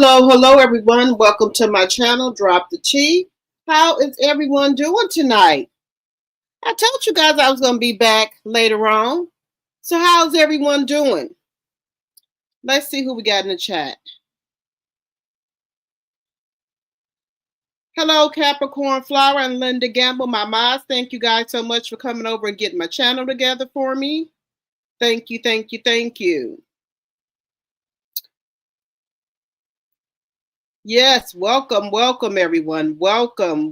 Hello, everyone. Welcome to my channel, Drop the Tea. How is everyone doing tonight? I told you guys I was going to be back later on. So how's everyone doing? Let's see who we got in the chat. Hello, Capricorn Flower and Linda Gamble, my moms. Thank you guys so much for coming over and getting my channel together for me. Thank you. Yes, welcome, everyone. Welcome.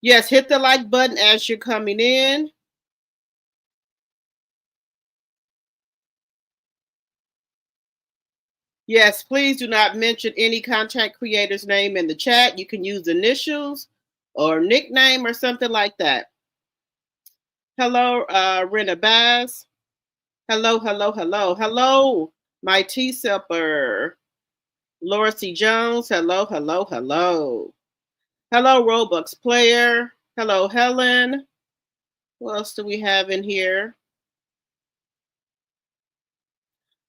Yes, hit the like button as you're coming in. Yes, please do not mention any content creator's name in the chat. You can use initials or nickname or something like that. Hello, Rena Bass. Hello, my tea sipper. Laura C. Jones. Hello. Hello, Robux player. Hello, Helen. What else do we have in here?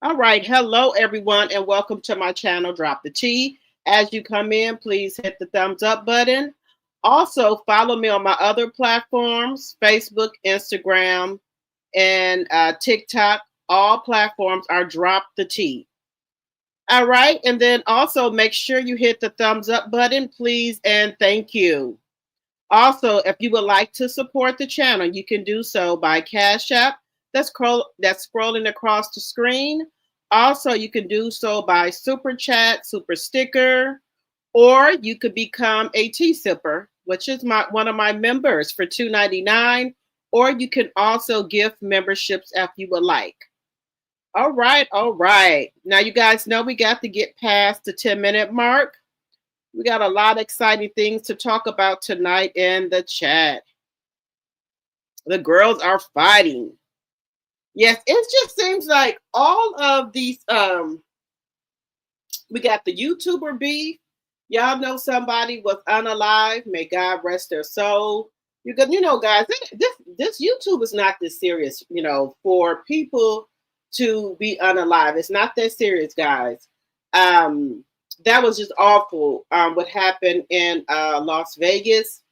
All right. Hello, everyone, and welcome to my channel, Drop the Tea. As you come in, please hit the thumbs up button. Also, follow me on my other platforms, Facebook, Instagram, and TikTok. All platforms are Drop the Tea. All right. And then also make sure you hit the thumbs up button, please, and thank you. Also, if you would like to support the channel, you can do so by Cash App. That's scrolling across the screen. Also, you can do so by Super Chat, Super Sticker, or you could become a tea sipper, which is one of my members for $2.99. Or you can also gift memberships if you would like. All right. Now, you guys know we got to get past the 10-minute mark. We got a lot of exciting things to talk about tonight in the chat. The girls are fighting. Yes, it just seems like all of these, we got the YouTuber beef. Y'all know somebody was unalive. May God rest their soul. Guys, this YouTube is not this serious, for people to be unalive. It's not that serious, guys. That was just awful. What happened in Las Vegas.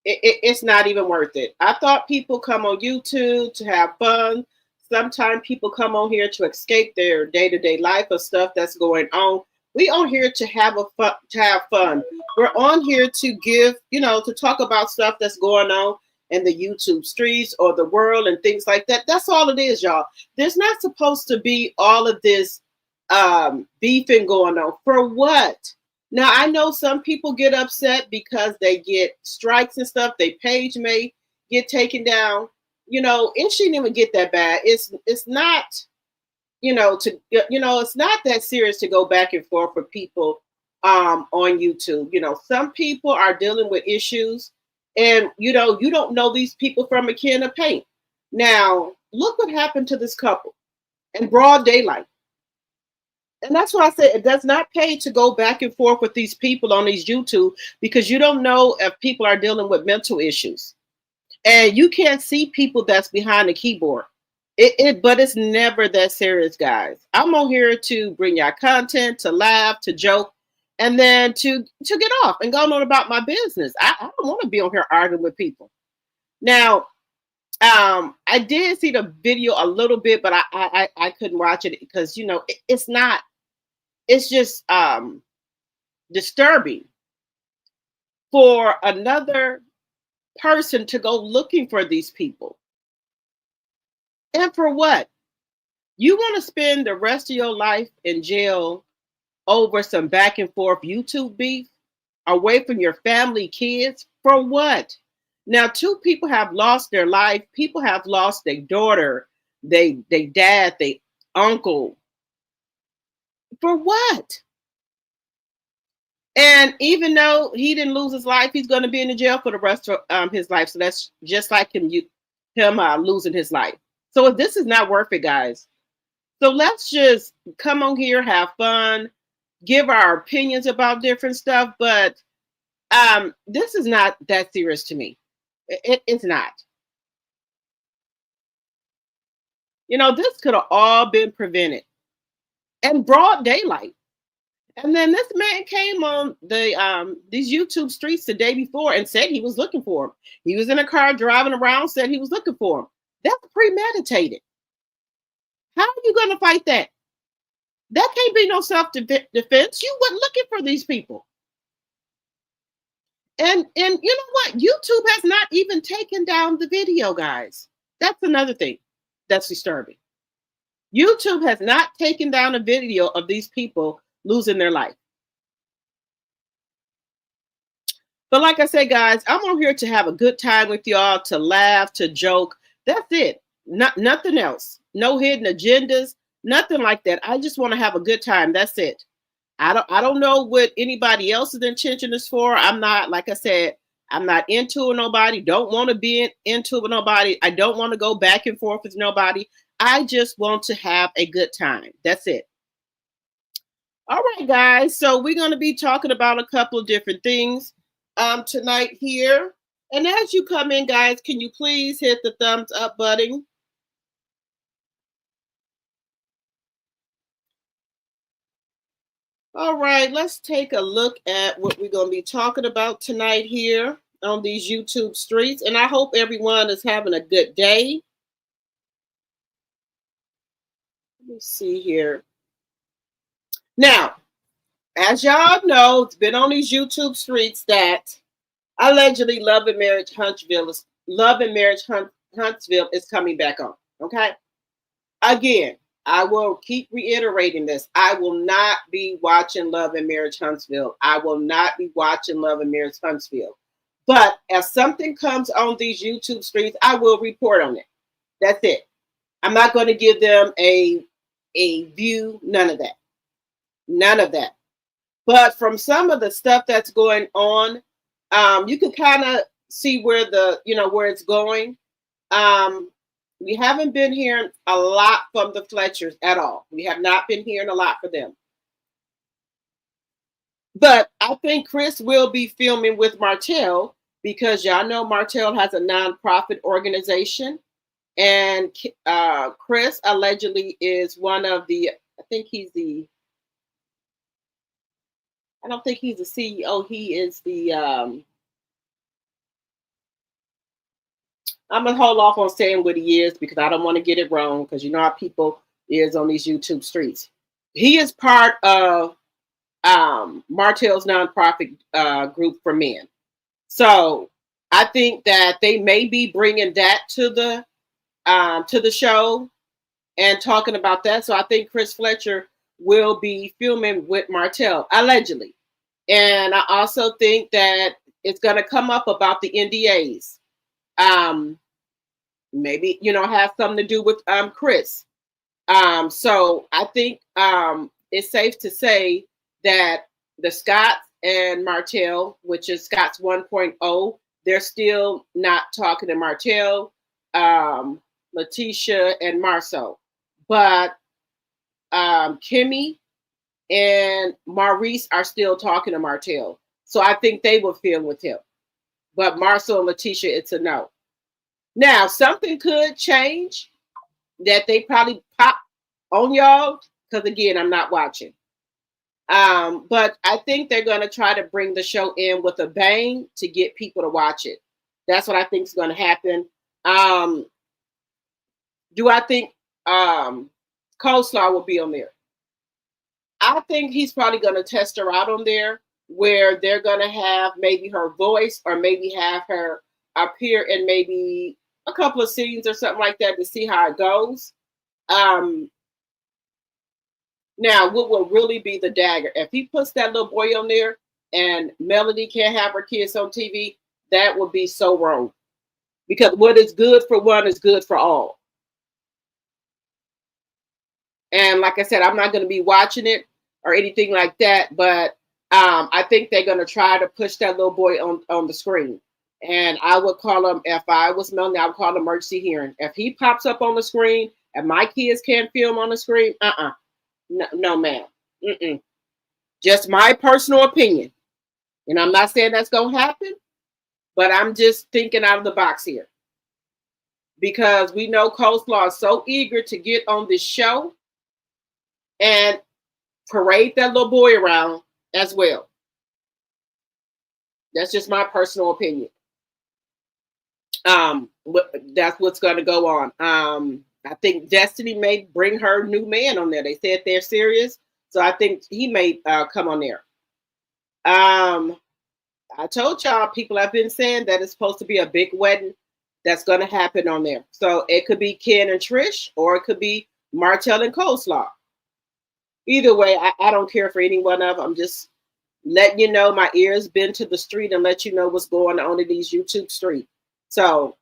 It's not even worth it. I thought people come on YouTube to have fun. Sometimes people come on here to escape their day-to-day life of stuff that's going on. We on here to have fun. We're on here to give, to talk about stuff that's going on in the YouTube streets or the world and things like that. That's all it is, y'all. There's not supposed to be all of this beefing going on. For what? Now, I know some people get upset because they get strikes and stuff. Their page may get taken down. It shouldn't even get that bad. It's not, it's not that serious to go back and forth with people on YouTube. Some people are dealing with issues, and you don't know these people from a can of paint. Now, look what happened to this couple in broad daylight. And that's why I say it does not pay to go back and forth with these people on these YouTube, because you don't know if people are dealing with mental issues. And you can't see people that's behind the keyboard. But it's never that serious, guys. I'm on here to bring y'all content, to laugh, to joke, and then to get off and go on about my business. I don't want to be on here arguing with people. Now, I did see the video a little bit, but I couldn't watch it because it's not. It's just disturbing for another person to go looking for these people. And for what? You want to spend the rest of your life in jail over some back and forth YouTube beef, away from your family, kids? For what? Now, two people have lost their life. People have lost their daughter, their dad, their uncle. For what? And even though he didn't lose his life, he's going to be in the jail for the rest of his life. So that's just like him losing his life. So this is not worth it, guys. So let's just come on here, have fun, give our opinions about different stuff. But this is not that serious to me. It's not. You know, this could have all been prevented in broad daylight. And then this man came on these YouTube streets the day before and said he was looking for him. He was in a car driving around, said he was looking for him. That's premeditated. How are you going to fight that? That can't be no self-defense. You weren't looking for these people. And you know what? YouTube has not even taken down the video, guys. That's another thing that's disturbing. YouTube has not taken down a video of these people losing their life. But like I said, guys, I'm on here to have a good time with y'all, to laugh, to joke. That's it. Nothing else. No hidden agendas, nothing like that. I just want to have a good time. That's it. I don't know what anybody else's intention is for. I'm not, like I said, I'm not into nobody. Don't want to be into nobody. I don't want to go back and forth with nobody. I just want to have a good time. That's it. All right, guys. So we're going to be talking about a couple of different things tonight here. And as you come in, guys, can you please hit the thumbs up button? All right, let's take a look at what we're going to be talking about tonight here on these YouTube streets. And I hope everyone is having a good day. Let me see here. Now, as y'all know, it's been on these YouTube streets that allegedly Love and Marriage Huntsville is coming back on. Okay. Again, I will keep reiterating this. I will not be watching Love and Marriage Huntsville. I will not be watching Love and Marriage Huntsville. But if something comes on these YouTube streets, I will report on it. That's it. I'm not going to give them a view. None of that. None of that. But from some of the stuff that's going on, you can kind of see where where it's going. We haven't been hearing a lot from the Fletchers at all. We have not been hearing a lot for them. But I think Chris will be filming with Martell, because y'all know Martell has a nonprofit organization. And Chris allegedly is one of the, I don't think he's the CEO. He is the, I'm going to hold off on saying what he is because I don't want to get it wrong, because you know how people is on these YouTube streets. He is part of Martell's nonprofit group for men. So I think that they may be bringing that to the show and talking about that. So I think Chris Fletcher will be filming with Martell, allegedly. And I also think that it's going to come up about the NDAs. Maybe, have something to do with Chris. So I think it's safe to say that the Scotts and Martell, which is Scotts 1.0, they're still not talking to Martell, Letitia, and Marceau. But Kimmy and Maurice are still talking to Martell. So I think they will film with him. But Marceau and Letitia, it's a no. Now, something could change that they probably pop on y'all, because again, I'm not watching. But I think they're going to try to bring the show in with a bang to get people to watch it. That's what I think is going to happen. Do I think Coleslaw will be on there? I think he's probably going to test her out on there, where they're going to have maybe her voice, or maybe have her appear in maybe a couple of scenes or something like that to see how it goes. Now, what will really be the dagger? If he puts that little boy on there and Melody can't have her kids on TV, that would be so wrong. Because what is good for one is good for all. And like I said, I'm not going to be watching it or anything like that, but I think they're going to try to push that little boy on the screen. And I would call him, if I was Melanie, I would call him emergency hearing. If he pops up on the screen and my kids can't film on the screen, no, ma'am. Just my personal opinion. And I'm not saying that's going to happen, but I'm just thinking out of the box here. because we know Coleslaw is so eager to get on this show and parade that little boy around as well. That's just my personal opinion. That's what's going to go on. I think Destiny may bring her new man on there. They said they're serious, so I think he may come on there. I told y'all, people have been saying that it's supposed to be a big wedding that's going to happen on there. So it could be Ken and Trish, or it could be Martell and Coleslaw. Either way, I don't care for any one of them. I'm just letting you know my ears been to the street and let you know what's going on in these YouTube streets. So,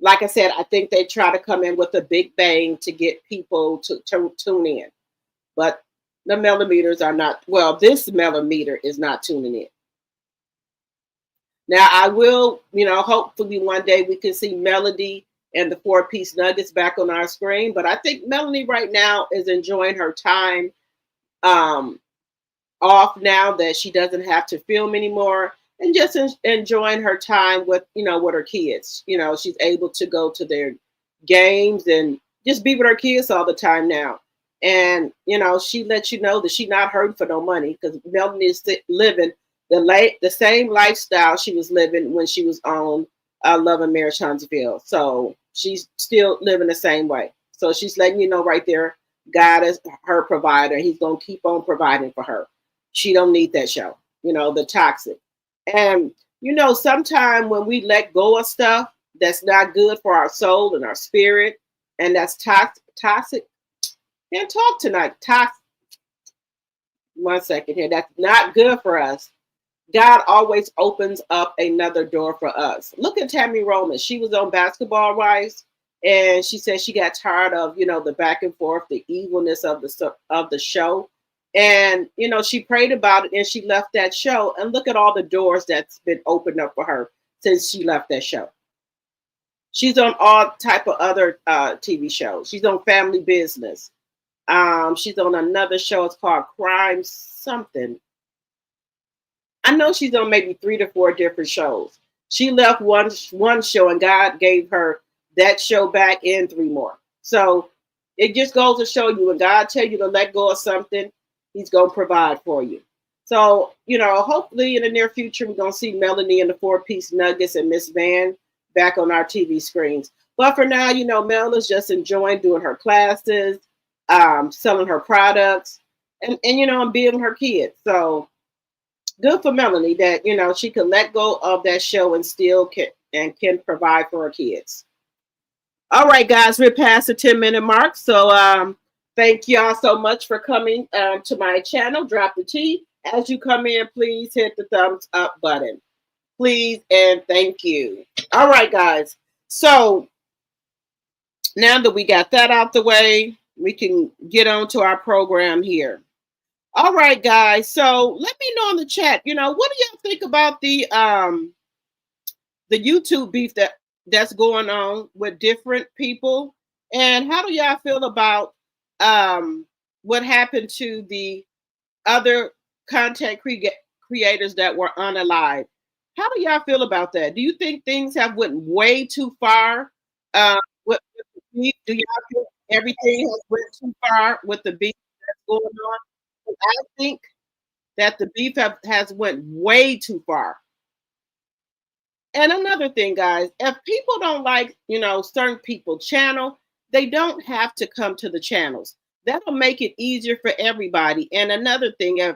like I said, I think they try to come in with a big bang to get people to tune in. But the millimeters are not, well, this millimeter is not tuning in. Now, I will, hopefully one day we can see Melody and the 4-piece nuggets back on our screen. But I think Melanie right now is enjoying her time off now that she doesn't have to film anymore, and just enjoying her time with, with her kids. She's able to go to their games and just be with her kids all the time now. And, she lets you know that she's not hurting for no money, because Melanie is living the same lifestyle she was living when she was on Love and Marriage Huntsville. So she's still living the same way. So she's letting you know right there, God is her provider. He's going to keep on providing for her. She don't need that show, the toxic. And, sometimes when we let go of stuff that's not good for our soul and our spirit, and that's toxic. Can't talk tonight. Toxic. 1 second here. That's not good for us. God always opens up another door for us. Look at Tammy Roman. She was on Basketball Wives, and she said she got tired of, the back and forth, the evilness of the show. And, she prayed about it and she left that show. And look at all the doors that's been opened up for her since she left that show. She's on all type of other TV shows. She's on Family Business. She's on another show. It's called Crime Something. I know she's on maybe 3 to 4 different shows. She left one show and God gave her that show back and 3 more. So it just goes to show you, when God tell you to let go of something, He's going to provide for you. So, hopefully in the near future, we're going to see Melanie and the 4-piece nuggets and Miss Van back on our TV screens. But for now, Mel is just enjoying doing her classes, selling her products, and being with her kids. So good for Melanie that, she can let go of that show and still can provide for her kids. All right, guys, we're past the 10-minute mark. So thank y'all so much for coming to my channel, Drop the T. As you come in, please hit the thumbs up button. Please and thank you. All right, guys. So now that we got that out the way, we can get on to our program here. All right, guys. So let me know in the chat, what do y'all think about the YouTube beef that's going on with different people? And how do y'all feel about what happened to the other content creators that were unalived? How do y'all feel about that? Do you think things have went way too far? With the beef? Do y'all feel everything has went too far with the beef that's going on? I think that the beef has went way too far. And another thing, guys, if people don't like, certain people's channel, they don't have to come to the channels. That'll make it easier for everybody. And another thing, if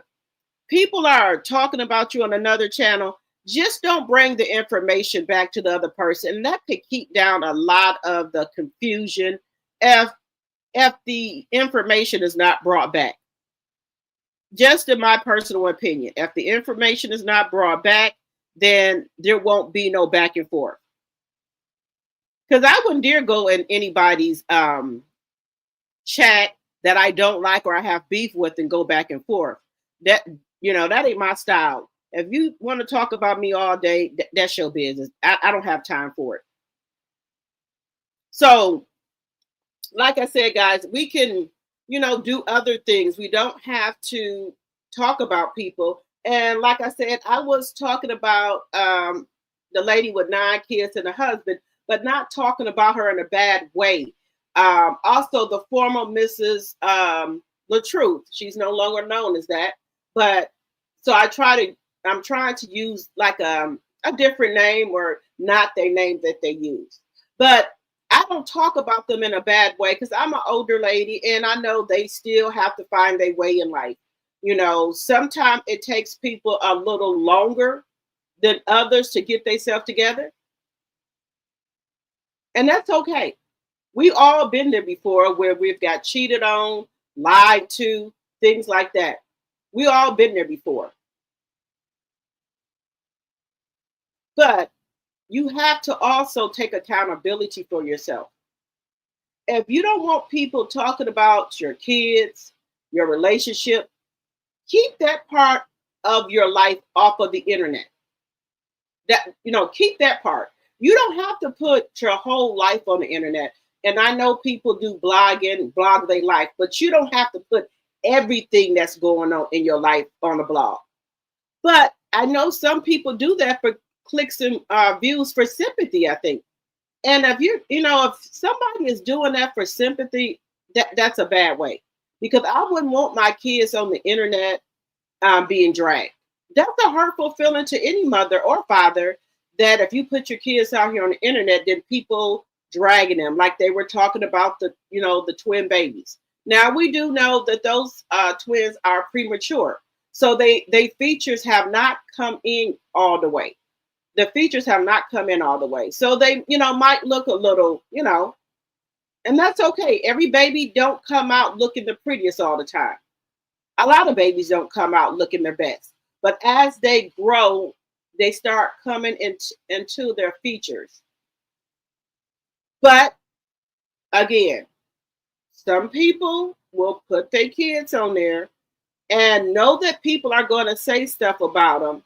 people are talking about you on another channel, just don't bring the information back to the other person. And that could keep down a lot of the confusion if the information is not brought back. Just in my personal opinion, if the information is not brought back, then there won't be no back and forth. Because I wouldn't dare go in anybody's chat that I don't like or I have beef with and go back and forth. That ain't my style. If you want to talk about me all day, that's your business. I don't have time for it. So, like I said, guys, we can, do other things. We don't have to talk about people. And like I said, I was talking about the lady with 9 kids and a husband, but not talking about her in a bad way. Also, the former Mrs. LaTruth, she's no longer known as that, but so I'm trying to use like a different name or not their name that they use. But I don't talk about them in a bad way because I'm an older lady and I know they still have to find their way in life. You know, sometimes it takes people a little longer than others to get themselves together. And that's okay. We all been there before where we've got cheated on, lied to, things like that. We all been there before. But you have to also take accountability for yourself. If you don't want people talking about your kids, your relationship, keep that part of your life off of the internet. That, you know, keep that part. You don't have to put your whole life on the internet. And I know people do blogging, blog their life, but you don't have to put everything that's going on in your life on a blog. But I know some people do that for clicks and views for sympathy, I think. And if if somebody is doing that for sympathy, that's a bad way. Because I wouldn't want my kids on the internet being dragged. That's a hurtful feeling to any mother or father that if you put your kids out here on the internet, then people dragging them like they were talking about the twin babies. Now we do know that those twins are premature. So they features have not come in all the way. The features have not come in all the way. So they, might look a little, and that's okay. Every baby don't come out looking the prettiest all the time. A lot of babies don't come out looking their best. But as they grow, they start coming into their features. But again, some people will put their kids on there and know that people are going to say stuff about them.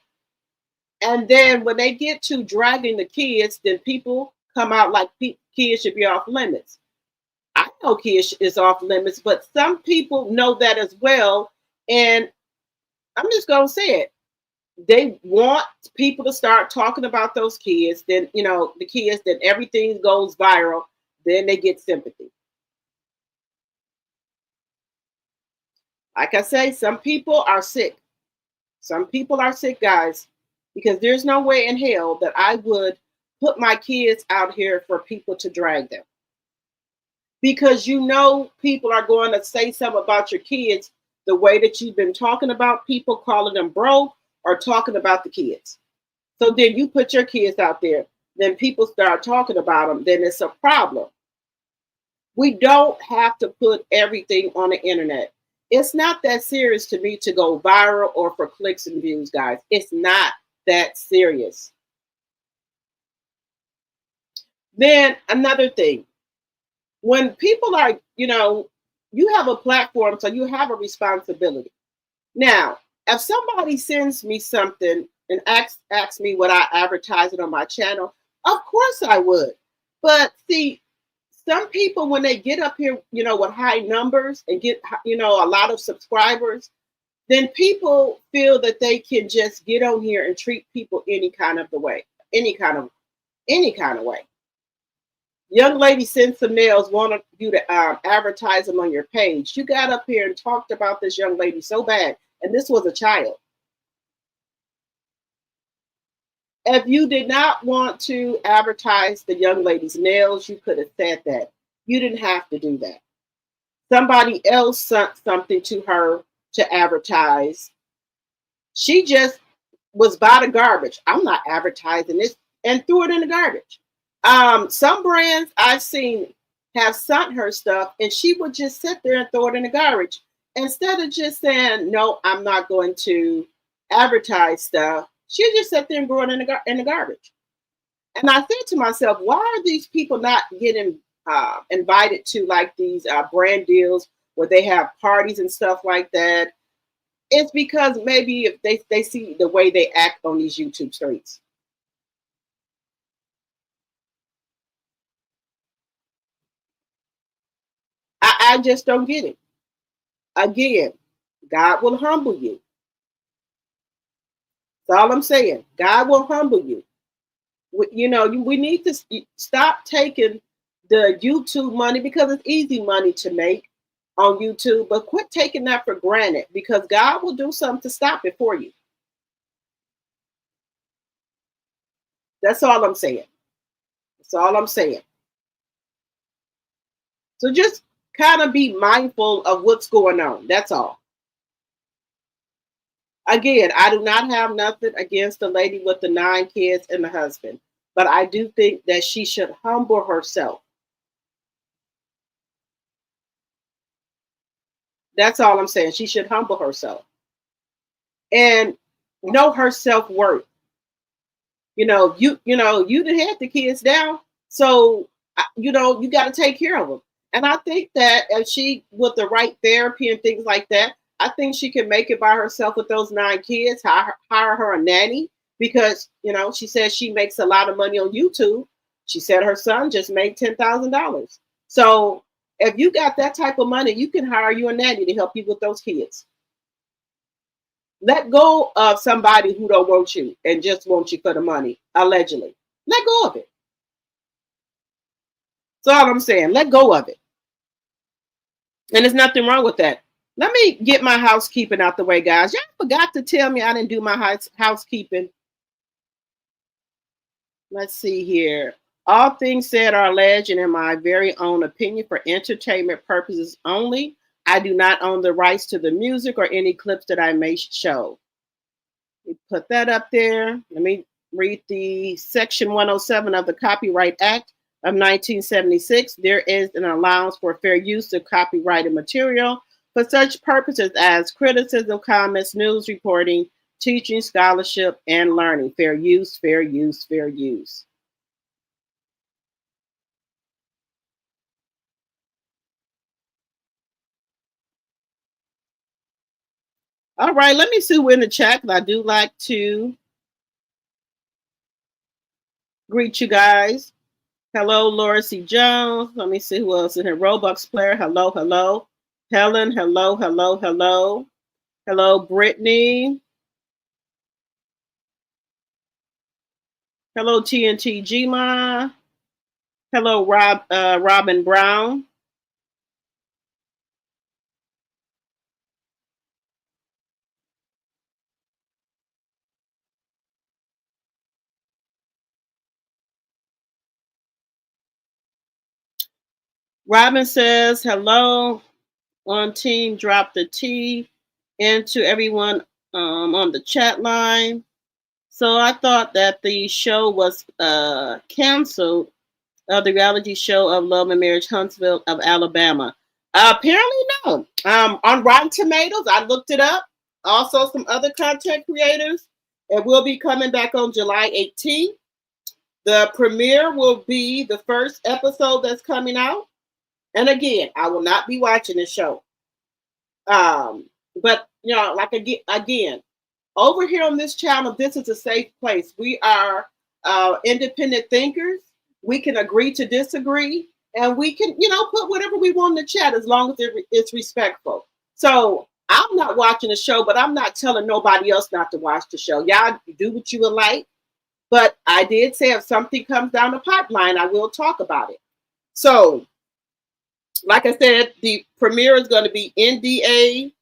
And then when they get to dragging the kids, then people come out like kids should be off limits. I know kids is off limits, but some people know that as well. And I'm just going to say it. They want people to start talking about those kids. Then, the kids, then everything goes viral. Then they get sympathy. Like I say, some people are sick. Some people are sick, guys, because there's no way in hell that I would put my kids out here for people to drag them. Because people are going to say something about your kids the way that you've been talking about people, calling them broke or talking about the kids. So then you put your kids out there, then people start talking about them, then it's a problem. We don't have to put everything on the internet. It's not that serious to me to go viral or for clicks and views, guys. It's not that serious. Then another thing, when people are, you have a platform, so you have a responsibility. Now, if somebody sends me something and asks me would I advertise it on my channel, of course I would. But see, some people, when they get up here, with high numbers and get, a lot of subscribers, then people feel that they can just get on here and treat people any kind of way. Young lady sent some mails, wanted you to advertise them on your page. You got up here and talked about this young lady so bad, and this was a child. If you did not want to advertise the young lady's nails, you could have said that. You didn't have to do that. Somebody else sent something to her to advertise. She just was by the garbage. I'm not advertising this, and threw it in the garbage. Some brands I've seen have sent her stuff, and she would just sit there and throw it in the garbage instead of just saying, "No, I'm not going to advertise stuff." She just sat there and threw it in the garbage. And I think to myself, why are these people not getting invited to like these brand deals where they have parties and stuff like that? It's because maybe if they see the way they act on these YouTube streets. I just don't get it. Again, God will humble you. That's all I'm saying. God will humble you. We need to stop taking the YouTube money because it's easy money to make on YouTube, but quit taking that for granted because God will do something to stop it for you. That's all I'm saying. That's all I'm saying. So just kind of be mindful of what's going on. That's all. Again, I do not have nothing against the lady with the 9 kids and the husband, but I do think that she should humble herself. That's all I'm saying. She should humble herself and know her self-worth. You done had the kids down, so you got to take care of them. And I think that if she, with the right therapy and things like that, I think she can make it by herself with those 9 kids. Hire her a nanny because she says she makes a lot of money on YouTube. She said her son just made $10,000. So if you got that type of money, you can hire you a nanny to help you with those kids. Let go of somebody who don't want you and just want you for the money, allegedly. Let go of it. That's all I'm saying. Let go of it. And there's nothing wrong with that. Let me get my housekeeping out the way, guys. Y'all forgot to tell me I didn't do my housekeeping. Let's see here. All things said are alleged and in my very own opinion for entertainment purposes only. I do not own the rights to the music or any clips that I may show. We put that up there. Let me read the Section 107 of the Copyright Act of 1976. There is an allowance for fair use of copyrighted material for such purposes as criticism, comments, news reporting, teaching, scholarship, and learning. Fair use, fair use, fair use. All right, let me see who in the chat. I do like to greet you guys. Hello, Laura C. Jones. Let me see who else in here. Robux player. Hello, hello. Helen. Hello, hello, hello. Hello, Brittany. Hello, TNT Gma. Hello, Robin Brown. Robin says, hello on team, drop the T into everyone on the chat line. So I thought that the show was canceled, the reality show of Love and Marriage Huntsville of Alabama. Apparently no. On Rotten Tomatoes, I looked it up. Also some other content creators. It will be coming back on July 18th. The premiere will be the first episode that's coming out. And again, I will not be watching the show. But like again, over here on this channel, this is a safe place. We are independent thinkers. We can agree to disagree, and we can, put whatever we want in the chat as long as it's respectful. So I'm not watching the show, but I'm not telling nobody else not to watch the show. Y'all do what you would like. But I did say if something comes down the pipeline, I will talk about it. So, like I said, the premiere is going to be NDA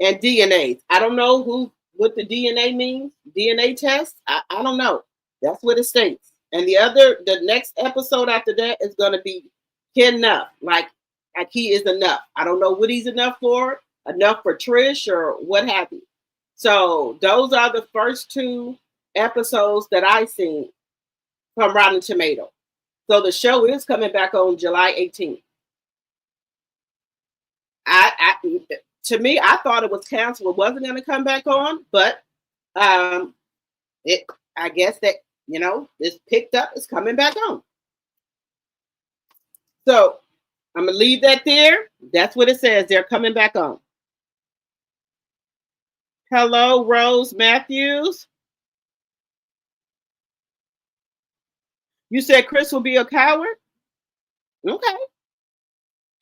and DNA. I don't know what the DNA means. DNA test. I don't know. That's what it states. And the next episode after that is going to be enough. Like he is enough. I don't know what he's enough for. Enough for Trish or what have you. So those are the first 2 episodes that I seen from Rotten Tomato. So the show is coming back on July 18th. To me, I thought it was canceled. It wasn't going to come back on, but I guess that it's picked up. It's coming back on. So I'm gonna leave that there. That's what it says. They're coming back on. Hello, Rose Matthews. You said Chris will be a coward? Okay.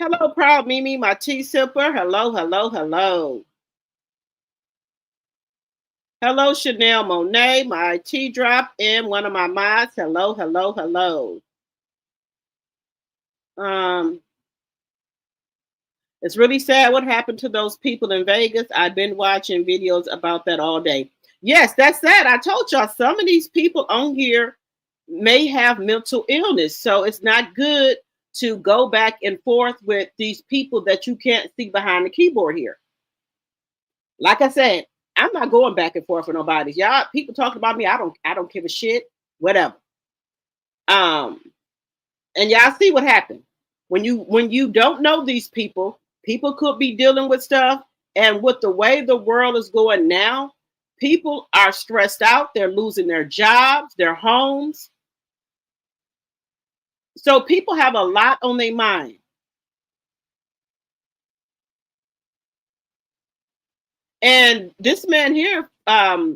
Hello, Proud Mimi, my tea sipper. Hello, hello, hello. Hello, Chanel Monet, my tea drop, and one of my mods. Hello, hello, hello. Um, it's really sad what happened to those people in Vegas. I've been watching videos about that all day. Yes, that's sad. I told y'all some of these people on here may have mental illness. So it's not good to go back and forth with these people that you can't see behind the keyboard here. Like I said, I'm not going back and forth with nobody. Y'all people talking about me, I don't give a shit. Whatever. Um, and y'all see what happened. When you don't know these people, people could be dealing with stuff. And with the way the world is going now, people are stressed out. They're losing their jobs, their homes. So people have a lot on their mind. And this man here, I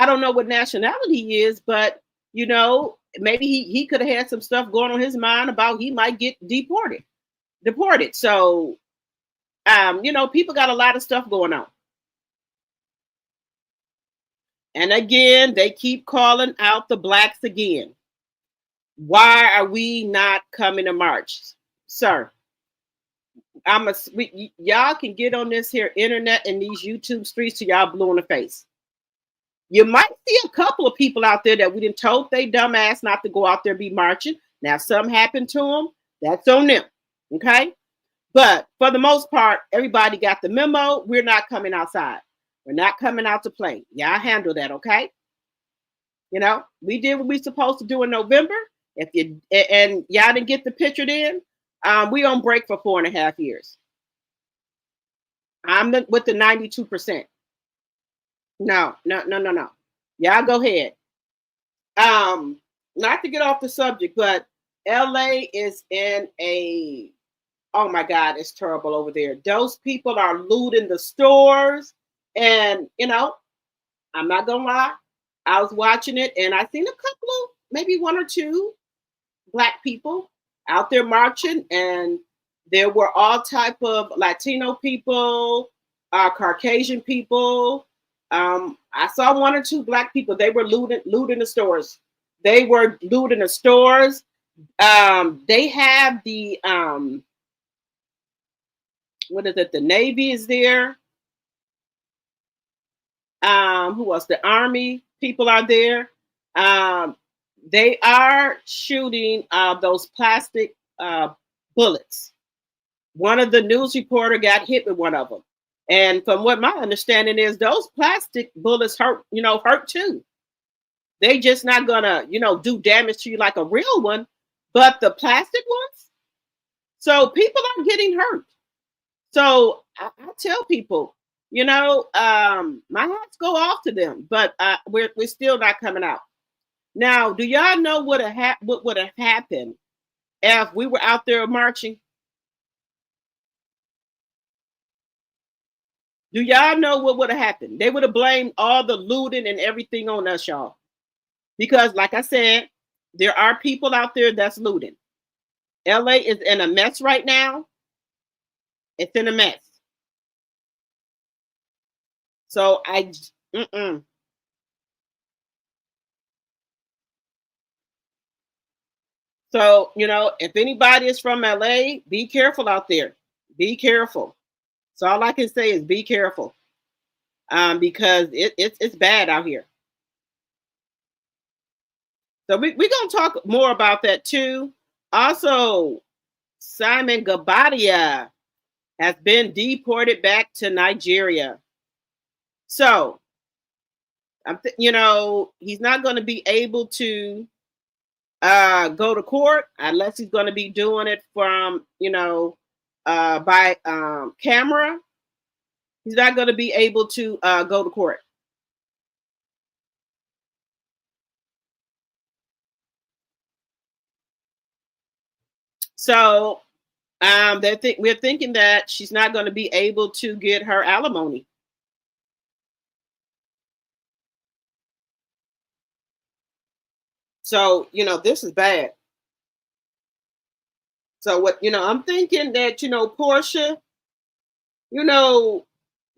don't know what nationality he is, but maybe he could have had some stuff going on his mind about he might get deported. So people got a lot of stuff going on. And again, they keep calling out the blacks again. Why are we not coming to march? Sir, y'all can get on this here internet and these YouTube streets till y'all blue in the face. You might see a couple of people out there that we didn't told they dumbass not to go out there be marching. Now, something happened to them. That's on them. Okay. But for the most part, everybody got the memo. We're not coming outside. We're not coming out to play. Y'all handle that. Okay. We did what we supposed to do in November. And y'all didn't get the picture then, we on break for 4.5 years. I'm with the 92%. No. Y'all go ahead. Not to get off the subject, but LA is in a, oh my God, it's terrible over there. Those people are looting the stores. And, I'm not going to lie. I was watching it and I seen a couple of, maybe one or two black people out there marching, and there were all type of Latino people, Caucasian people. I saw one or two black people. They were looting the stores. They have the what is it? The Navy is there. Who else? The Army people are there. They are shooting those plastic bullets. One of the news reporter got hit with one of them. And from what my understanding is, those plastic bullets hurt too. They just not gonna, do damage to you like a real one, but the plastic ones. So people are getting hurt. So I tell people, my hats go off to them, but we're still not coming out. Now, do y'all know what would have happened if we were out there marching? Do y'all know what would have happened? They would have blamed all the looting and everything on us, y'all. Because, like I said, there are people out there that's looting. LA is in a mess right now. It's in a mess. So So, if anybody is from LA, be careful out there. Be careful. So all I can say is be careful. Because it's bad out here. So we're going to talk more about that too. Also, Simon Gabadia has been deported back to Nigeria. So, he's not going to be able to go to court unless he's going to be doing it from, by camera. He's not going to be able to go to court. So we're thinking that she's not going to be able to get her alimony. So, this is bad. So what, I'm thinking that, Portia,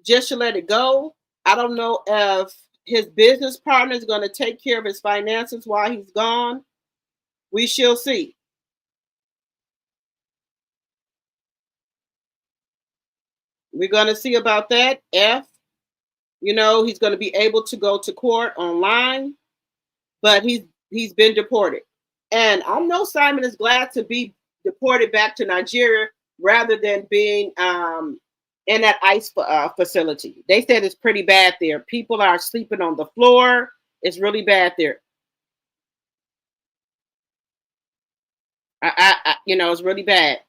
just should let it go. I don't know if his business partner is going to take care of his finances while he's gone, we shall see. We're going to see about that. He's going to be able to go to court online, but he's been deported. And I know Simon is glad to be deported back to Nigeria rather than being in that ICE facility. They said it's pretty bad there. People are sleeping on the floor. It's really bad there. It's really bad.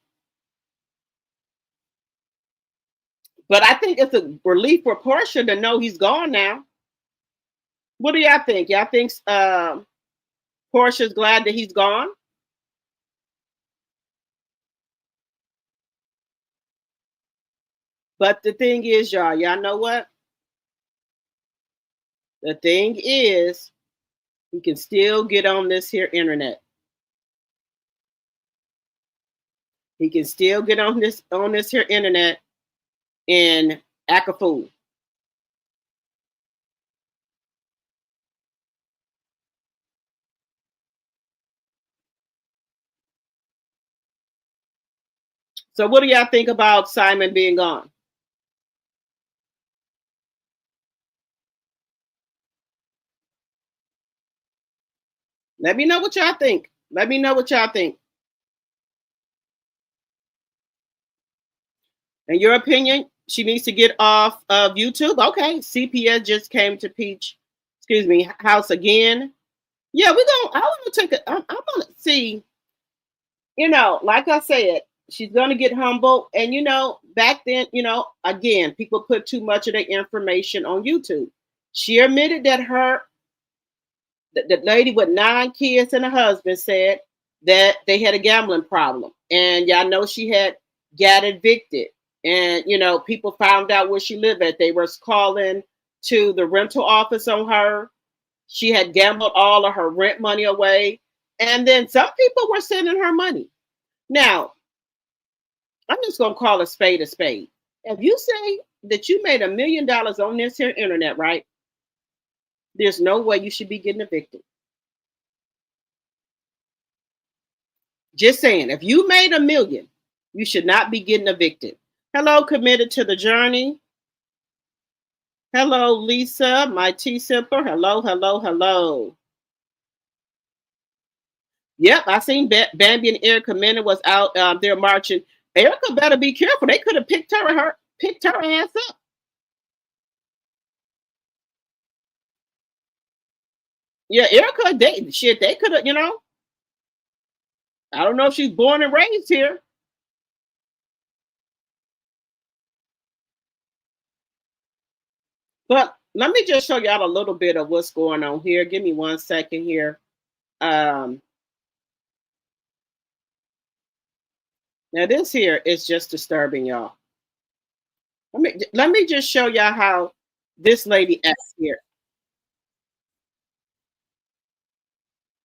But I think it's a relief for Portia to know he's gone now. What do y'all think? Y'all think Portia's glad that he's gone? But the thing is, y'all know what? The thing is, he can still get on this here internet. He can still get on this here internet and act a fool. So what do y'all think about Simon being gone? Let me know what y'all think. Let me know what y'all think. In your opinion, she needs to get off of YouTube. Okay, CPS just came to house again. Yeah, I want to take a. I'm gonna see. Like I said, she's gonna get humble, and back then, again, people put too much of their information on YouTube. She admitted that the lady with 9 kids and a husband said that they had a gambling problem, and y'all know she had got evicted, and people found out where she lived at. They were calling to the rental office on her. She had gambled all of her rent money away, and then some people were sending her money. Now, I'm just gonna call a spade a spade. If you say that you made $1 million on this here internet, right? There's no way you should be getting evicted. Just saying, if you made $1 million, you should not be getting evicted. Hello, committed to the journey. Hello, Lisa, my T Simper. Hello, hello, hello. Yep, I seen Bambi and Erica Mena was out there marching. Erica better be careful. They could have picked her ass up. Yeah, Erica, they could have, I don't know if she's born and raised here. But let me just show y'all a little bit of what's going on here. Give me 1 second here. Um, Now this here is just disturbing, y'all. Let me just show y'all how this lady acts here.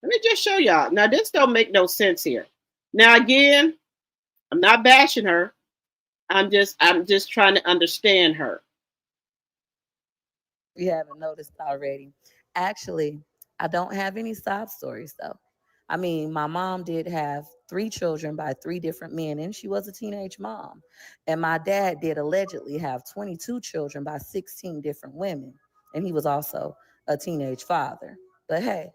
Let me just show y'all. Now this don't make no sense here. Now again, I'm not bashing her. I'm just trying to understand her. You haven't noticed already. Actually, I don't have any sob stories though. I mean, my mom did have 3 children by 3 different men, and she was a teenage mom. And my dad did allegedly have 22 children by 16 different women, and he was also a teenage father. But hey,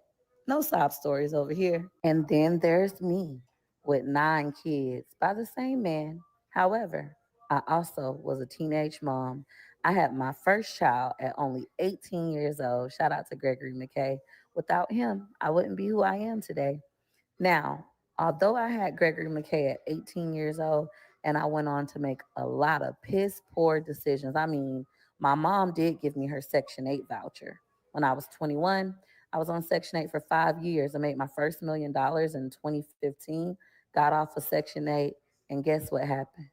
no sob stories over here. And then there's me with 9 kids by the same man. However, I also was a teenage mom. I had my first child at only 18 years old. Shout out to Gregory McKay. Without him, I wouldn't be who I am today. Now, although I had Gregory McKay at 18 years old, and I went on to make a lot of piss poor decisions. I mean, my mom did give me her Section 8 voucher. When I was 21, I was on Section 8 for 5 years. I made my first $1 million in 2015, got off of Section 8, and guess what happened?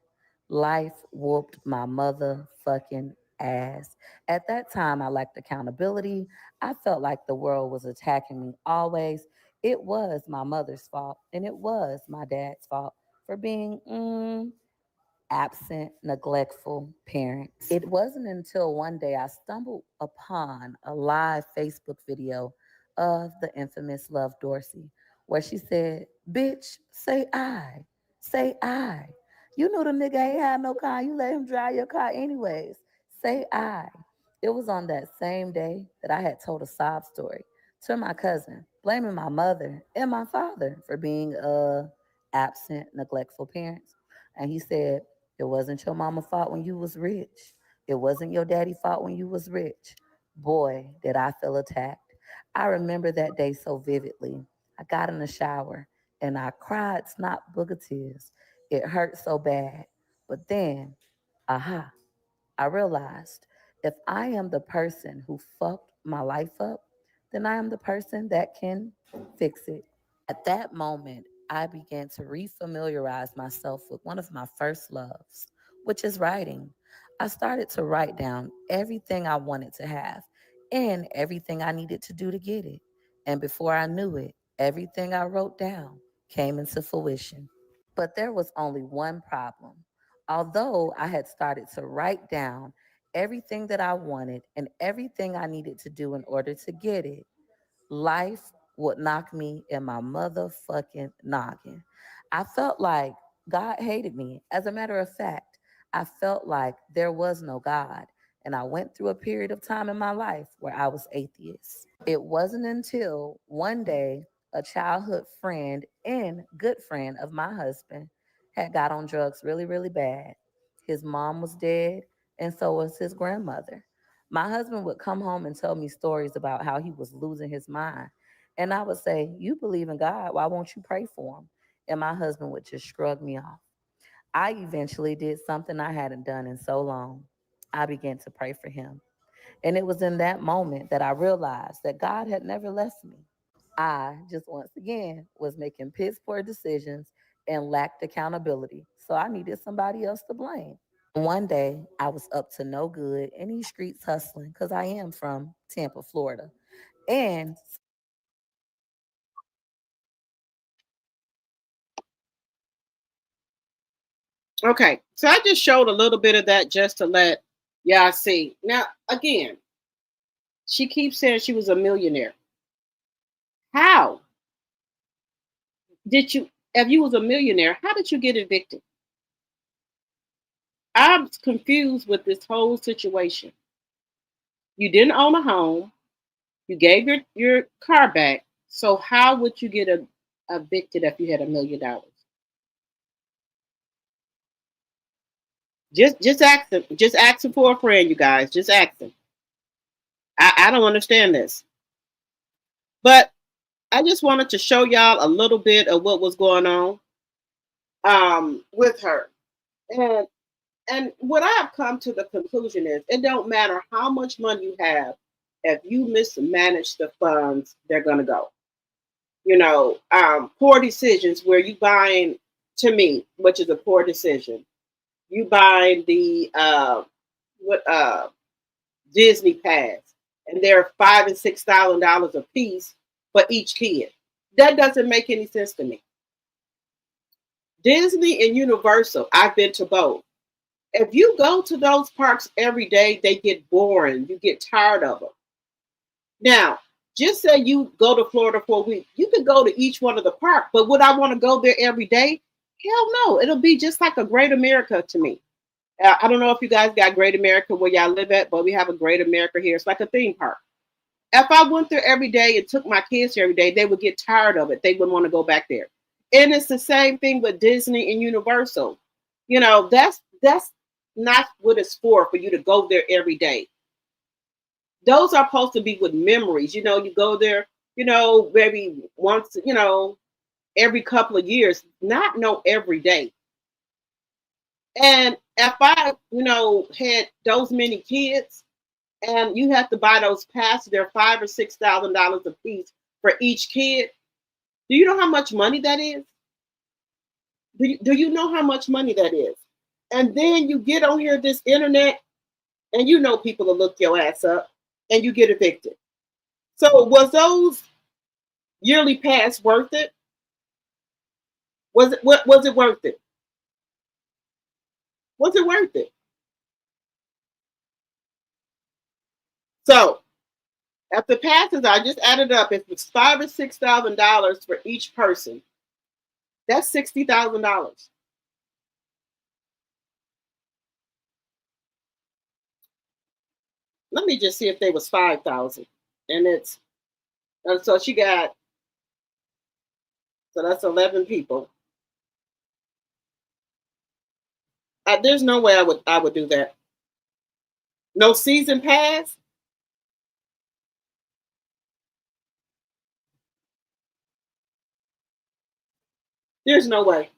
Life whooped my motherfucking ass. At that time, I lacked accountability. I felt like the world was attacking me always. It was my mother's fault, and it was my dad's fault for being absent, neglectful parents. It wasn't until one day I stumbled upon a live Facebook video of the infamous Love Dorsey, where she said, "Bitch, say I, say I. You know the nigga ain't had no car. You let him drive your car anyways. Say I." It was on that same day that I had told a sob story to my cousin, blaming my mother and my father for being absent, neglectful parents. And he said, "It wasn't your mama fault when you was rich. It wasn't your daddy fault when you was rich." Boy, did I feel attacked. I remember that day so vividly. I got in the shower and I cried snot booger tears. It hurt so bad. But then, aha, I realized if I am the person who fucked my life up, then I am the person that can fix it. At that moment, I began to refamiliarize myself with one of my first loves, which is writing. I started to write down everything I wanted to have and everything I needed to do to get it. And before I knew it, everything I wrote down came into fruition. But there was only one problem. Although I had started to write down everything that I wanted and everything I needed to do in order to get it, life would knock me in my motherfucking noggin. I felt like God hated me. As a matter of fact, I felt like there was no God. And I went through a period of time in my life where I was atheist. It wasn't until one day a childhood friend and good friend of my husband had got on drugs really, really bad. His mom was dead, and so was his grandmother. My husband would come home and tell me stories about how he was losing his mind. And I would say, "You believe in God, why won't you pray for him?" And my husband would just shrug me off. I eventually did something I hadn't done in so long. I began to pray for him. And it was in that moment that I realized that God had never left me. I just once again was making piss poor decisions and lacked accountability. So I needed somebody else to blame. One day I was up to no good in these streets hustling because I am from Tampa, Florida. And Okay, so I just showed a little bit of that just to let y'all see. Now, again, she keeps saying she was a millionaire. How did you, if you was a millionaire, how did you get evicted? I'm confused with this whole situation. You didn't own a home. You gave your car back. So how would you get evicted if you had $1 million? Just ask them. Just ask them for a friend, you guys. Just ask them. I don't understand this. But I just wanted to show y'all a little bit of what was going on with her. And and what I've come to the conclusion is it don't matter how much money you have, if you mismanage the funds, they're gonna go. Poor decisions where you buying, to me, which is a poor decision. You buying the what Disney pass, and they're $5,000 and $6,000 a piece for each kid. That doesn't make any sense to me. Disney and Universal, I've been to both. If you go to those parks every day, they get boring. You get tired of them. Now, just say you go to Florida for a week. You could go to each one of the parks, but would I want to go there every day? Hell no. It'll be just like a Great America to me. I don't know if you guys got Great America where y'all live at, but we have a Great America here. It's like a theme park. If I went there every day and took my kids there every day, they would get tired of it. They wouldn't want to go back there. And it's the same thing with Disney and Universal. That's not what it's for you to go there every day. Those are supposed to be with memories. You go there, maybe once, every couple of years, not no every day. And if I, had those many kids and you have to buy those passes, they're $5,000 or $6,000 a piece for each kid. Do you know how much money that is? Do you know how much money that is? And then you get on here, this internet, and people will look your ass up and you get evicted. So was those yearly pass worth it? Was it worth it? Was it worth it? So if the passes, I just added up, if it's $5,000 or $6,000 for each person, that's $60,000. Let me just see if they was 5,000, and it's so she got, so that's 11 people. There's no way I would do that. No season pass. There's no way.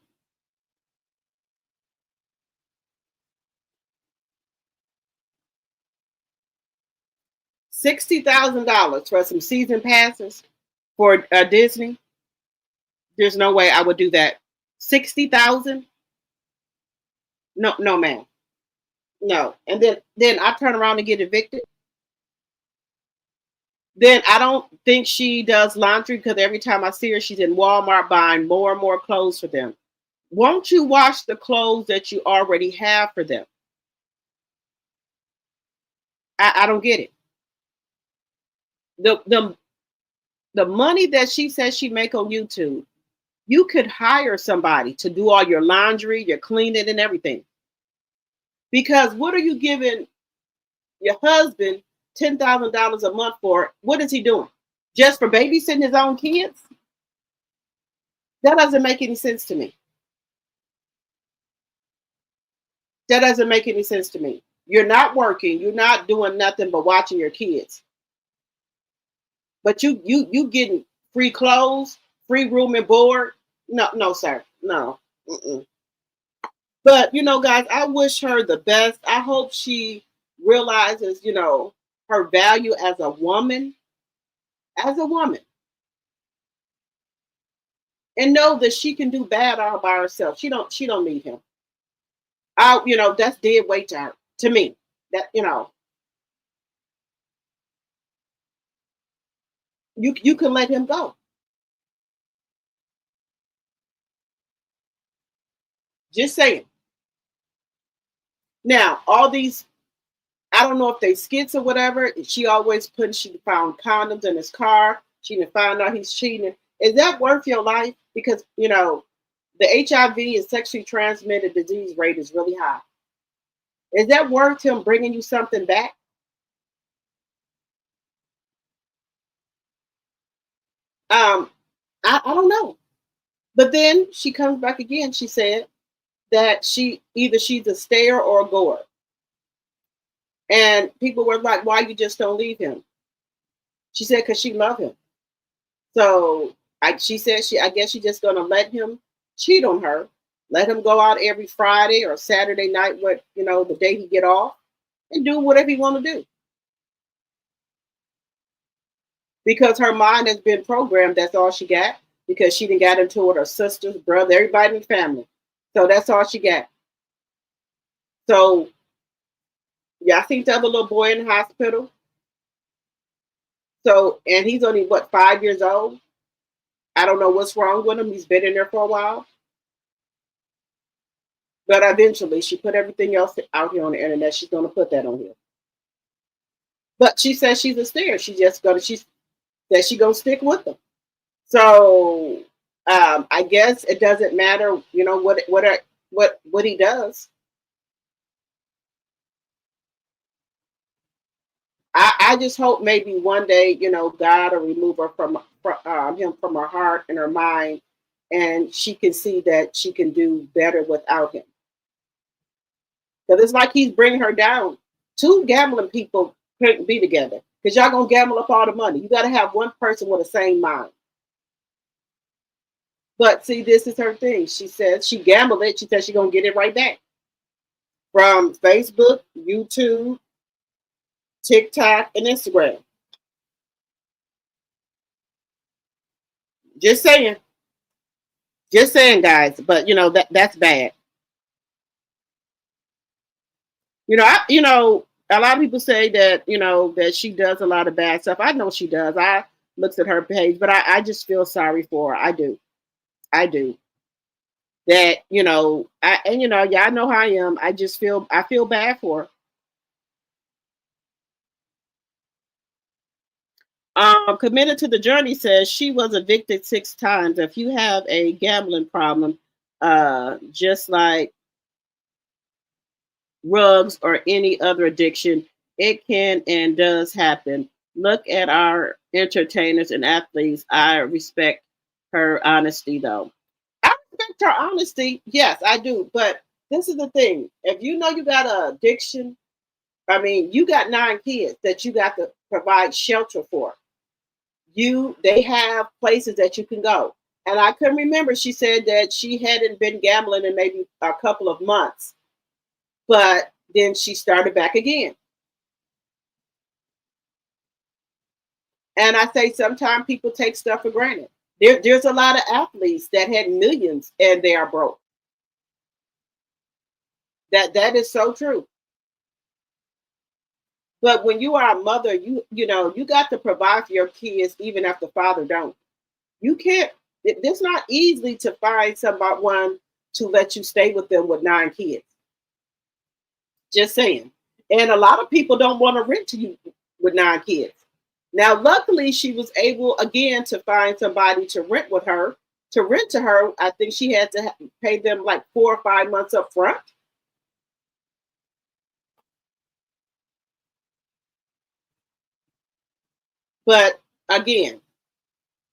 $60,000 for some season passes for Disney. There's no way I would do that. 60,000? No, no, man. No. And then I turn around and get evicted. Then I don't think she does laundry because every time I see her, she's in Walmart buying more and more clothes for them. Won't you wash the clothes that you already have for them? I don't get it. The money that she says she make on YouTube, you could hire somebody to do all your laundry, your cleaning, and everything. Because what are you giving your husband $10,000 a month for? What is he doing? Just for babysitting his own kids? That doesn't make any sense to me. That doesn't make any sense to me. You're not working. You're not doing nothing but watching your kids. But you getting free clothes, free room and board? No, no, sir. No. Mm-mm. But guys, I wish her the best. I hope she realizes, her value as a woman, and know that she can do bad all by herself. She don't need him. That's dead weight to her. To me, that you can let him go. Just saying. Now, all these, I don't know if they skits or whatever. She always she found condoms in his car. She didn't find out he's cheating. Is that worth your life? Because, the HIV and sexually transmitted disease rate is really high. Is that worth him bringing you something back? I don't know. But then she comes back again. She said that she's a stayer or a goer. And people were like, why you just don't leave him? She said, because she loved him. So she said I guess she's just gonna let him cheat on her, let him go out every Friday or Saturday night, the day he get off, and do whatever he want to do. Because her mind has been programmed, that's all she got. Because she didn't got into it with her sisters, brother, everybody in the family. So that's all she got. So yeah, I think the other little boy in the hospital. So, and he's only 5 years old. I don't know what's wrong with him. He's been in there for a while. But eventually she put everything else out here on the internet. She's gonna put that on here. But she says she's a stayer. She says she's gonna stick with them. So I guess it doesn't matter, what he does. I just hope maybe one day, God will remove her from him from her heart and her mind, and she can see that she can do better without him. Because it's like he's bringing her down. Two gambling people couldn't be together because y'all gonna gamble up all the money. You got to have one person with the same mind. But see, this is her thing. She says she gambled it. She says she's gonna get it right back from Facebook, YouTube, TikTok, and Instagram. Just saying. Just saying, guys. But that's bad. A lot of people say that, that she does a lot of bad stuff. I know she does. I looked at her page, but I just feel sorry for her. I do. I do. that, y'all know how I am. I feel bad for her. Committed to the Journey says she was evicted 6 times. If you have a gambling problem, just like drugs or any other addiction, it can and does happen. Look at our entertainers and athletes. I respect her honesty, though. I respect her honesty. Yes, I do. But this is the thing. If you know you got an addiction, I mean, you got 9 kids that you got to provide shelter for. They have places that you can go. And I couldn't remember. She said that she hadn't been gambling in maybe a couple of months, but then she started back again. And I say sometimes people take stuff for granted. There's a lot of athletes that had millions and they are broke. That is so true. But when you are a mother, you got to provide for your kids even if the father don't. You can't. It's not easy to find someone to let you stay with them with 9 kids. Just saying. And a lot of people don't want to rent to you with 9 kids. Now, luckily, she was able again to find somebody to rent with her. To rent to her, I think she had to pay them like 4 or 5 months up front. But again,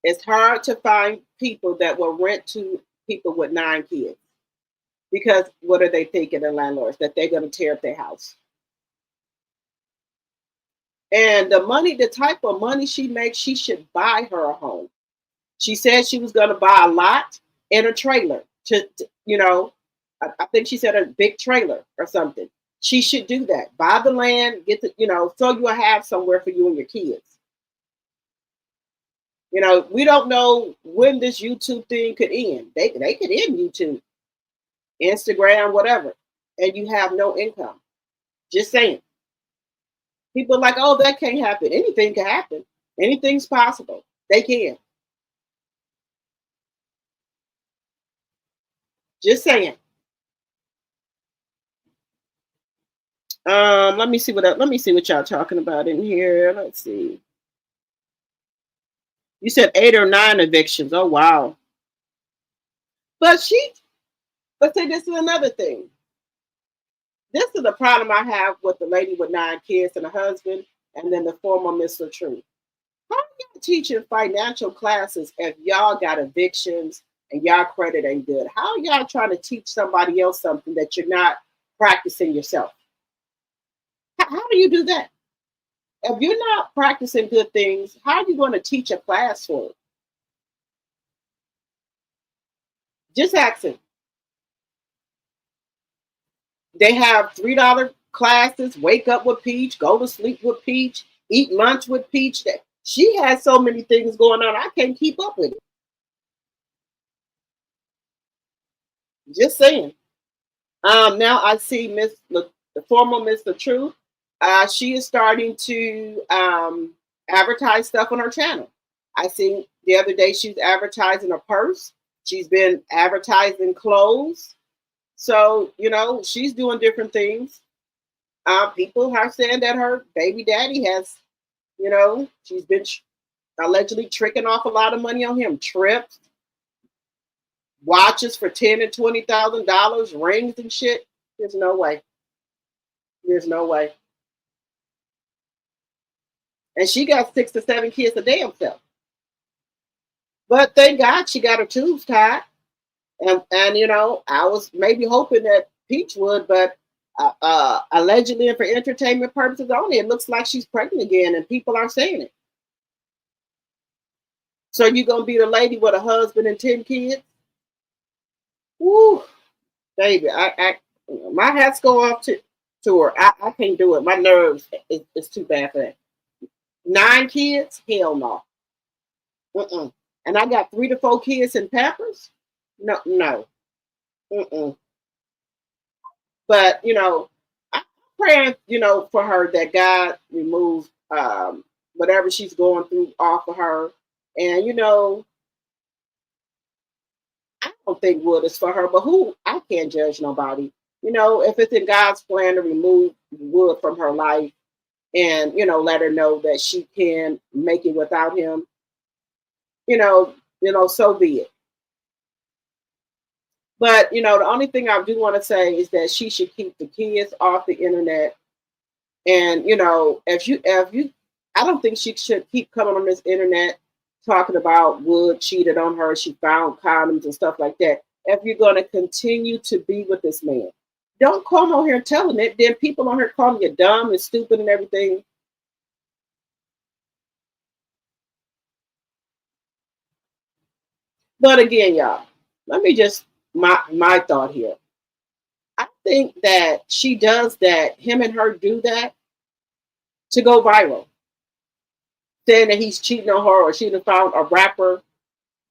it's hard to find people that will rent to people with 9 kids because what are they thinking, the landlords, that they're going to tear up their house? And the type of money she makes, she should buy her a home. She said she was going to buy a lot and a trailer I think she said a big trailer or something. She should do that. Buy the land, so you'll have somewhere for you and your kids. We don't know when this YouTube thing could end. They could end YouTube, Instagram, whatever, and you have no income. Just saying. People are like, oh, that can't happen. Anything can happen. Anything's possible. They can. Just saying. Let me see what y'all talking about in here. Let's see. You said 8 or 9 evictions. Oh wow. But see, this is another thing. This is the problem I have with the lady with 9 kids and a husband, and then the former Mr. True. How are y'all teaching financial classes if y'all got evictions and y'all credit ain't good? How are y'all trying to teach somebody else something that you're not practicing yourself? How do you do that? If you're not practicing good things, how are you going to teach a class for it? Just asking. They have $3 classes, wake up with Peach, go to sleep with Peach, eat lunch with Peach. She has so many things going on, I can't keep up with it. Just saying. Now I see the former Mr. Truth. She is starting to advertise stuff on her channel. I seen the other day she's advertising a purse. She's been advertising clothes. So, she's doing different things. People are saying that her baby daddy has, she's been allegedly tricking off a lot of money on him. Trips, watches for $10,000 and $20,000, rings and shit. There's no way. There's no way. And she got 6 to 7 kids a damn self. But thank God she got her tubes tied. And I was maybe hoping that Peach would, but allegedly and for entertainment purposes only, it looks like she's pregnant again, and people are saying it. So you're gonna be the lady with a husband and 10 kids? Woo, baby, my hats go off to her. I can't do it. My nerves, it's too bad for that. 9 kids? Hell no. And I got 3 to 4 kids in Pampers? No. But I'm praying, for her that God removes whatever she's going through off of her. And I don't don't think wood is for her, but who, I can't judge nobody. You know, if it's in God's plan to remove wood from her life and, you know, let her know that she can make it without him, so be it. But, the only thing I do want to say is that she should keep the kids off the internet. And, if you, I don't think she should keep coming on this internet talking about Wood cheated on her. She found condoms and stuff like that. If you're going to continue to be with this man, don't come on here telling it. Then people on here calling you dumb and stupid and everything. But again, y'all, let me just my thought here. I think that she does that. Him and her do that to go viral, saying that he's cheating on her or she done found a rapper,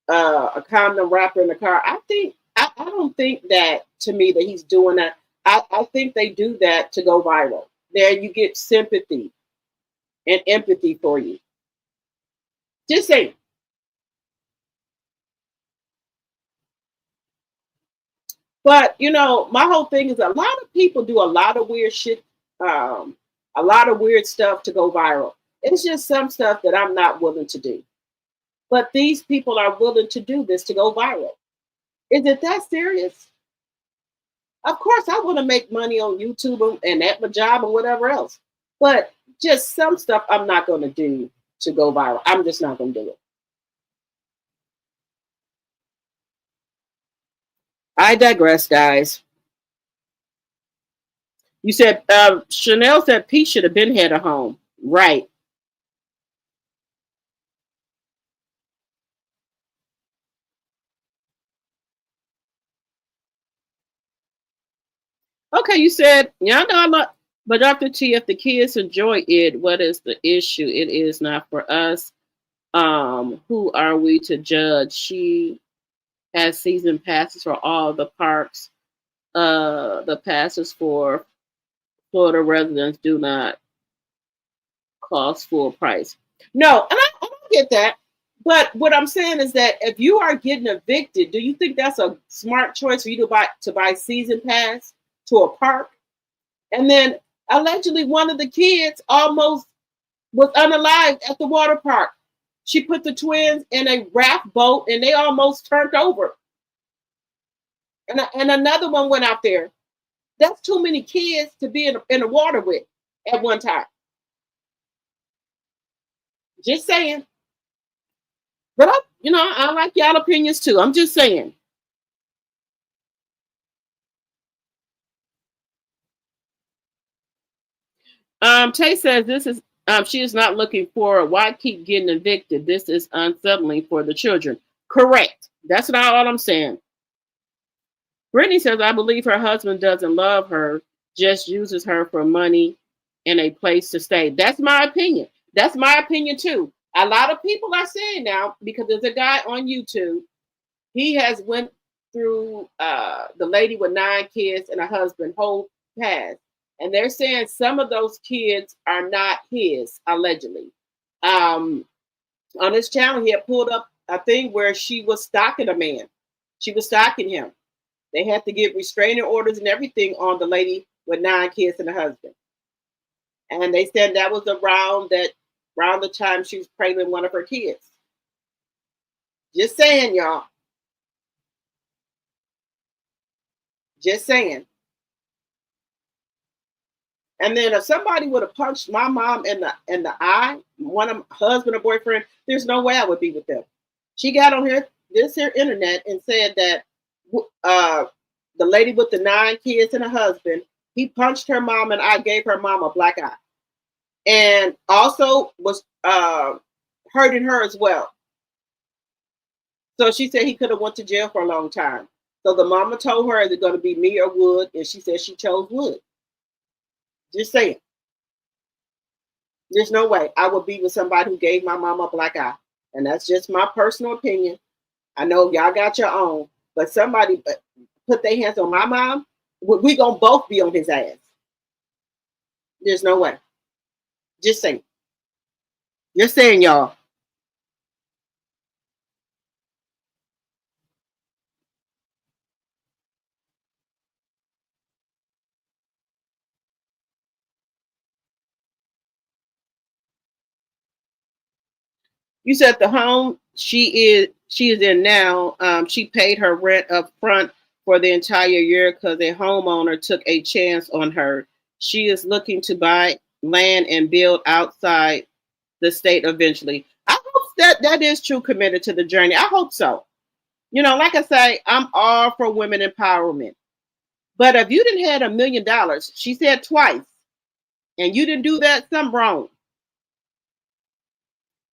a condom wrapper in the car. I don't think that to me that he's doing that. I think they do that to go viral. There you get sympathy and empathy for you. Just saying. But my whole thing is a lot of people do a lot of weird shit, um, a lot of weird stuff to go viral. It's just some stuff that I'm not willing to do. But these people are willing to do this to go viral. Is it that serious? Of course, I want to make money on YouTube and at my job and whatever else. But just some stuff I'm not going to do to go viral. I'm just not going to do it. I digress, guys. You said Chanel said Pete should have been headed home. Right. Okay, you said, yeah, I know a lot. But Dr. T, if the kids enjoy it, what is the issue? It is not for us. Who are we to judge? She has season passes for all the parks. The passes for Florida residents do not cost full price. No, and I don't get that. But what I'm saying is that if you are getting evicted, do you think that's a smart choice for you to buy season pass to a park? And then allegedly one of the kids almost was unalived at the water park. She put the twins in a raft boat and they almost turned over. And another one went out there. That's too many kids to be in the water with at one time. Just saying. But I like y'all opinions too. I'm just saying. Tay says this is she is not looking for why keep getting evicted. This is unsettling for the children. Correct. That's not all I'm saying. Brittany says I believe her husband doesn't love her, just uses her for money and a place to stay. That's my opinion. That's my opinion too. A lot of people are saying now because there's a guy on YouTube. He has went through the lady with 9 kids and a husband whole past. And they're saying some of those kids are not his, allegedly. On his channel, he had pulled up a thing where she was stalking a man. She was stalking him. They had to get restraining orders and everything on the lady with 9 kids and a husband. And they said that was around the time she was pregnant with one of her kids. Just saying, y'all. Just saying. And then if somebody would have punched my mom in the eye, one of my husband or boyfriend, there's no way I would be with them. She got on this here internet and said that the lady with the 9 kids and a husband, he punched her mom and I gave her mom a black eye, and also was hurting her as well. So she said he could have went to jail for a long time. So the mama told her, is it going to be me or Wood? And she said she chose Wood. Just saying. There's no way I would be with somebody who gave my mama a black eye. And that's just my personal opinion. I know y'all got your own, but somebody put their hands on my mom, we gonna both be on his ass. There's no way. Just saying. Just saying, y'all. You said the home she is in now. She paid her rent up front for the entire year because a homeowner took a chance on her. She is looking to buy land and build outside the state eventually. I hope that is true committed to the journey. I hope so. Like I say, I'm all for women empowerment. But if you didn't had $1 million, she said twice, and you didn't do that, something wrong.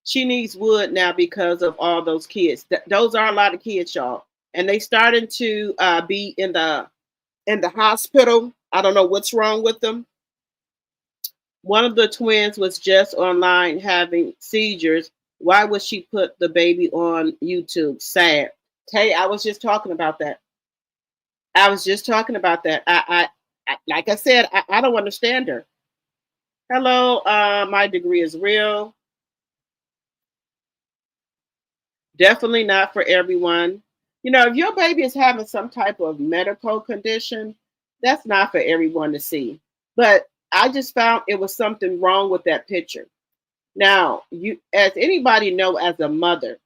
She needs wood now because of all those kids. Those are a lot of kids, y'all, and they starting to be in the hospital. I don't know what's wrong with them. One of the twins was just online having seizures. Why would she put the baby on YouTube? Sad. Tay, I was just talking about that. I was just talking about that. I like I said, I don't understand her. Hello, my degree is real. Definitely not for everyone. If your baby is having some type of medical condition, that's not for everyone to see. But I just found it was something wrong with that picture. Now, as anybody know, as a mother,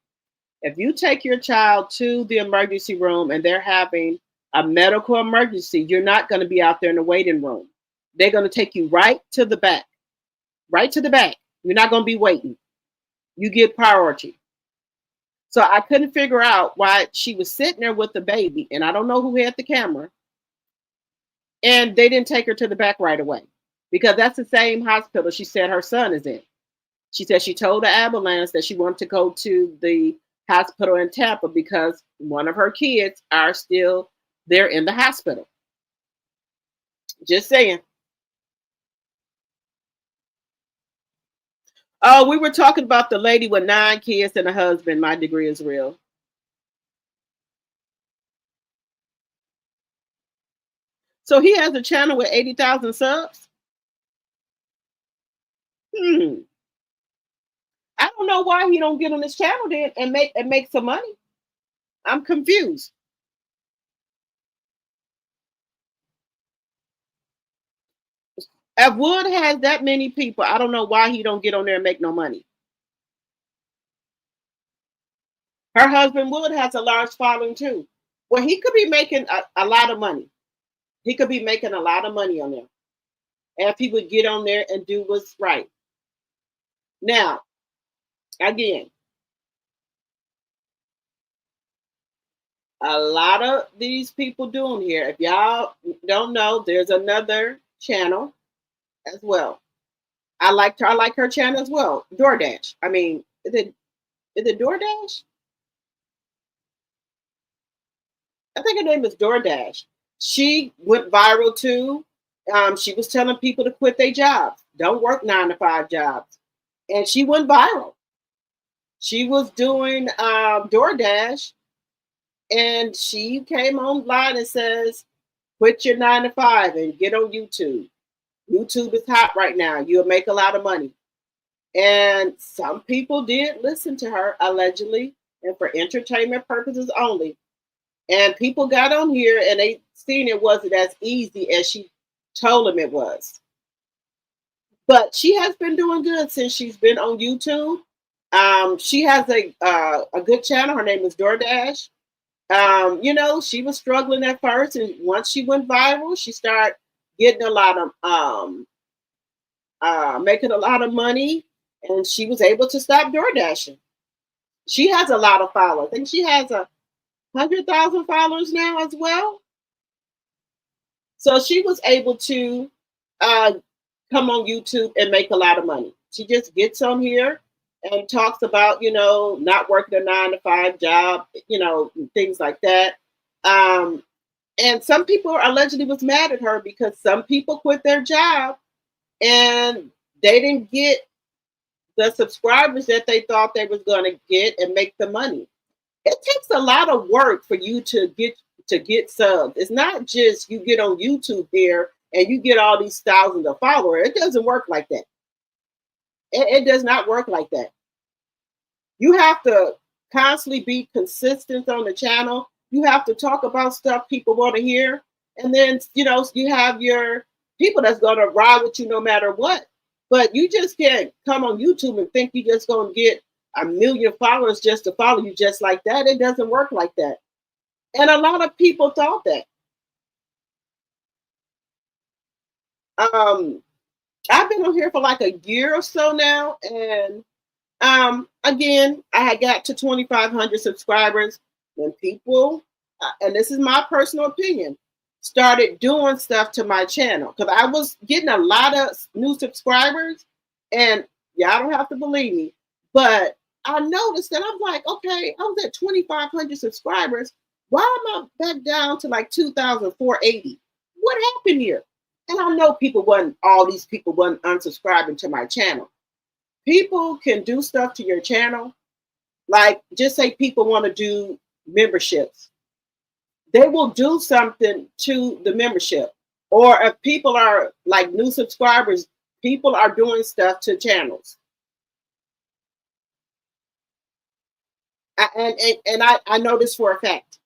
if you take your child to the emergency room and they're having a medical emergency, you're not going to be out there in the waiting room. They're going to take you right to the back, right to the back. You're not going to be waiting. You get priority. So I couldn't figure out why she was sitting there with the baby, and I don't know who had the camera, and they didn't take her to the back right away because that's the same hospital she said her son is in. She said she told the ambulance that she wanted to go to the hospital in Tampa because one of her kids are still there in the hospital. Just saying. Oh, we were talking about the lady with 9 kids and a husband. My degree is real. So he has a channel with 80,000 subs. I don't know why he don't get on this channel then and make some money. I'm confused. If Wood has that many people, I don't know why he don't get on there and make no money. Her husband Wood has a large following too. Well, he could be making a lot of money. He could be making a lot of money on there. If he would get on there and do what's right. Now, again, a lot of these people doing here. If y'all don't know, there's another channel as well. I like her channel as well. DoorDash. I mean, is it DoorDash? I think her name is DoorDash. She went viral too. She was telling people to quit their jobs. Don't work 9 to 5 jobs. And she went viral. She was doing DoorDash, and she came online and says, quit your 9 to 5 and get on YouTube. YouTube is hot right now. You'll make a lot of money. And some people did listen to her, allegedly, and for entertainment purposes only. And people got on here and they seen it wasn't as easy as she told them it was. But she has been doing good since she's been on YouTube. She has a good channel. Her name is DoorDash. She was struggling at first, and once she went viral, she started getting a lot of making a lot of money, and she was able to stop DoorDashing. She has a lot of followers. I think she has 100,000 followers now as well. So she was able to come on YouTube and make a lot of money. She just gets on here and talks about, not working a 9 to 5 job, things like that. And some people allegedly was mad at her because some people quit their job and they didn't get the subscribers that they thought they was going to get and make the money. It takes a lot of work for you to get subs. It's not just you get on YouTube here and you get all these thousands of followers. It doesn't work like that. It does not work like that. You have to constantly be consistent on the channel. You have to talk about stuff people want to hear. And then, you have your people that's going to ride with you no matter what. But you just can't come on YouTube and think you're just going to get a million followers just to follow you just like that. It doesn't work like that. And a lot of people thought that. I've been on here for like a year or so now, and again, I had got to 2,500 subscribers when people, and this is my personal opinion, started doing stuff to my channel because I was getting a lot of new subscribers, and y'all don't have to believe me, but I noticed that I'm like, okay, I was at 2,500 subscribers. Why am I back down to like 2,480? What happened here? And I know all these people wasn't unsubscribing to my channel. People can do stuff to your channel. Like, just say people want to do memberships. They will do something to the membership. Or if people are like new subscribers, people are doing stuff to channels. And I know this for a fact.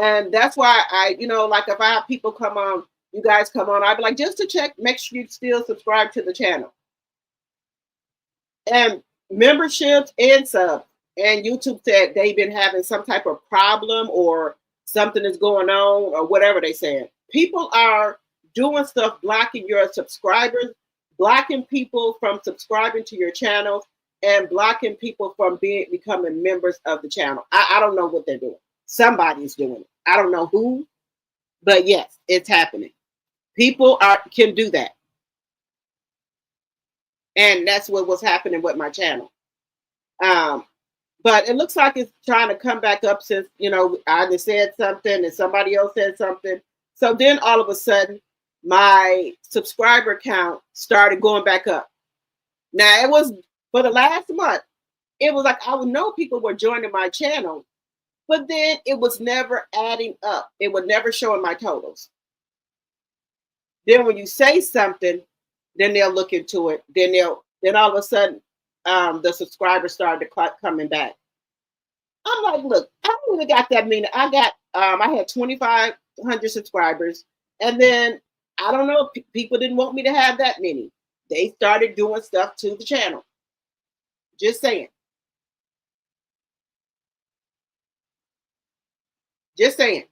And that's why like if I have people come on, you guys come on, I'd be like, just to check, make sure you still subscribe to the channel. And memberships and subs. And YouTube said they've been having some type of problem or something is going on or whatever they said. People are doing stuff blocking your subscribers, blocking people from subscribing to your channel, and blocking people from becoming members of the channel. I don't know what they're doing. Somebody's doing it. I don't know who, but yes, it's happening. People can do that. And that's what was happening with my channel. But it looks like it's trying to come back up since, I just said something and somebody else said something. So then all of a sudden, my subscriber count started going back up. Now, it was for the last month. It was like I would know people were joining my channel, but then it was never adding up. It would never show in my totals. Then when you say something, then they'll look into it. Then all of a sudden, the subscribers started coming back. I'm like, look, I don't even got that many. I had 2,500 subscribers, and then I don't know, people didn't want me to have that many. They started doing stuff to the channel. Just saying. Just saying.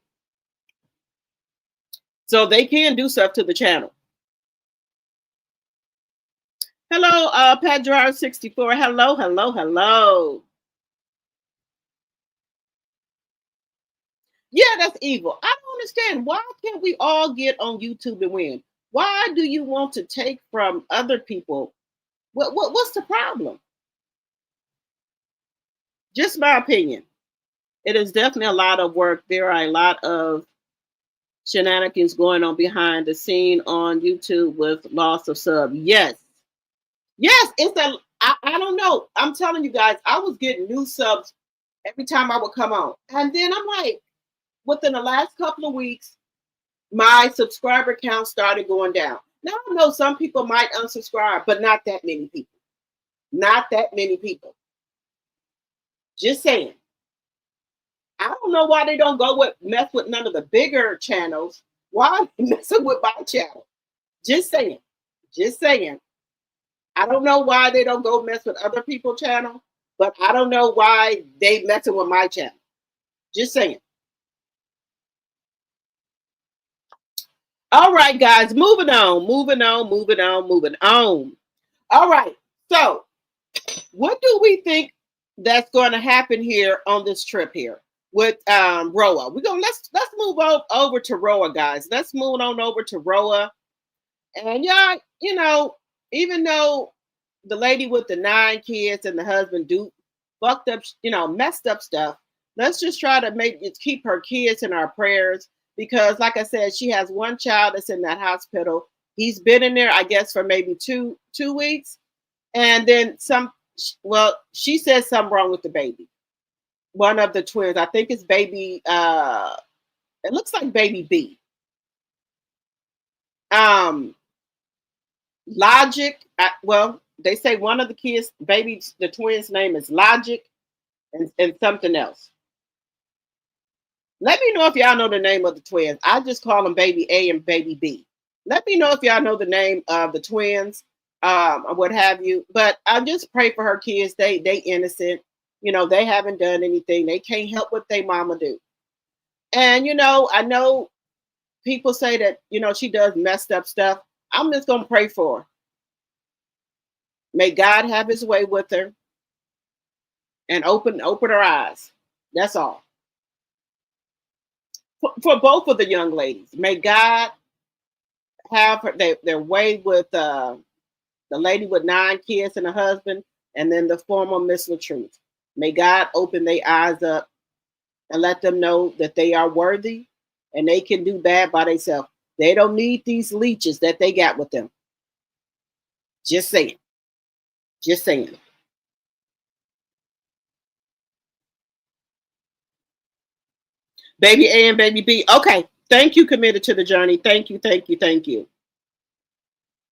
So they can do stuff to the channel. Hello, Padrar64. Hello, hello, hello. Yeah, that's evil. I don't understand. Why can't we all get on YouTube and win? Why do you want to take from other people? What's the problem? Just my opinion. It is definitely a lot of work. There are a lot of shenanigans going on behind the scene on YouTube with loss of sub. Yes. Yes, I don't know. I'm telling you guys, I was getting new subs every time I would come on. And then I'm like, within the last couple of weeks, my subscriber count started going down. Now I know some people might unsubscribe, but not that many people. Not that many people. Just saying. I don't know why they don't mess with none of the bigger channels. Why are they messing with my channel? Just saying. Just saying. I don't know why they don't go mess with other people's channel, but I don't know why they messing with my channel. Just saying. All right, guys, moving on. All right. So, what do we think that's going to happen here on this trip here with RHOA? Let's move over to RHOA, guys. Let's move on over to RHOA. And y'all, even though the lady with the 9 kids and the husband fucked up, messed up stuff, let's just try to keep her kids in our prayers. Because, like I said, she has one child that's in that hospital. He's been in there, I guess, for maybe two weeks. And then she says something wrong with the baby. One of the twins. I think it's baby, it looks like baby B. Logic. They say one of the kids, the twins' name is Logic and something else. Let me know if y'all know the name of the twins. I just call them baby A and baby B. Let me know if y'all know the name of the twins, or what have you. But I just pray for her kids. They innocent. You know, they haven't done anything. They can't help what they mama do. And you know, I know people say that, you know, she does messed up stuff. I'm just gonna pray for her. May God have his way with her and open her eyes. That's all. For both of the young ladies. May God have their way with the lady with 9 kids and a husband, and then the former Miss Latrice. May God open their eyes up and let them know that they are worthy and they can do bad by themselves. They don't need these leeches that they got with them. Just saying. Just saying. Baby A and baby B. Okay. Thank you, committed to the journey. Thank you, thank you, thank you.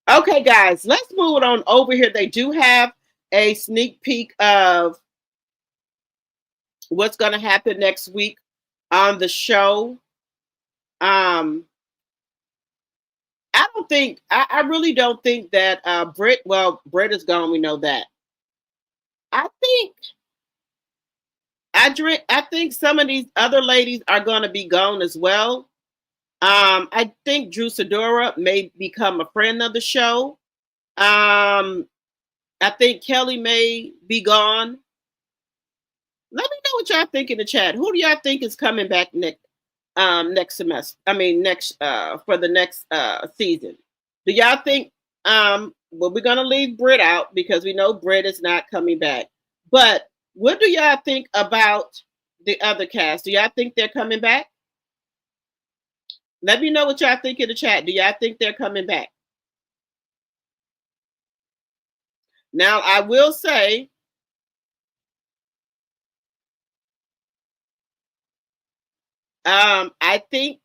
Okay, guys, let's move on over here. They do have a sneak peek of what's going to happen next week on the show. I really don't think that Britt is gone. We know that. I think I think some of these other ladies are going to be gone as well. I think Drew Sidora may become a friend of the show. I think Kelly may be gone. Let me know what y'all think in the chat. Who do y'all think is coming back next semester? I mean next for the next season. Do y'all think well, we're gonna leave Britt out because we know Britt is not coming back. But what do y'all think about the other cast? Do y'all think they're coming back? Let me know what y'all think in the chat. Do y'all think they're coming back? Now I will say I think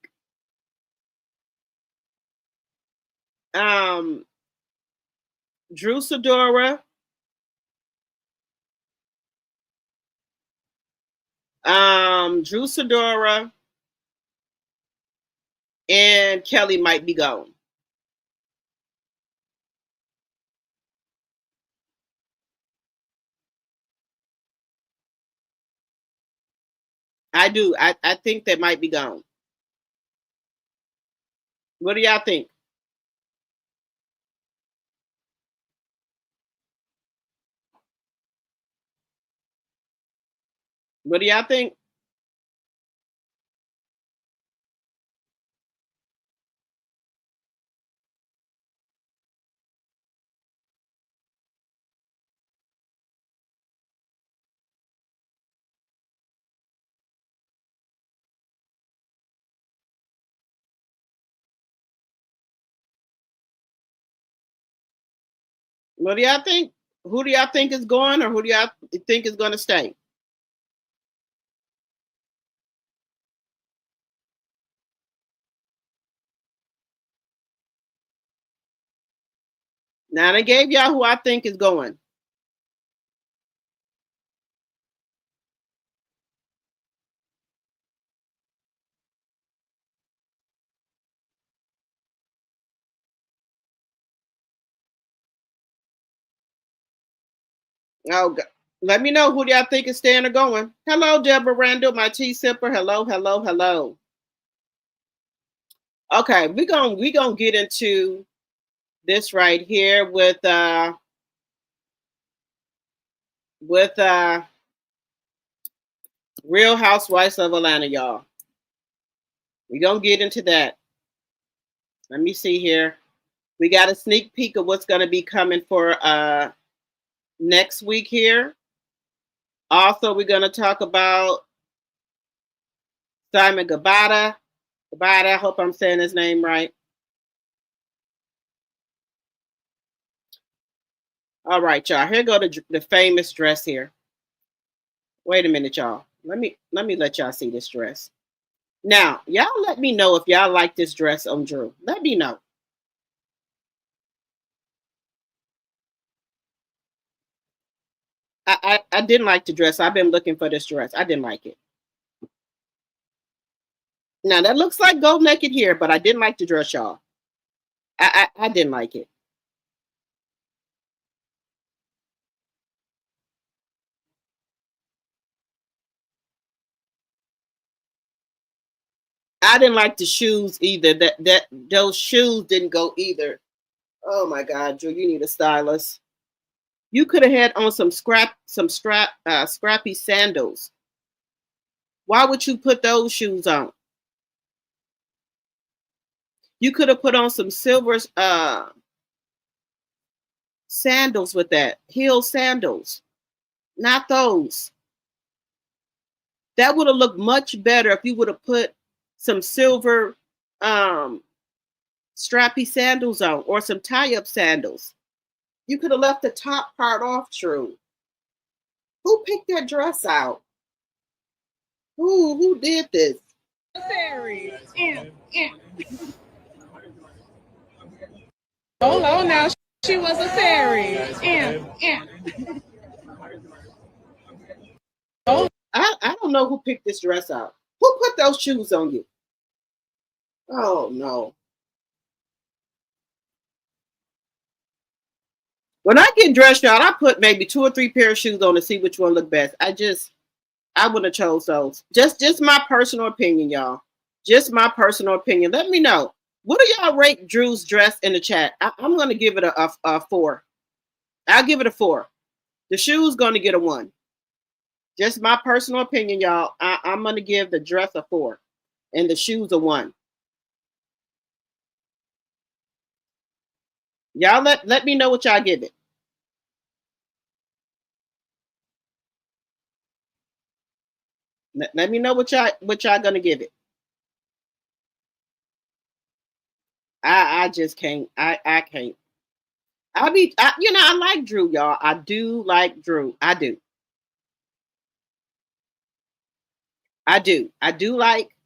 Drew Sidora, and Kelly might be gone. I do. I think they might be gone. What do y'all think? What do y'all think? What do y'all think? Who do y'all think is going, or who do y'all think is going to stay? Now I gave y'all who I think is going. Oh, God. Let me know who do y'all think is staying or going. Hello, Deborah Randall, my tea sipper. Hello, hello, hello. Okay, we gonna get into this right here with Real Housewives of Atlanta, y'all. We're gonna get into that. Let me see here. We got a sneak peek of what's gonna be coming for next week here. Also, we're gonna talk about Simon Gabata. I hope I'm saying his name right. All right, y'all. Here go the famous dress here. Wait a minute, y'all. Let me let y'all see this dress. Now, y'all let me know if y'all like this dress on Drew. Let me know. I didn't like the dress. I've been looking for this dress. I didn't like it. Now that looks like gold naked here, but I didn't like the dress, y'all. I didn't like it. I didn't like the shoes either. That those shoes didn't go either. Oh my God, Drew, you need a stylist. You could have had on scrappy sandals. Why would you put those shoes on? You could have put on some silver sandals with that, heel sandals, not those. That would have looked much better if you would have put some silver strappy sandals on or some tie-up sandals. You could have left the top part off, True. Who picked that dress out? Who did this? Fairy. Hold on now. She was a fairy. I don't know who picked this dress out. Who put those shoes on you? Oh no. When I get dressed out, I put maybe 2 or 3 pair of shoes on to see which one look best. I wouldn't have chose those. Just my personal opinion, y'all. Just my personal opinion. Let me know. What do y'all rate Drew's dress in the chat? I'm going to give it a 4. I'll give it a 4. The shoe's going to get a 1. Just my personal opinion, y'all. I'm going to give the dress a 4 and the shoes a 1. Y'all let me know what y'all give it. Let me know what y'all gonna give it. I just can't. I can't. I like Drew, y'all. I do like Drew. I do. I do like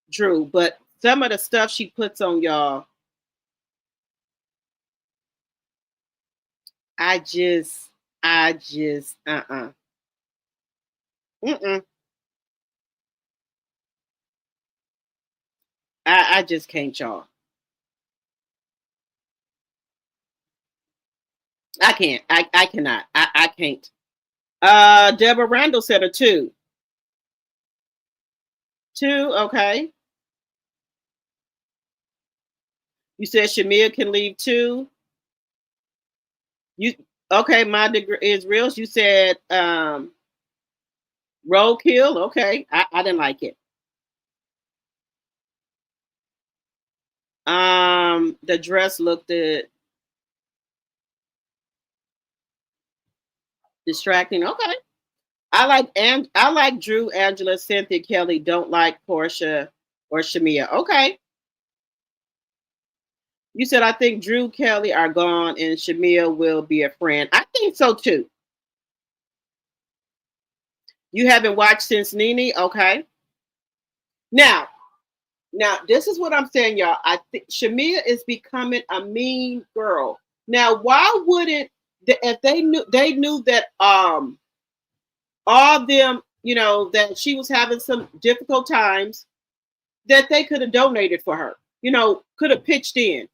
Drew, but some of the stuff she puts on y'all, I just Mm-mm. I just can't, y'all. I can't. I cannot. I can't. Deborah Randall said a 2. 2, okay. You said Shamia can leave 2. You okay? My degree is real. You said roadkill. Okay, I didn't like it. The dress looked distracting. Okay, I like Drew, Angela, Cynthia, Kelly. Don't like Portia or Shamia. Okay. You said I think Drew, Kelly are gone, and Shamia will be a friend. I think so too. You haven't watched since Nene, okay? Now this is what I'm saying, y'all. I think Shamia is becoming a mean girl. Now, why wouldn't if they knew that all of them, that she was having some difficult times, that they could have donated for her, could have pitched in.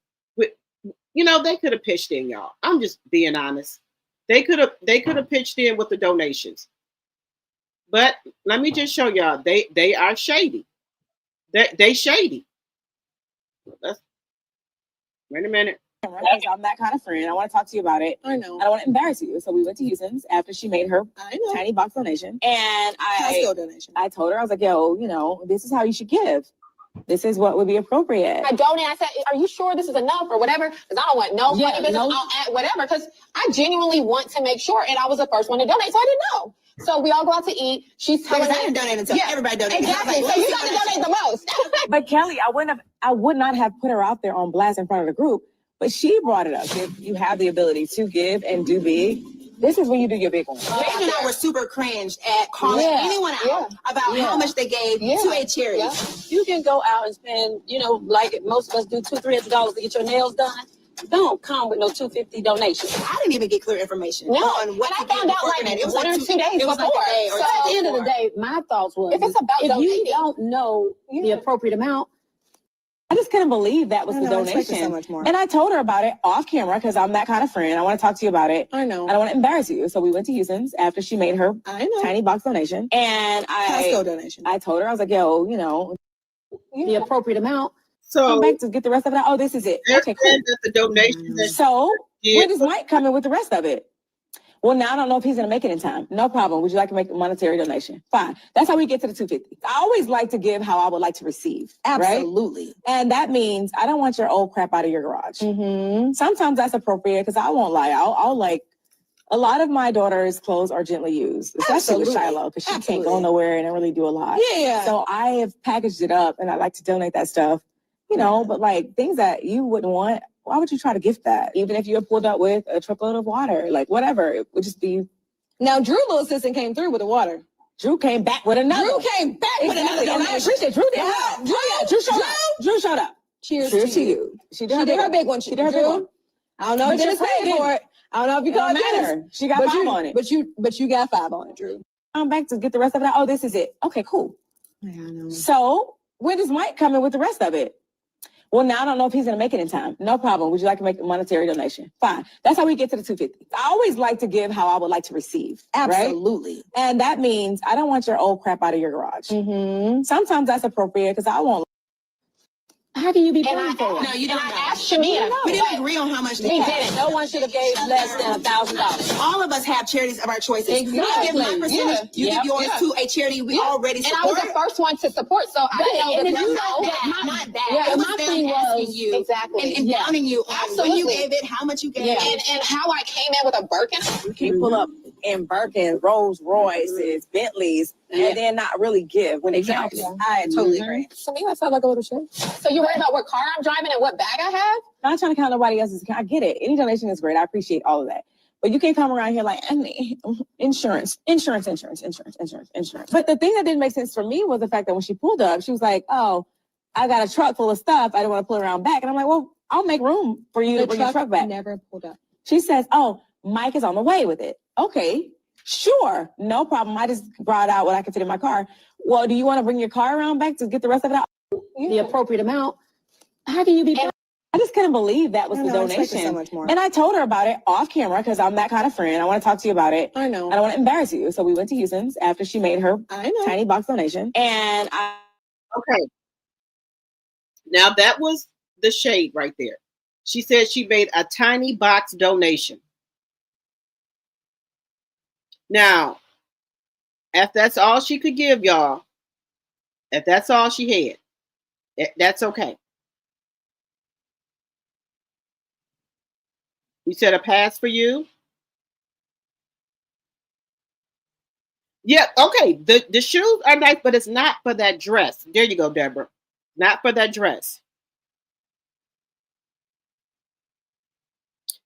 They could have pitched in, y'all. I'm just being honest. They could have pitched in with the donations. But let me just show y'all, they are shady. They shady. Wait a minute. Because I'm that kind of friend. I want to talk to you about it. I know. I don't want to embarrass you. So we went to Houston's after she made her tiny box donation. And I told her, I was like, yo, this is how you should give. This is what would be appropriate. I donated. I said, are you sure this is enough or whatever? Because I don't want no money business. I'll add whatever. Because I genuinely want to make sure. And I was the first one to donate, so I didn't know. So we all go out to eat. She's telling me. I didn't donate until everybody donated. Exactly. So you got to donate the most. But Kelly, I would not have put her out there on blast in front of the group. But she brought it up. If you have the ability to give and do big, this is when you do your big one. Rachel and I were super cringed at calling anyone out about how much they gave to a charity. Yeah. You can go out and spend, like most of us do, $200-$300 to get your nails done. Don't come with no $250 donation. I didn't even get clear information on what I found out like it was 1 or 2 days before. So at the end of the day, my thoughts was if it's about if donating, you don't know the appropriate amount, I just couldn't believe that was the donation. So much more. And I told her about it off camera because I'm that kind of friend. I want to talk to you about it. I know. I don't want to embarrass you. So we went to Houston's after she made her tiny box donation. And Costco donation. I told her, I was like, yo, the appropriate amount. So come back to get the rest of it. Oh, this is it. Okay, cool. That the donation. So where does Mike come in with the rest of it? Well, now I don't know if he's going to make it in time. No problem. Would you like to make a monetary donation? Fine. That's how we get to the $250. I always like to give how I would like to receive. Absolutely. Right? And that means I don't want your old crap out of your garage. Mm-hmm. Sometimes that's appropriate because I won't lie. I'll like a lot of my daughter's clothes are gently used, especially with Shiloh because she can't go nowhere and really do a lot. Yeah. So I have packaged it up and I like to donate that stuff, but like things that you wouldn't want. Why would you try to gift that? Even if you're pulled up with a truckload of water, like whatever, it would just be. Now, Drew, little assistant, came through with the water. Drew came back with another. Drew came back with another. And I appreciate Drew. Drew showed up. Cheers to you. She did her big one. She did her big one. I don't know if Dennis paid for it. I don't know if you called Dennis. She got 5 on it. But you got 5 on it, Drew. I'm back to get the rest of it. Oh, this is it. Okay, cool. Yeah, I know. So where does Mike come in with the rest of it? Well, now I don't know if he's going to make it in time. No problem. Would you like to make a monetary donation? Fine. That's how we get to the $250. I always like to give how I would like to receive. Absolutely. Right? And that means I don't want your old crap out of your garage. Mm-hmm. Sometimes that's appropriate because I won't. How can you be paying for it? No, you don't know. Ask Shamia. We didn't agree on how much they We didn't. No one should have gave less than $1,000. All of us have charities of our choices. Exactly. I give my percentage. You give yours to a charity we already support. And I was the first one to support, so I didn't know not that. Yeah, it was my them thing asking was- you Exactly. and downing you on Absolutely. when you gave it, how much you gave it. and how I came in with a Birkin. You can't pull up in Birkin, Rolls Royces, Bentleys, and then not really give when they count. I totally agree. To me, that felt like a little shit. So you're worried about what car I'm driving and what bag I have? I'm not trying to count nobody else's. I get it. Any donation is great. I appreciate all of that. But you can't come around here like, insurance. But the thing that didn't make sense for me was the fact that when she pulled up, she was like, oh, I got a truck full of stuff. I don't want to pull around back. And I'm like, well, I'll make room for you to bring your truck back. Never pulled up. She says, oh, Mike is on the way with it. Okay, sure. No problem. I just brought out what I could fit in my car. Well, do you want to bring your car around back to get the rest of it out? The appropriate amount. How can you be? I just couldn't believe that was the donation. So much more. And I told her about it off camera because I'm that kind of friend. I want to talk to you about it. I know. I don't want to embarrass you. So we went to Houston's after she made her tiny box donation. And Okay. Now that was the shade right there. She said she made a tiny box donation. Now, if that's all she could give y'all, if that's all she had, that's okay. You said a pass for you? Yeah, okay. The shoes are nice, but it's not for that dress. There you go, Deborah. Not for that dress.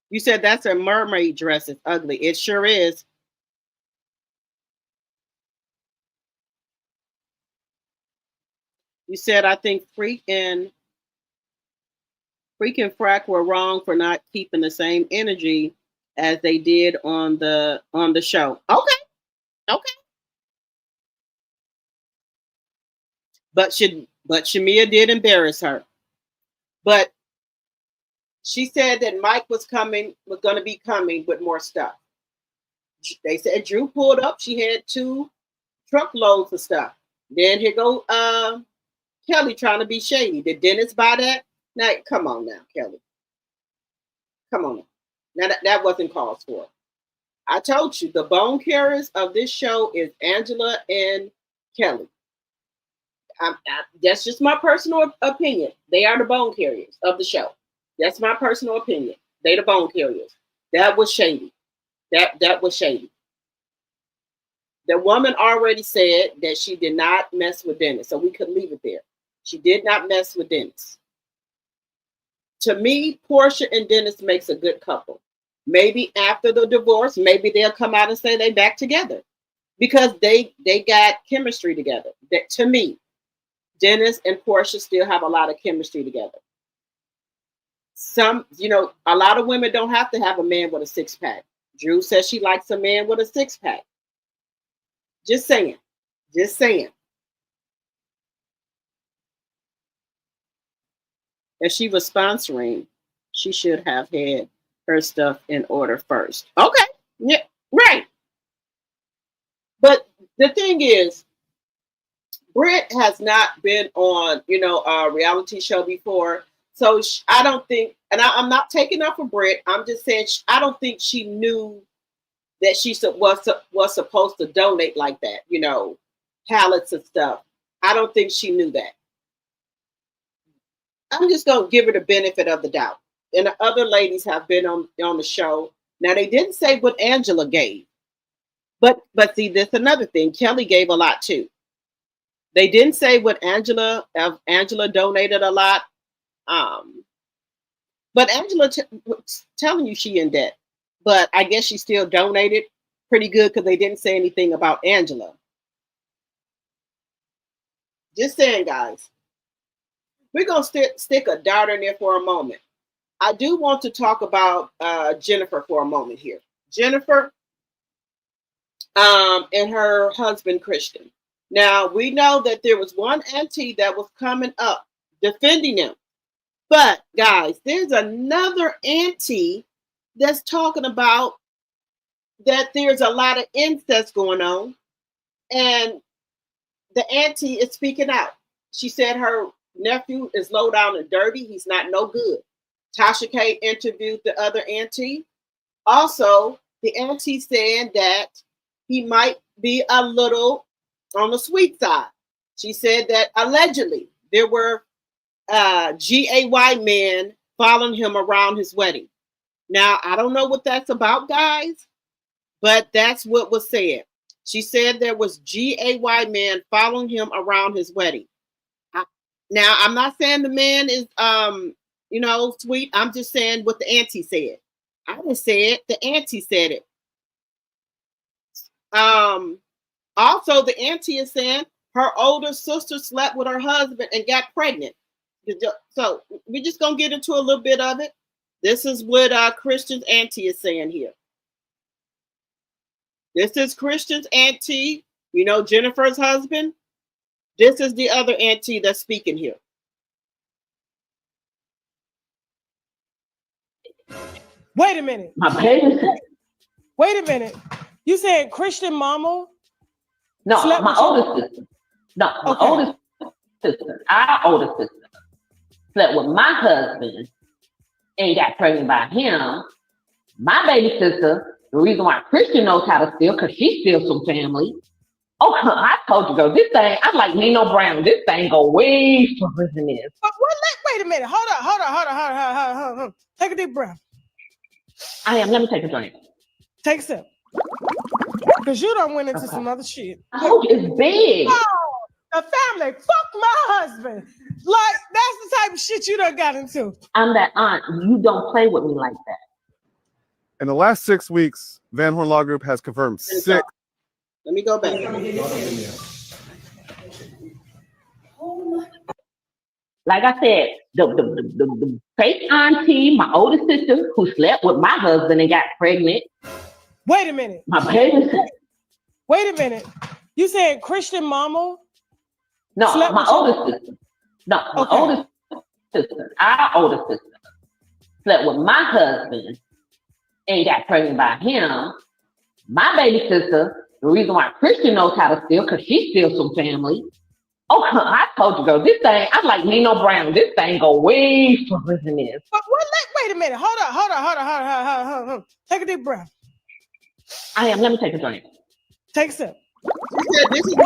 You said that's a mermaid dress. It's ugly. It sure is. You said, I think Freak and Frack were wrong for not keeping the same energy as they did on the show. Okay. But Shamia did embarrass her. But she said that Mike was going to be coming with more stuff. They said Drew pulled up. She had 2 truckloads of stuff. Then here go Kelly trying to be shady. Did Dennis buy that? Now, come on now, Kelly. Come on. Now that wasn't called for. I told you the bone carriers of this show is Angela and Kelly. That's just my personal opinion. They are the bone carriers of the show. That's my personal opinion. They the bone carriers. That was shady. That was shady. The woman already said that she did not mess with Dennis, so we could leave it there. She did not mess with Dennis. To me, Portia and Dennis makes a good couple. Maybe after the divorce, maybe they'll come out and say they back together because they got chemistry together. That to me, Dennis and Portia still have a lot of chemistry together. A lot of women don't have to have a man with a 6-pack. Drew says she likes a man with a 6-pack. Just saying. If she was sponsoring, she should have had her stuff in order first. Okay. Yeah, right. But the thing is, Britt has not been on, a reality show before. So I don't think, and I'm not taking up for Britt. I'm just saying, I don't think she knew that she was supposed to donate like that, pallets and stuff. I don't think she knew that. I'm just going to give her the benefit of the doubt. And the other ladies have been on the show. Now, they didn't say what Angela gave. But see, there's another thing. Kelly gave a lot too. They didn't say what Angela donated a lot. But Angela was telling you she in debt. But I guess she still donated pretty good because they didn't say anything about Angela. Just saying, guys. We're going to stick a dart in there for a moment. I do want to talk about Jennifer for a moment here. Jennifer and her husband, Christian. Now, we know that there was one auntie that was coming up defending them. But, guys, there's another auntie that's talking about that there's a lot of incest going on. And the auntie is speaking out. She said her nephew is low down and dirty. He's not no good. Tasha K interviewed the other auntie. Also, the auntie saying that he might be a little on the sweet side. She said that allegedly there were GAY men following him around his wedding. Now, I don't know what that's about, guys, but that's what was said. She said there was GAY men following him around his wedding. Now, I'm not saying the man is, sweet. I'm just saying what the auntie said. I didn't say it. The auntie said it. Also, the auntie is saying her older sister slept with her husband and got pregnant. So we're just going to get into a little bit of it. This is what Christian's auntie is saying here. This is Christian's auntie, Jennifer's husband. This is the other auntie that's speaking here. Wait a minute. Wait a minute. You said Christian mama? No, my oldest sister. No, my oldest sister. Our oldest sister slept with my husband and got pregnant by him. My baby sister, the reason why Christian knows how to steal, because she steals from family. Oh, I told you, girl, this thing, I'm like Nino Brown. This thing go way further than this. But wait a minute. Hold on. Take a deep breath. Let me take a drink. Take a sip. Because you done went into some other shit. I told you, it's big. Oh, the family, fuck my husband. Like, that's the type of shit you done got into. I'm that aunt. You don't play with me like that. In the last 6 weeks, Van Horn Law Group has confirmed 6. Let me go back. Like I said, the fake auntie, my older sister, who slept with my husband and got pregnant. Wait a minute. My baby sister. Wait a minute. You said Christian mama? No, my oldest sister. No, my oldest sister. Our oldest sister slept with my husband and got pregnant by him. My baby sister, the reason why Christian knows how to steal, because she steals from family. Oh, I told you, girl, this thing, I'm like Nino Brown. This thing go way further than this. But wait a minute. Hold on. Take a deep breath. Let me take a drink. Take a sip.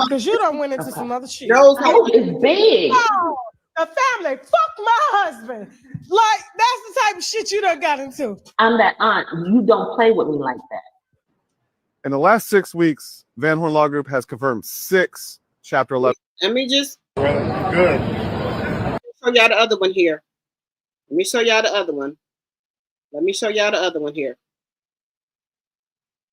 Because you done went into some other shit. It's big. Oh, the family, fuck my husband. Like, that's the type of shit you done got into. I'm that aunt. You don't play with me like that. In the last 6 weeks, Van Horn Law Group has confirmed 6 Chapter 11. Let me just good. Show y'all the other one here. Let me show y'all the other one here.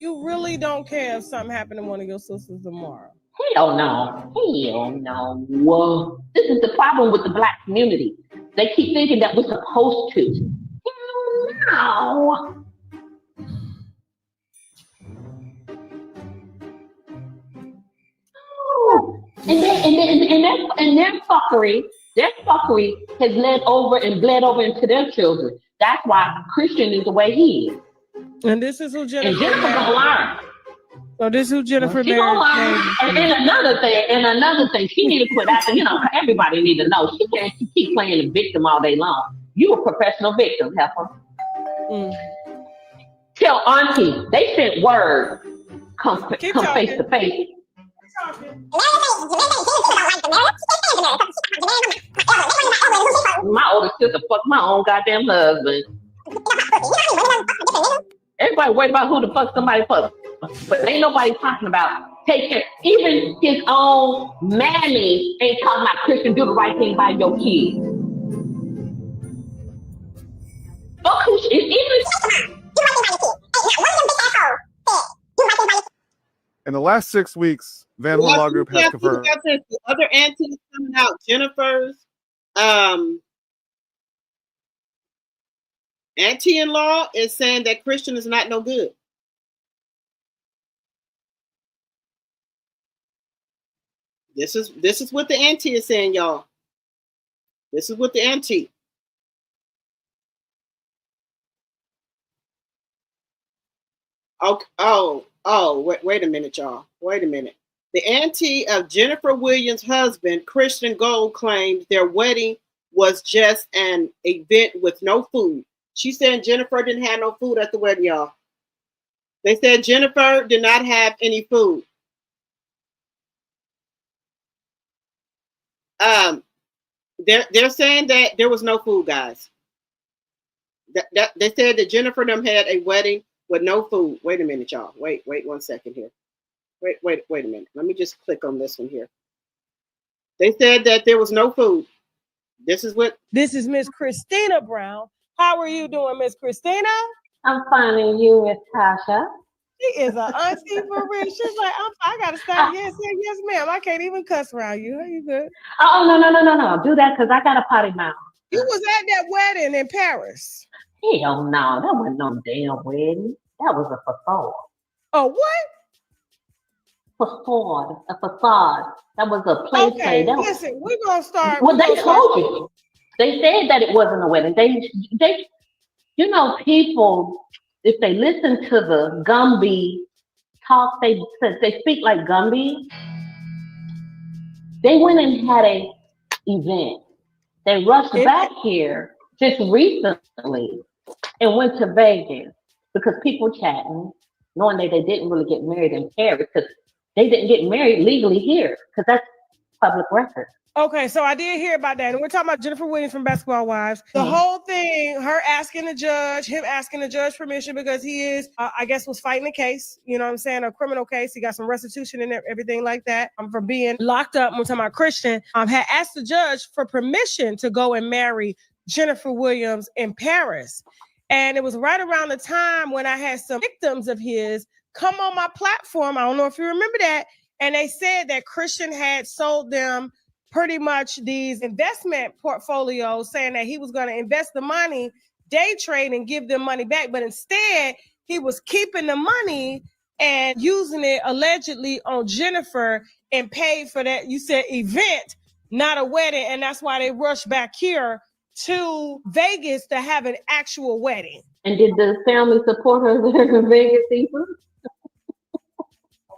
You really don't care if something happened to one of your sisters tomorrow. Hell no. Whoa. This is the problem with the Black community. They keep thinking that we're supposed to. Hell no. And their fuckery Their fuckery has bled over into their children. That's why Christian is the way he is. And this is who Jennifer. And Jennifer gonna learn. So this is who Jennifer She gonna learn. And another thing, she need to quit acting. Everybody need to know she can't keep playing the victim all day long. You a professional victim, Heifer. Tell Auntie they sent word. Come face to face. My older sister fucked my own goddamn husband. Everybody worried about who the fuck somebody fucked. But ain't nobody talking about taking, even his own mammy ain't talking about Christian do the right thing by your kids. Fuck who In the last 6 weeks, Van Horn Law Group has confirmed. The other aunties coming out, Jennifer's auntie-in-law is saying that Christian is not no good. This is what the auntie is saying, y'all. This is what the auntie. Wait a minute, y'all. Wait a minute. The auntie of Jennifer Williams' husband, Christian Gold, claimed their wedding was just an event with no food. She said Jennifer didn't have no food at the wedding, y'all. They said Jennifer did not have any food. They're saying that there was no food, guys. They said that Jennifer them had a wedding with no food. Wait a minute, y'all. Wait 1 second here. Wait a minute. Let me just click on this one here. They said that there was no food. This is Miss Christina Brown. How are you doing, Miss Christina? I'm fine, and you, Miss Tasha? She is an auntie for real. She's like, I gotta stop. Yes, ma'am. I can't even cuss around you. Are you good? Oh, no. Do that because I got a potty mouth. You was at that wedding in Paris. Hell no, that wasn't no damn wedding. That was a facade. Oh, what? A facade. That was a place. Okay, listen, we're gonna start. Well, they told you. They said that it wasn't a wedding. They, people, if they listen to the Gumby talk, they speak like Gumby. They went and had a event. They rushed back here just recently and went to Vegas because people chatting, knowing that they didn't really get married in Paris because they didn't get married legally here because that's public record. Okay, so I did hear about that. And we're talking about Jennifer Williams from Basketball Wives. The whole thing, her asking the judge, him asking the judge permission because he is, I guess, was fighting a case, you know what I'm saying, a criminal case. He got some restitution and everything like that for being locked up. We're talking about Christian, had asked the judge for permission to go and marry Jennifer Williams in Paris. And it was right around the time when I had some victims of his come on my platform. I don't know if you remember that. And they said that Christian had sold them pretty much these investment portfolios, saying that he was going to invest the money, day trade, and give them money back. But instead, he was keeping the money and using it allegedly on Jennifer and paid for that, you said, event, not a wedding. And that's why they rushed back here to Vegas to have an actual wedding. And did the family support her there in Vegas, people?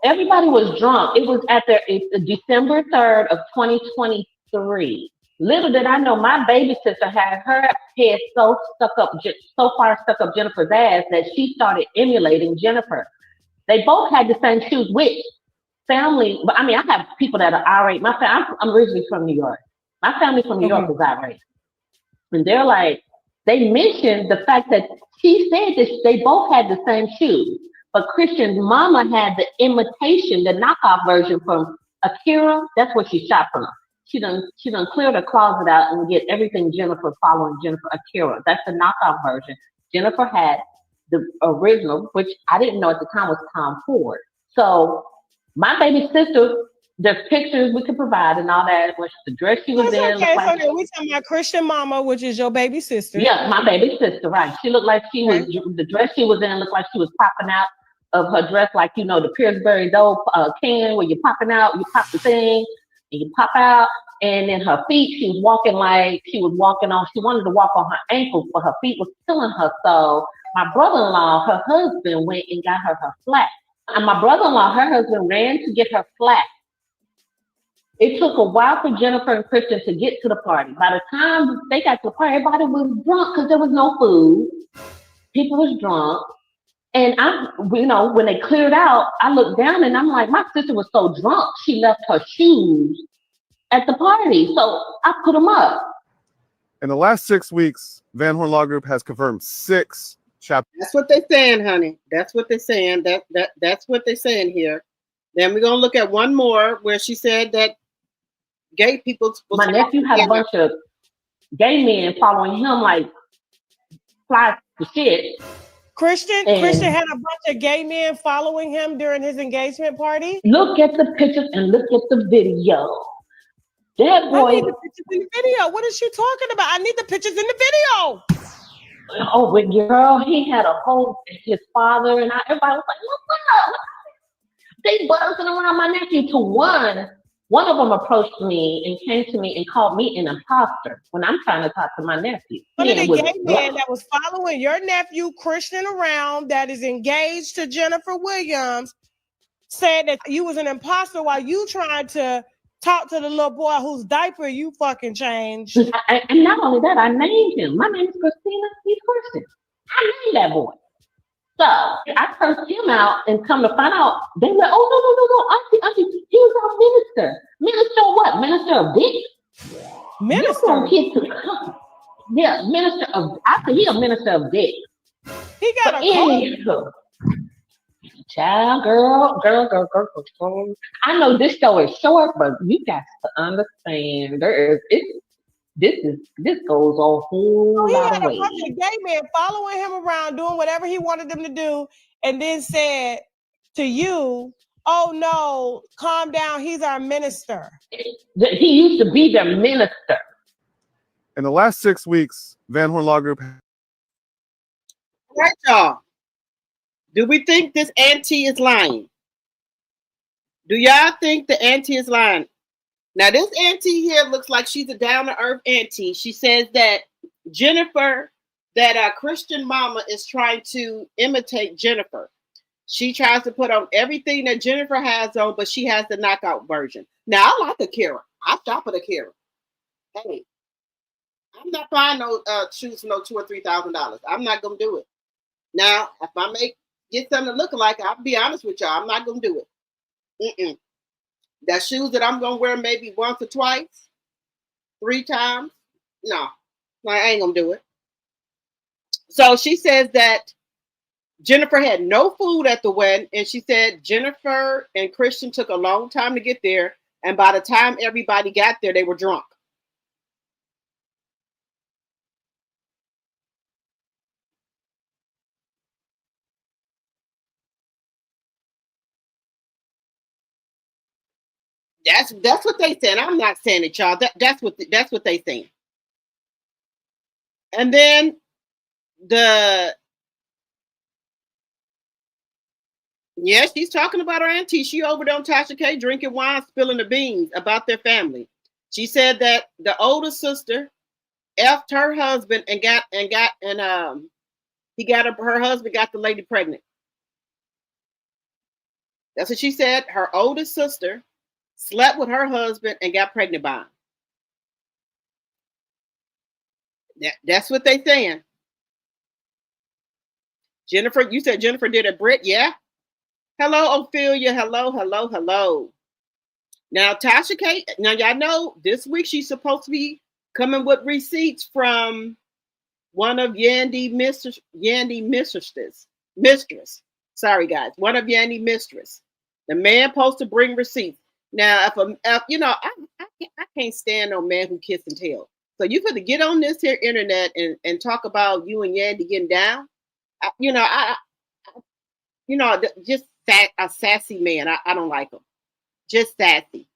Everybody was drunk. It was at December 3rd of 2023. Little did I know, my baby sister had her head so far stuck up Jennifer's ass that she started emulating Jennifer. They both had the same shoes, which family, but I mean, I have people that are irate. I'm originally from New York. My family from New York was irate. And they're like, they mentioned the fact that she said that they both had the same shoes. But Christian's mama had the imitation, the knockoff version from Akira. That's what she shot from. She done cleared her closet out and get everything Jennifer following Jennifer Akira. That's the knockoff version. Jennifer had the original, which I didn't know at the time was Tom Ford. So my baby sister, there's pictures we could provide and all that. Which the dress she was in. Okay, so we talking about Christian mama, which is your baby sister. Yeah, my baby sister, right? She looked like she was the dress she was in looked like she was popping out of her dress, like, the Pillsbury dough can where you're popping out, you pop the thing, and you pop out. and then her feet, she was walking like she was walking on, she wanted to walk on her ankles, but her feet was killing her. So my brother-in-law, her husband, went and got her flat. And my brother-in-law, her husband, ran to get her flat. It took a while for Jennifer and Christian to get to the party. By the time they got to the party, everybody was drunk because there was no food. People was drunk. And when they cleared out, I looked down and I'm like, my sister was so drunk, she left her shoes at the party. So I put them up. In the last 6 weeks, Van Horn Law Group has confirmed 6 chapters. That's what they're saying, honey. That's what they're saying. That's what they're saying here. Then we're gonna look at one more where she said that gay people. My nephew had a bunch of gay men following him like fly to shit. Christian had a bunch of gay men following him during his engagement party. Look at the pictures and look at the video. That boy. I need the pictures in the video. What is she talking about? I need the pictures in the video. Oh, but girl, he had a whole, his father and everybody was like, look up. They buzzing around my nephew to one of them approached me and came to me and called me an imposter when I'm trying to talk to my nephew. One of the gay men that was following your nephew Christian around, that is engaged to Jennifer Williams, said that you was an imposter while you tried to talk to the little boy whose diaper you fucking changed. And not only that, I named him. My name is Christina. He's Christian. I named that boy. So I cursed him out and come to find out, they were like, oh, no, auntie, he was our minister. Minister of what? Minister of dick? Minister? Yeah, minister of, I said he a minister of dick. He got a call. Child, girl. I know this show is short, but you got to understand this goes on a whole lot of ways. He had a bunch of gay men following him around, doing whatever he wanted them to do, and then said to you, oh no, calm down, he's our minister. He used to be their minister. In the last 6 weeks, Van Horn Law Group. All right, y'all. Do we think this auntie is lying? Do y'all think the auntie is lying? Now, this auntie here looks like she's a down-to-earth auntie. She says that Jennifer, that Christian mama is trying to imitate Jennifer. She tries to put on everything that Jennifer has on, but she has the knockout version. Now, I like Akira. I shop at Akira. Hey, I'm not buying no shoes for no $2,000 or $3,000. I'm not gonna do it. Now, if I get something to look like, I'll be honest with y'all, I'm not gonna do it. That shoes that I'm gonna wear maybe once or twice, 3 times. No, I ain't gonna do it. So she says that Jennifer had no food at the wedding, and she said Jennifer and Christian took a long time to get there, and by the time everybody got there, they were drunk. That's what they saying. I'm not saying it, y'all. That's what they saying. And then she's talking about her auntie. She over there on Tasha K drinking wine, spilling the beans about their family. She said that the older sister effed her husband and her husband got the lady pregnant. That's what she said. Her oldest sister slept with her husband and got pregnant by him. That's what they saying. Jennifer, you said Jennifer did a Brit, yeah? Hello, Ophelia. Hello. Now, Tasha K, now y'all know this week she's supposed to be coming with receipts from one of Yandy mistress. Sorry, guys. One of Yandy mistress. The man supposed to bring receipts. Now, if I can't stand no man who kiss and tell. So you could get on this here internet and talk about you and Yandy getting down. Just a sassy man. I don't like him. Just sassy.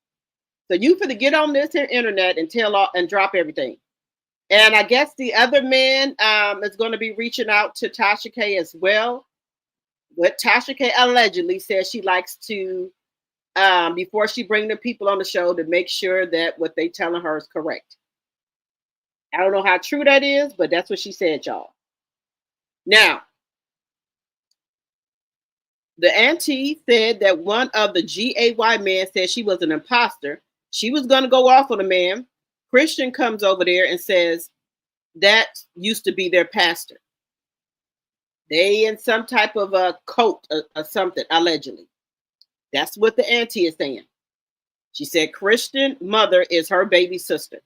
So you could get on this here internet and tell and drop everything. And I guess the other man is going to be reaching out to Tasha K as well. But Tasha K allegedly says she likes to before she bring the people on the show to make sure that what they telling her is correct. I don't know how true that is, but that's what she said, y'all. Now, the auntie said that one of the GAY men said she was an imposter. She was going to go off on a man. Christian comes over there and says that used to be their pastor. They in some type of a cult or something, allegedly. That's what the auntie is saying. She said Christian mother is her baby sister.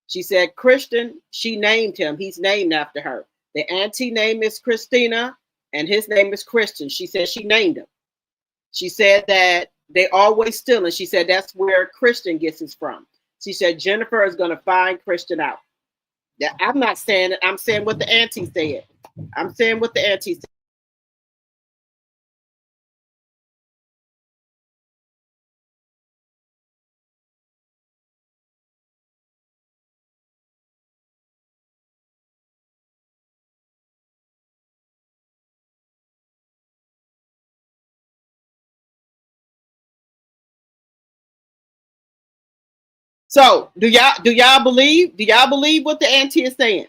She said Christian, she named him. He's named after her. The auntie name is Christina and his name is Christian. She said she named him. She said that they always stealing. She said that's where Christian gets his from. She said Jennifer is going to find Christian out. I'm not saying it. I'm saying what the auntie said. I'm saying what the auntie said. So do y'all believe what the auntie is saying?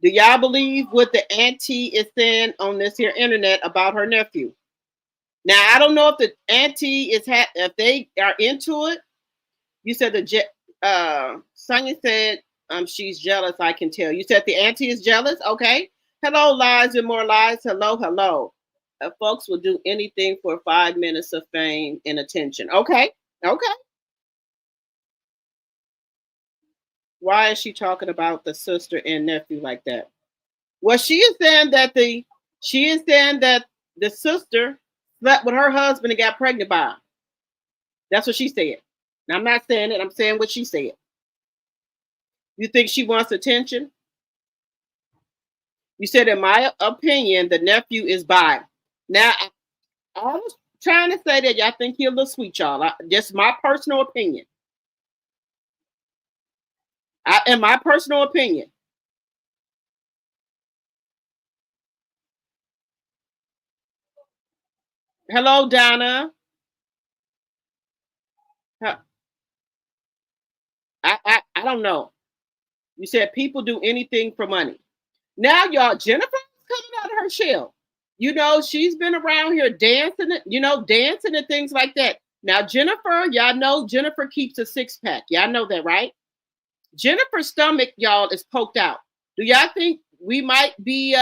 Do y'all believe what the auntie is saying on this here internet about her nephew? Now I don't know if the auntie is if they are into it. You said Sonia said she's jealous. I can tell. You said the auntie is jealous. Okay. Hello, lies and more lies. Hello, hello. Folks will do anything for 5 minutes of fame and attention. Okay. Okay. Why is she talking about the sister and nephew like that? Well, she is saying that the sister slept with her husband and got pregnant by him. That's what she said. Now, I'm not saying it. I'm saying what she said. You think she wants attention? You said, in my opinion, the nephew is bi. Now, I was trying to say that y'all think he's a little sweet, y'all. Just my personal opinion. In my personal opinion. Hello, Donna. I don't know. You said people do anything for money. Now, y'all, Jennifer's coming out of her shell. You know, she's been around here dancing, dancing and things like that. Now, Jennifer, y'all know Jennifer keeps a 6-pack. Y'all know that, right? Jennifer's stomach, y'all, is poked out. Do y'all think we might be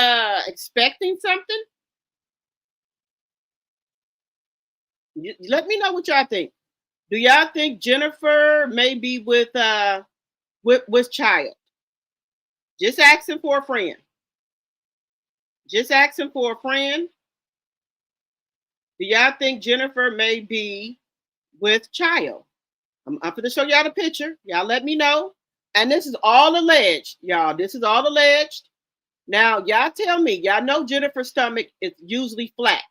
expecting something? Let me know what y'all think. Do y'all think Jennifer may be with child? Just asking for a friend. Just asking for a friend. Do y'all think Jennifer may be with child? I'm going to show y'all the picture. Y'all let me know. And this is all alleged, y'all. This is all alleged. Now, y'all tell me. Y'all know Jennifer's stomach is usually flat.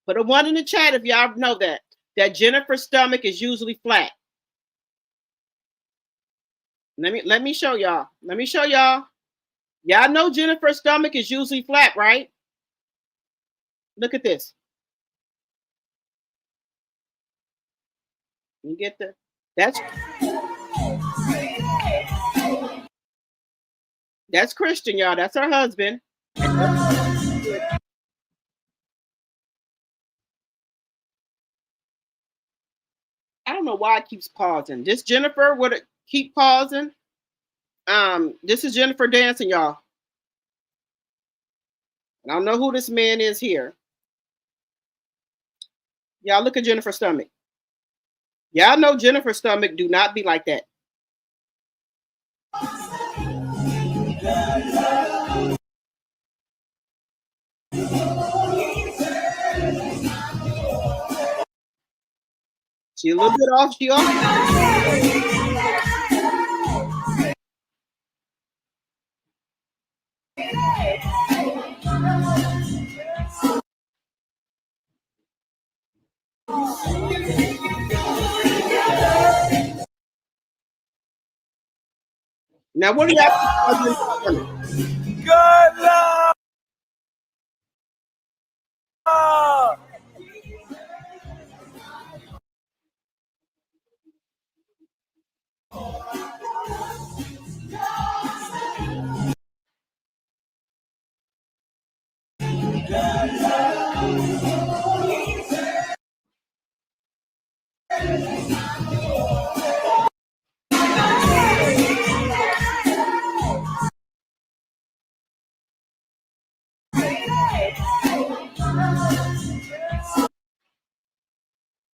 Put a 1 in the chat if y'all know that Jennifer's stomach is usually flat. Let me show y'all. Let me show y'all. Y'all know Jennifer's stomach is usually flat, right? Look at this. You get that's Christian, y'all. That's her husband. I don't know why it keeps pausing. This Jennifer would it keep pausing? This is Jennifer dancing, y'all. I don't know who this man is here. Y'all look at Jennifer's stomach. Y'all know Jennifer's stomach do not be like that. She a little bit off. She off. Now, what do y'all? Good luck.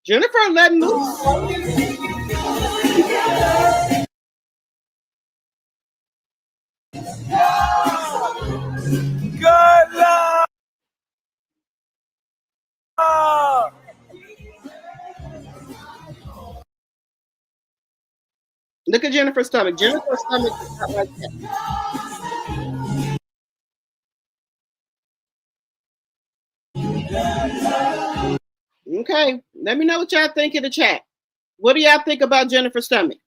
Jennifer letting loose. Good luck. Look at Jennifer's stomach. Jennifer's stomach is not like that. Okay, let me know what y'all think in the chat. What do y'all think about Jennifer's stomach?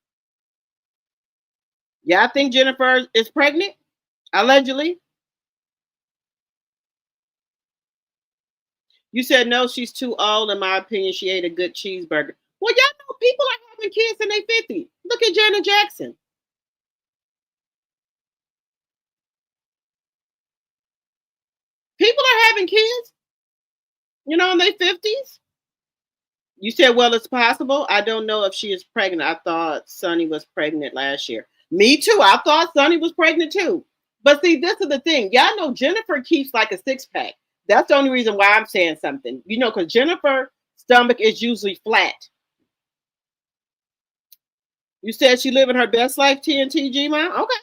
Y'all think Jennifer is pregnant? Allegedly? You said no, she's too old. In my opinion, she ate a good cheeseburger. Well, y'all know people are having kids in their 50s. Look at Janet Jackson. People are having kids, in their 50s. You said, well, it's possible. I don't know if she is pregnant. I thought Sonny was pregnant last year. Me too. I thought Sonny was pregnant too. But see, this is the thing. Y'all know Jennifer keeps like a six-pack. That's the only reason why I'm saying something. Because Jennifer's stomach is usually flat. You said she living her best life, TNT G-Man? Okay.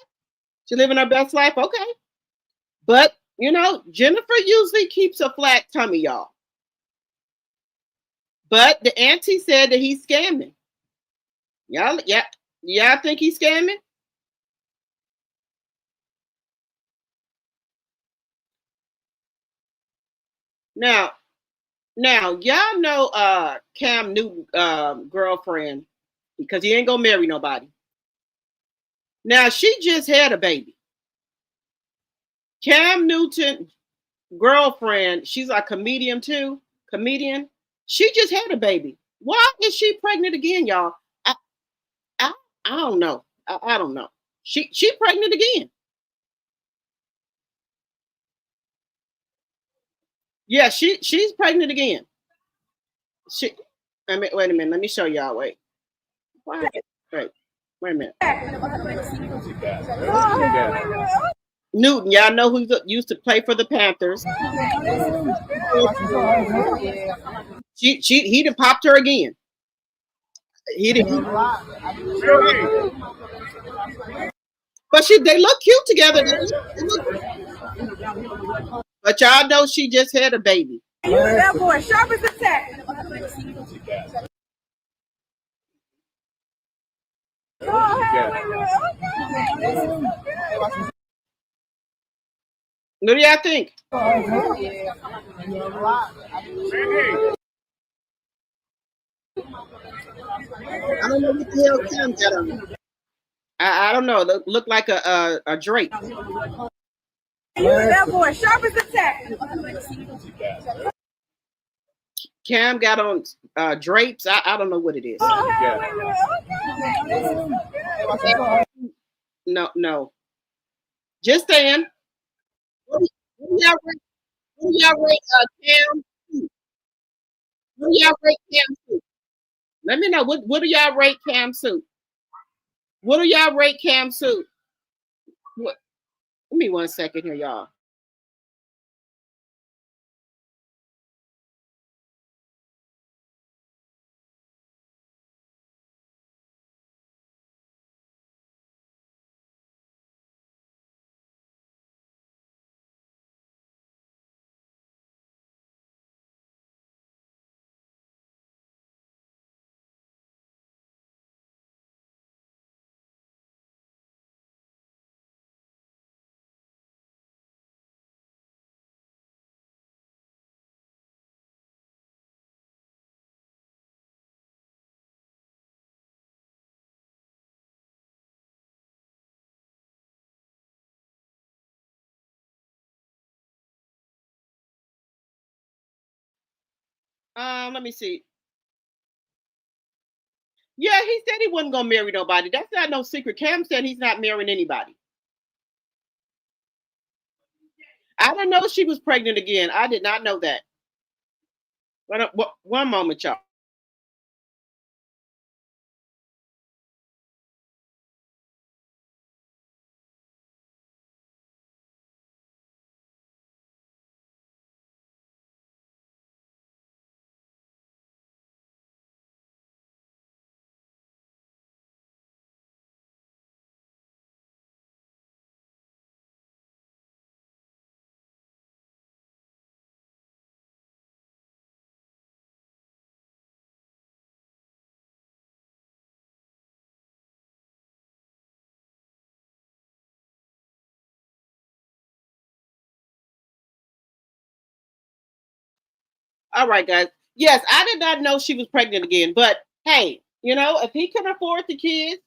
She living her best life? Okay. But, Jennifer usually keeps a flat tummy, y'all. But the auntie said that he's scamming. Y'all think he's scamming? Now, y'all know Cam Newton girlfriend, because he ain't gonna marry nobody. Now, she just had a baby. Cam Newton girlfriend, she's a comedian too. She just had a baby. Why is she pregnant again, y'all? I don't know. I don't know. She pregnant again. Yeah, she's pregnant again. Wait a minute. Let me show y'all. Wait. Why? Wait a minute. Newton, y'all know who used to play for the Panthers. He done popped her again. He didn't. But they look cute together. But y'all know she just had a baby. That boy sharp as a tack. What do y'all think? I don't know what the hell Kim got on. I don't know. Look like a Drake. That boy sharp as a tack. Cam got on drapes. I don't know what it is. No. Just saying. What do y'all rate Cam? What do y'all rate Cam suit? Let me know. What do y'all rate Cam suit? What do y'all rate Cam suit? What? Give me 1 second here, y'all. Let me see. Yeah, he said he wasn't gonna marry nobody. That's not no secret. Cam said he's not marrying anybody. I didn't know she was pregnant again. I did not know that. One moment, y'all. All right, guys. Yes, I did not know she was pregnant again. But hey, if he can afford the kids,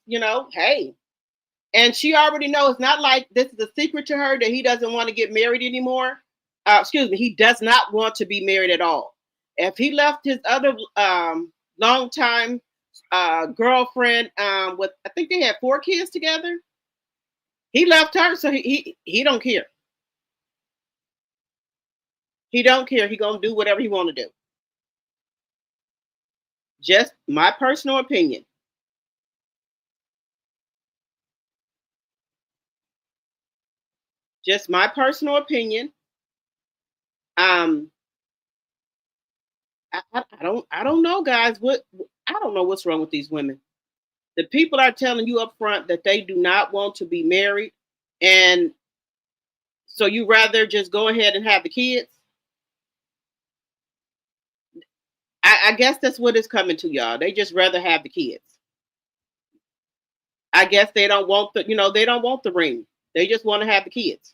hey. And she already knows. It's not like this is a secret to her that he doesn't want to get married anymore. He does not want to be married at all. If he left his other longtime girlfriend with, I think they had 4 kids together. He left her, so he don't care. He don't care. He gonna do whatever he want to do. Just my personal opinion. Just my personal opinion. I don't know, guys. I don't know what's wrong with these women. The people are telling you up front that they do not want to be married, and so you rather just go ahead and have the kids. I guess that's what it's coming to, y'all. They just rather have the kids. I guess they don't want they don't want the ring. They just want to have the kids.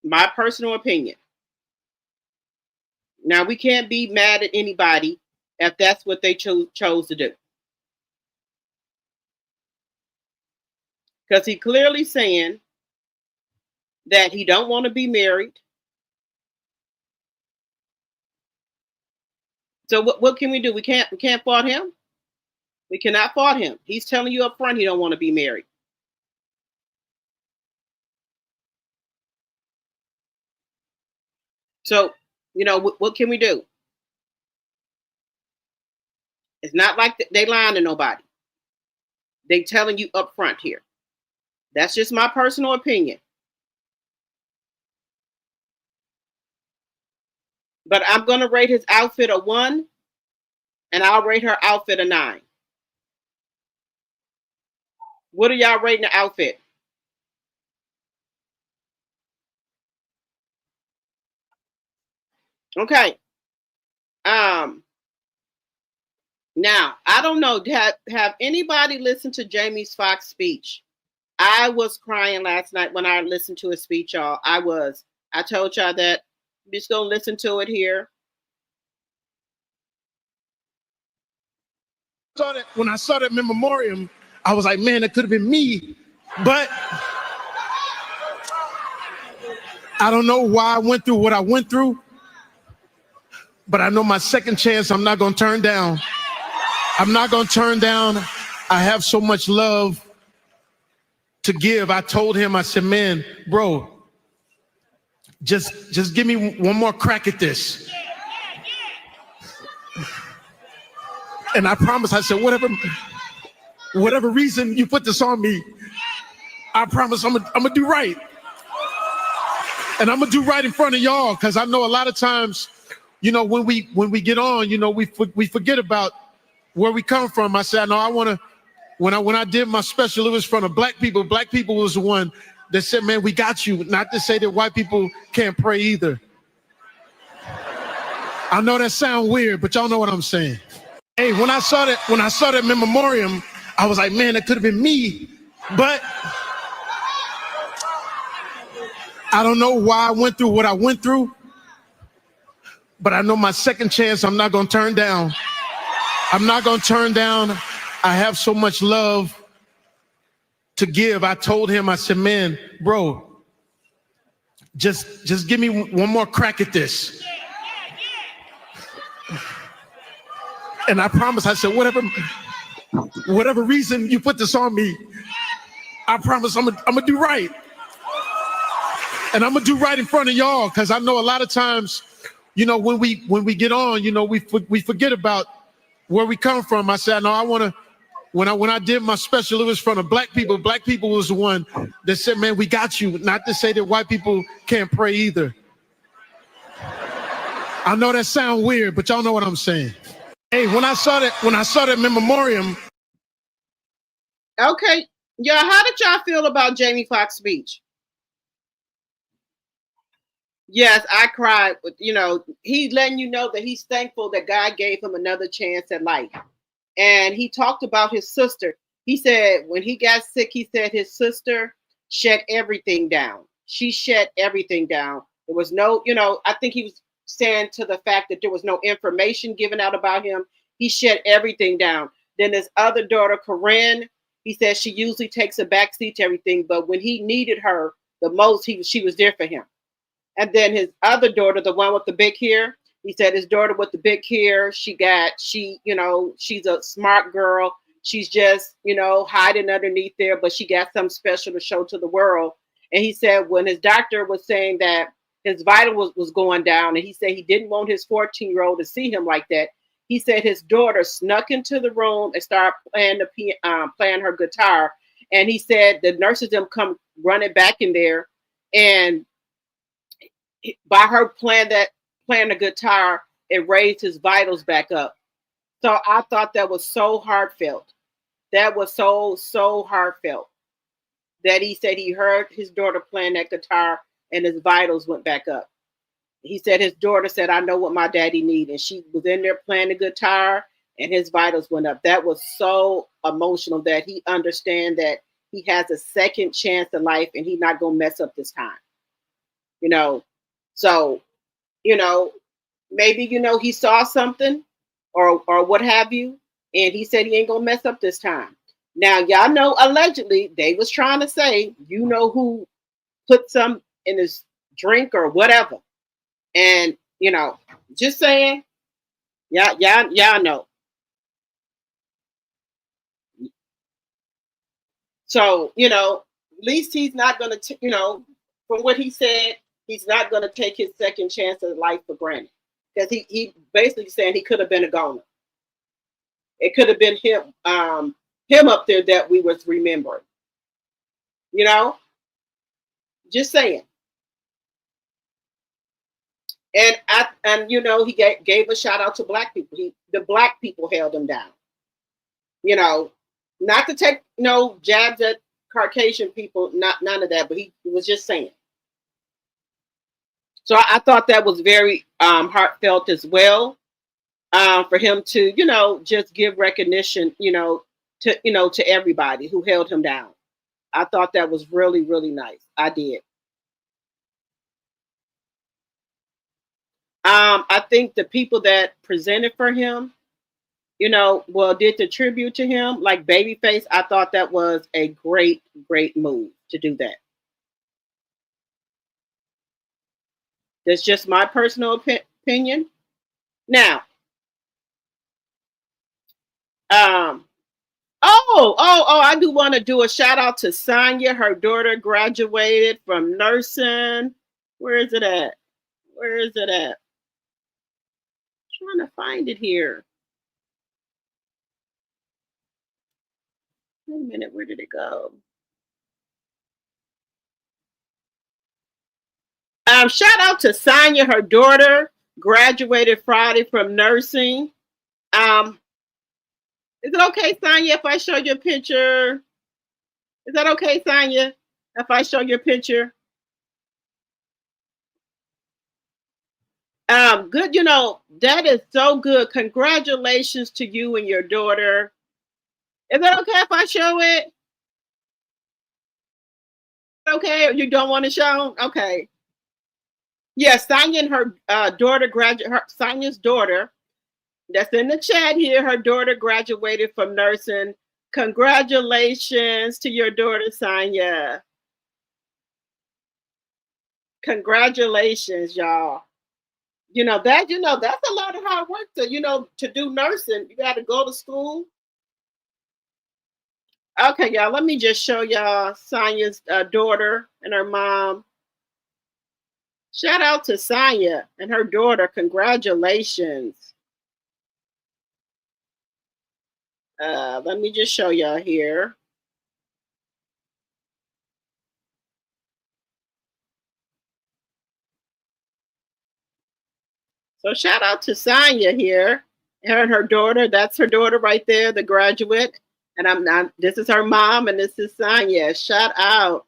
My personal opinion. Now, we can't be mad at anybody if that's what they chose to do. Because he clearly saying that he don't want to be married. So what can we do? We can't fault him. We cannot fault him. He's telling you up front he don't want to be married. So, what can we do? It's not like they lying to nobody. They telling you up front here. That's just my personal opinion. But I'm going to rate his outfit a 1, and I'll rate her outfit a 9. What are y'all rating the outfit? Okay. Now, I don't know. Have anybody listened to Jamie Foxx's speech? I was crying last night when I listened to his speech, y'all. I told y'all that. I'm just going to listen to it here. When I saw that memoriam, I was like, man, it could have been me. But I don't know why I went through what I went through. But I know my second chance I'm not going to turn down. I'm not going to turn down. I have so much love to give. I told him, I said, man, bro, just give me one more crack at this. And I promise, I said, whatever reason you put this on me, I promise I'm gonna do right. And I'm gonna do right in front of y'all, because I know a lot of times, when we get on, we forget about where we come from. I said, no, I wanna, when I did my special, it was from the black people. Black people was the one that said, man, we got you. Not to say that white people can't pray either. I know that sounds weird, but y'all know what I'm saying. Hey, when I saw that memoriam, I was like, man, it could have been me. But I don't know why I went through what I went through. But I know my second chance I'm not going to turn down. I'm not going to turn down. I have so much love to give. I told him, I said, man, bro, just give me one more crack at this. And I promise, I said, whatever reason you put this on me, I promise I'm gonna do right. And I'm gonna do right in front of y'all, because I know a lot of times, you know, when we get on, you know, we forget about where we come from. I said, no, I want to. When I did my special, it was from the black people. Black people was the one that said, "Man, we got you." Not to say that white people can't pray either. I know that sounds weird, but y'all know what I'm saying. Hey, when I saw that memoriam. Okay, yeah. How did y'all feel about Jamie Foxx's speech? Yes, I cried. You know, he's letting you know that he's thankful that God gave him another chance at life. And he talked about his sister. He said when he got sick, he said his sister shut everything down. She shut everything down. There was no, you know, I think he was saying to the fact that there was no information given out about him. He shut everything down. Then his other daughter, Corinne, he said she usually takes a backseat to everything, but when he needed her the most, she was there for him. And then his other daughter, the one with the big hair, he said his daughter with the big hair, you know, she's a smart girl. She's just, you know, hiding underneath there, but she got something special to show to the world. And he said when his doctor was saying that his vital was going down, and he said he didn't want his 14-year-old to see him like that. He said his daughter snuck into the room and started playing her guitar. And he said the nurses them come running back in there, and by her playing the guitar, it raised his vitals back up. So I thought that was so heartfelt. That was so heartfelt that he said he heard his daughter playing that guitar and his vitals went back up. He said his daughter said, "I know what my daddy needs." And she was in there playing the guitar and his vitals went up. That was so emotional that he understands that he has a second chance in life and he's not going to mess up this time. You know, so, you know, maybe, you know, he saw something or what have you, and he said he ain't gonna mess up this time. Now, y'all know, allegedly, they was trying to say, you know, who put some in his drink or whatever. And, you know, just saying, y'all know. So, you know, at least he's not gonna, you know, from what he said, he's not gonna take his second chance of life for granted. Because he basically saying he could have been a goner. It could have been him up there that we was remembering. You know? Just saying. And you know, he gave a shout out to black people. The black people held him down. You know, not to take no jabs at Caucasian people, none of that, but he was just saying. So I thought that was very heartfelt as well, for him to, you know, just give recognition, to everybody who held him down. I thought that was really, really nice. I did. I think the people that presented for him, did the tribute to him, like Babyface. I thought that was a great, great move to do that. That's just my personal opinion. Now, I do want to do a shout out to Sonia. Her daughter graduated from nursing. Where is it at? I'm trying to find it here. Wait a minute, where did it go? Shout out to Sonia. Her daughter graduated Friday from nursing. Is it okay, Sonia, if I show you a picture? Is that okay, Sonia, if I show you a picture? Good, that is so good. Congratulations to you and your daughter. Is that okay if I show it? Okay, you don't want to show? Okay. Yes, Sonia and her daughter Sonia's daughter, that's in the chat here, her daughter graduated from nursing. Congratulations to your daughter, Sonia. Congratulations, y'all. That's a lot of hard work to do nursing. You got to go to school. Okay, y'all, let me just show y'all Sonia's daughter and her mom. Shout out to Sonya and her daughter. Congratulations. Let me just show y'all here. So shout out to Sonya here. Her and her daughter. That's her daughter right there, the graduate. And I'm not, this is her mom, and this is Sonya. Shout out.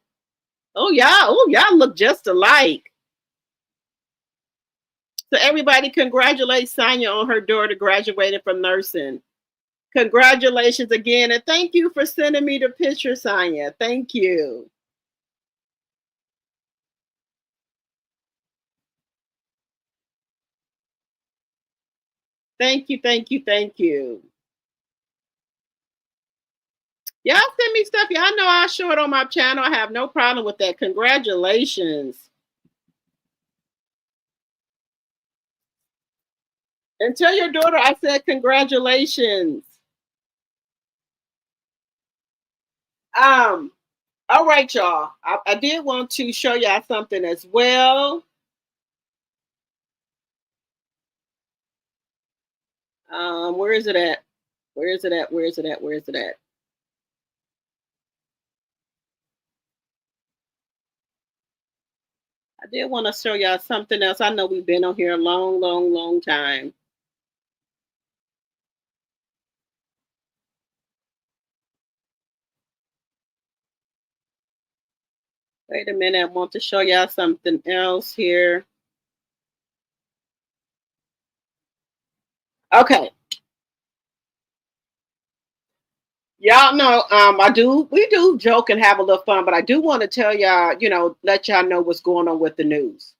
Oh, y'all look just alike. So everybody congratulate Sonya on her daughter graduating from nursing. Congratulations again, and thank you for sending me the picture, Sonya. Thank you. Thank you, thank you, thank you. Y'all send me stuff. Y'all know I'll show it on my channel. I have no problem with that. Congratulations. And tell your daughter I said congratulations. All right, y'all. I did want to show y'all something as well. Where is it at? Where is it at? Where is it at? Where is it at? I did want to show y'all something else. I know we've been on here a long, long, long time. Wait a minute. I want to show y'all something else here. Okay. Y'all know, we do joke and have a little fun, but I do want to tell y'all, let y'all know what's going on with the news.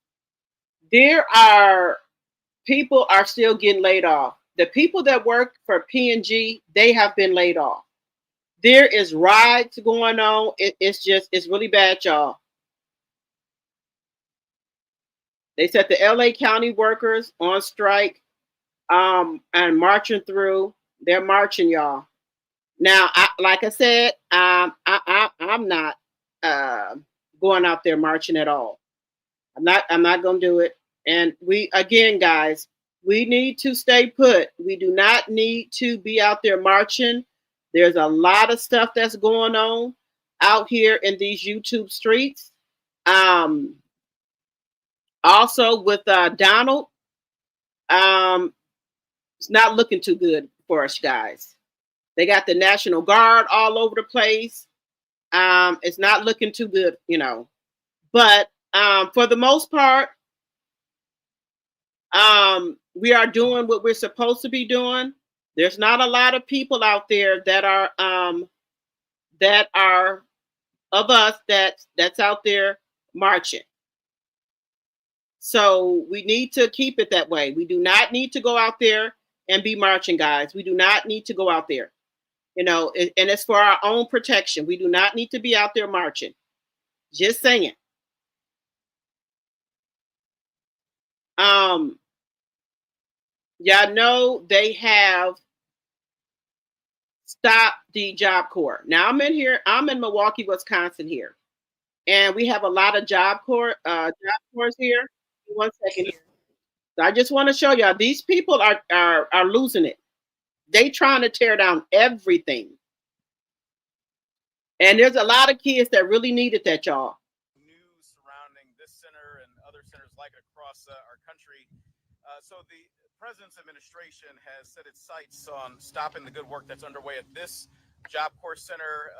People are still getting laid off. The people that work for P&G, they have been laid off. There is riots going on. It's really bad, y'all. They set the LA County workers on strike, and marching through. They're marching, y'all. Now, like I said, I'm not going out there marching at all. I'm not going to do it. And guys, we need to stay put. We do not need to be out there marching. There's a lot of stuff that's going on out here in these YouTube streets. Also with Donald, it's not looking too good for us, guys. They got the National Guard all over the place. It's not looking too good, But for the most part, we are doing what we're supposed to be doing. There's not a lot of people out there that are of us that's out there marching. So we need to keep it that way. We do not need to go out there and be marching, guys. We do not need to go out there. And it's for our own protection. We do not need to be out there marching. Just saying. Y'all know they have stopped the Job Corps. Now I'm in Milwaukee, Wisconsin here. And we have a lot of Job Corps here. One second here. So I just want to show y'all these people are losing it. They trying to tear down everything. And there's a lot of kids that really needed that, y'all. News surrounding this center and other centers like it across our country. So the president's administration has set its sights on stopping the good work that's underway at this Job Corps Center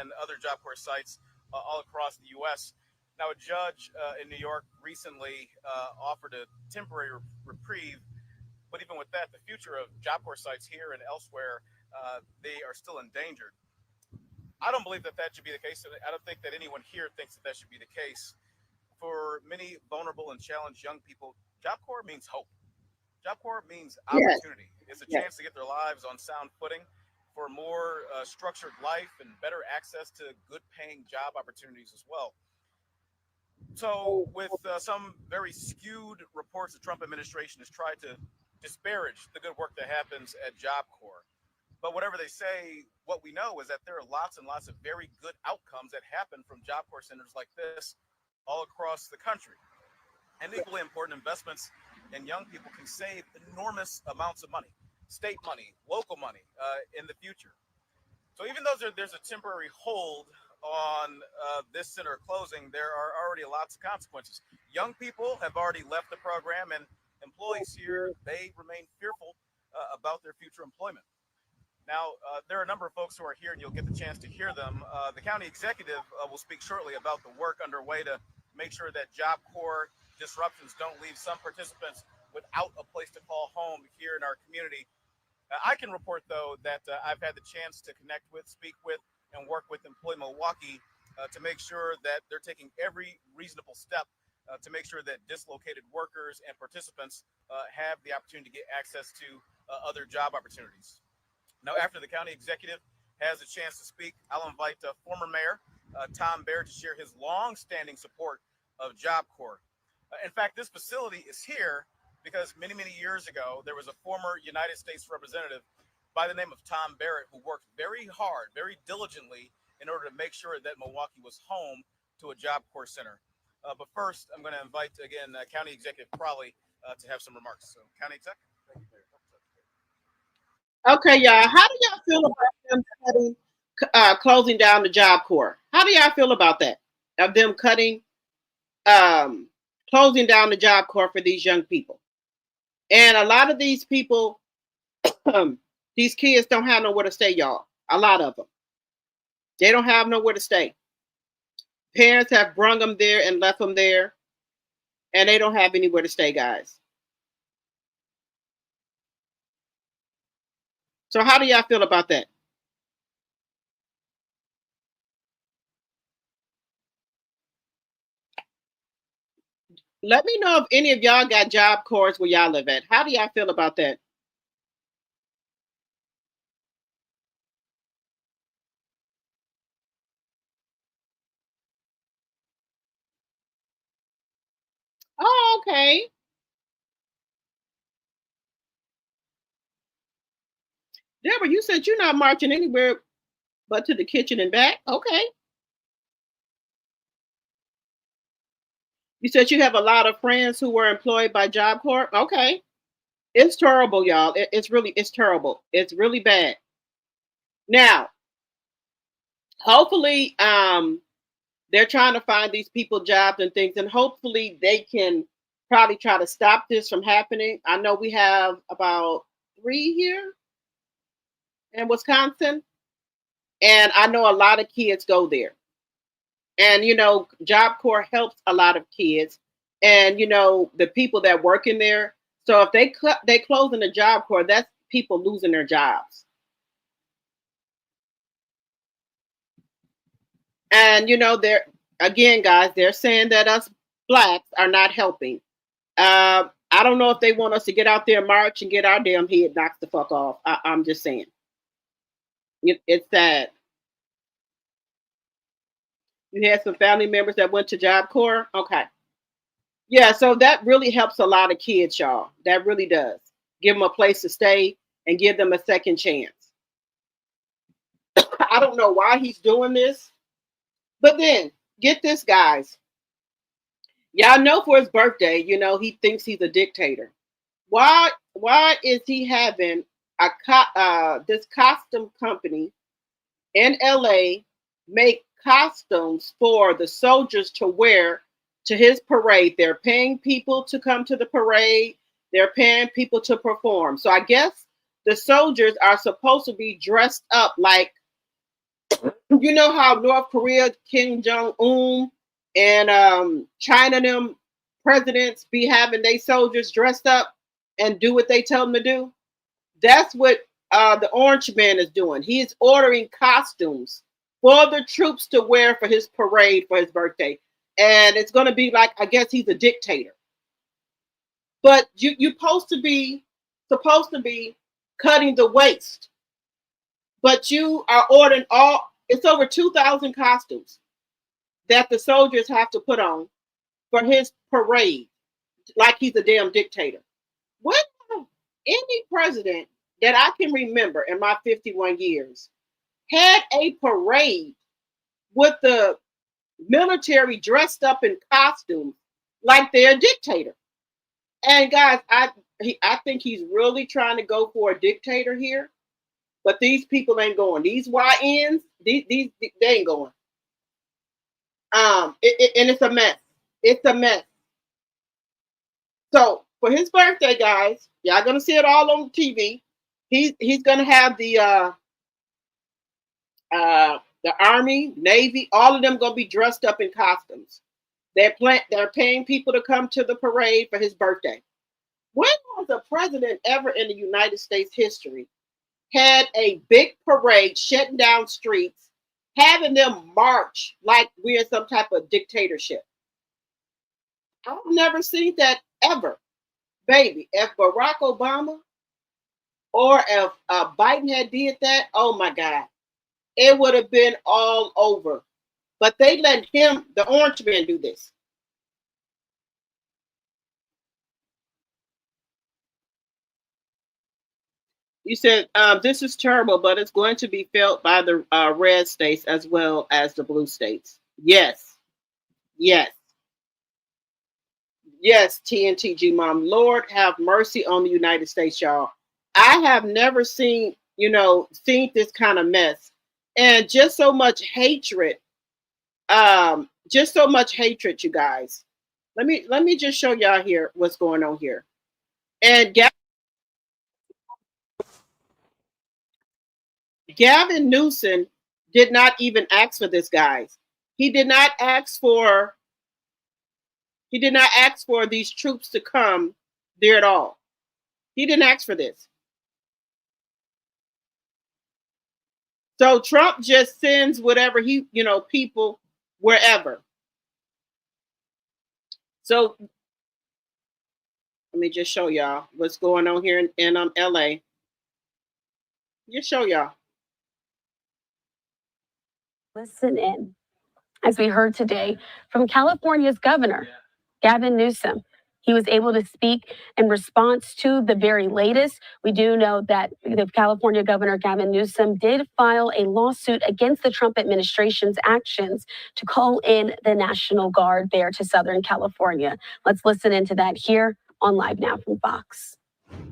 and other Job Corps sites all across the U.S. Now, a judge in New York recently offered a temporary reprieve, but even with that, the future of Job Corps sites here and elsewhere, they are still endangered. I don't believe that should be the case. I don't think that anyone here thinks that should be the case. For many vulnerable and challenged young people, Job Corps means hope. Job Corps means opportunity. Yes. It's a chance to get their lives on sound footing for more structured life and better access to good paying job opportunities as well. So with some very skewed reports, the Trump administration has tried to disparage the good work that happens at Job Corps. But whatever they say, what we know is that there are lots and lots of very good outcomes that happen from Job Corps centers like this all across the country. And equally important, investments in young people can save enormous amounts of money, state money, local money in the future. So even though there's a temporary hold on this center closing, there are already lots of consequences. Young people have already left the program, and employees here, they remain fearful about their future employment. Now, there are a number of folks who are here, and you'll get the chance to hear them. The county executive will speak shortly about the work underway to make sure that Job Corps disruptions don't leave some participants without a place to call home here in our community. I can report, though, that I've had the chance to connect with, speak with, and work with Employ Milwaukee to make sure that they're taking every reasonable step to make sure that dislocated workers and participants have the opportunity to get access to other job opportunities. Now, after the county executive has a chance to speak, I'll invite former Mayor Tom Baer to share his long-standing support of Job Corps. In fact, this facility is here because many, many years ago, there was a former United States representative by the name of Tom Barrett who worked very hard, very diligently in order to make sure that Milwaukee was home to a Job Corps center. But first, I'm going to invite, again, County Executive Crawley to have some remarks. So, County Exec. Thank you, Mayor. Okay, y'all. How do y'all feel about them closing down the Job Corps? How do y'all feel about that? Of them closing down the Job Corps for these young people? And a lot of these people, these kids don't have nowhere to stay, y'all. A lot of them. They don't have nowhere to stay. Parents have brung them there and left them there, and they don't have anywhere to stay, guys. So how do y'all feel about that? Let me know if any of y'all got Job Corps where y'all live at. How do y'all feel about that? Oh, okay. Deborah, you said you're not marching anywhere but to the kitchen and back. Okay. You said you have a lot of friends who were employed by Job Corps. Okay. It's terrible, y'all. It's terrible. It's really bad. Now, hopefully, they're trying to find these people jobs and things, and hopefully they can probably try to stop this from happening. I know we have about 3 here in Wisconsin, and I know a lot of kids go there. And, Job Corps helps a lot of kids and, the people that work in there. So if they close in the Job Corps, that's people losing their jobs. And, they're, again, guys, they're saying that us blacks are not helping. I don't know if they want us to get out there and march and get our damn head knocked the fuck off. I'm just saying. It's sad. You had some family members that went to Job Corps? Okay. Yeah, so that really helps a lot of kids, y'all. That really does. Give them a place to stay and give them a second chance. I don't know why he's doing this. But then, get this, guys. Y'all know for his birthday, he thinks he's a dictator. Why is he having this costume company in LA make costumes for the soldiers to wear to his parade? They're paying people to come to the parade. They're paying people to perform. So I guess the soldiers are supposed to be dressed up like, you know how North Korea, Kim Jong-un, and China, them presidents be having their soldiers dressed up and do what they tell them to do? That's what the Orange Man is doing. He's ordering costumes for the troops to wear for his parade for his birthday. And it's going to be like, I guess he's a dictator. But you're supposed to be cutting the waist. But you are ordering it's over 2,000 costumes that the soldiers have to put on for his parade, like he's a damn dictator. When any president that I can remember in my 51 years had a parade with the military dressed up in costumes like they're a dictator. And guys, I think he's really trying to go for a dictator here, but these people ain't going. These YNs, these they ain't going. And it's a mess. It's a mess. So for his birthday, guys, y'all gonna see it all on TV. He's gonna have the Army, Navy, all of them gonna be dressed up in costumes. They're paying people to come to the parade for his birthday. When has a president ever in the United States history had a big parade shutting down streets, having them march like we're in some type of dictatorship? I've never seen that ever. Baby, if Barack Obama or if Biden had did that, oh my God, it would have been all over. But they let him, the orange man, do this. You said this is terrible, but it's going to be felt by the red states as well as the blue states. Yes. Yes. Yes, TNTG Mom. Lord have mercy on the United States, y'all. I have never seen this kind of mess. And just so much hatred. Just so much hatred, you guys. Let me just show y'all here what's going on here. And Gavin Newsom did not even ask for this, guys. He did not ask for these troops to come there at all. He didn't ask for this. So Trump just sends whatever people wherever. So let me just show y'all what's going on here in LA. Just show y'all. Listen in, as we heard today from California's governor, Gavin Newsom. He was able to speak in response to the very latest. We do know that the California governor, Gavin Newsom, did file a lawsuit against the Trump administration's actions to call in the National Guard there to Southern California. Let's listen into that here on Live Now from Fox.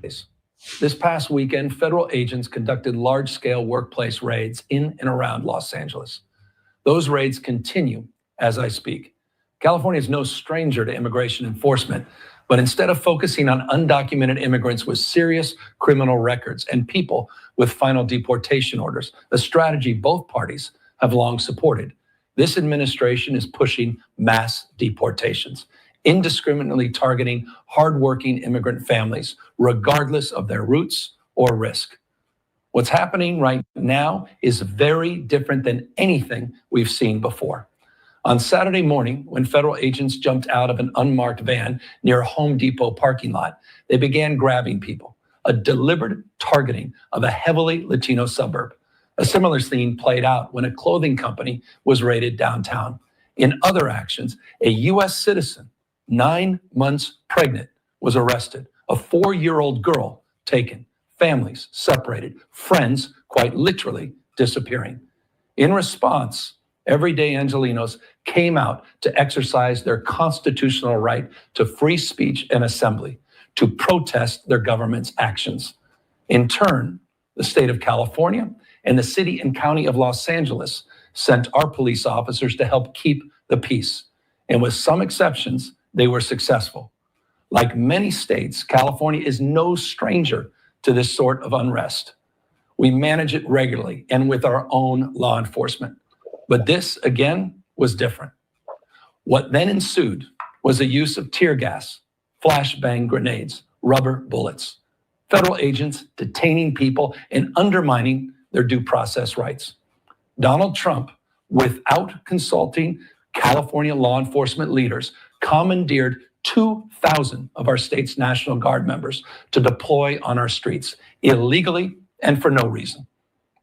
This past weekend, federal agents conducted large-scale workplace raids in and around Los Angeles. Those raids continue as I speak. California is no stranger to immigration enforcement, but instead of focusing on undocumented immigrants with serious criminal records and people with final deportation orders, a strategy both parties have long supported, this administration is pushing mass deportations, indiscriminately targeting hardworking immigrant families, regardless of their roots or risk. What's happening right now is very different than anything we've seen before. On Saturday morning, when federal agents jumped out of an unmarked van near a Home Depot parking lot, they began grabbing people, a deliberate targeting of a heavily Latino suburb. A similar scene played out when a clothing company was raided downtown. In other actions, a U.S. citizen, 9 months pregnant, was arrested. A 4-year-old girl taken. Families separated, friends quite literally disappearing. In response, everyday Angelenos came out to exercise their constitutional right to free speech and assembly, to protest their government's actions. In turn, the state of California and the city and county of Los Angeles sent our police officers to help keep the peace. And with some exceptions, they were successful. Like many states, California is no stranger to this sort of unrest. We manage it regularly and with our own law enforcement. But this, again, was different. What then ensued was the use of tear gas, flashbang grenades, rubber bullets, federal agents detaining people and undermining their due process rights. Donald Trump, without consulting California law enforcement leaders, commandeered 2,000 of our state's National Guard members to deploy on our streets illegally and for no reason.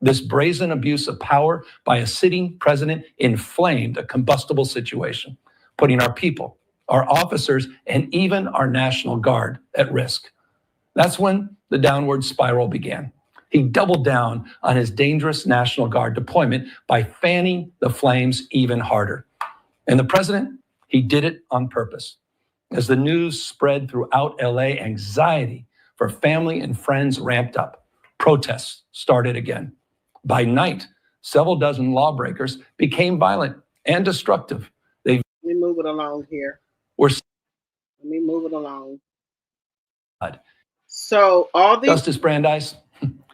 This brazen abuse of power by a sitting president inflamed a combustible situation, putting our people, our officers, and even our National Guard at risk. That's when the downward spiral began. He doubled down on his dangerous National Guard deployment by fanning the flames even harder. And the president, he did it on purpose. As the news spread throughout LA, anxiety for family and friends ramped up. Protests started again. By night, several dozen lawbreakers became violent and destructive. They Let me move it along here. were Let me move it along. So all these Justice Brandeis,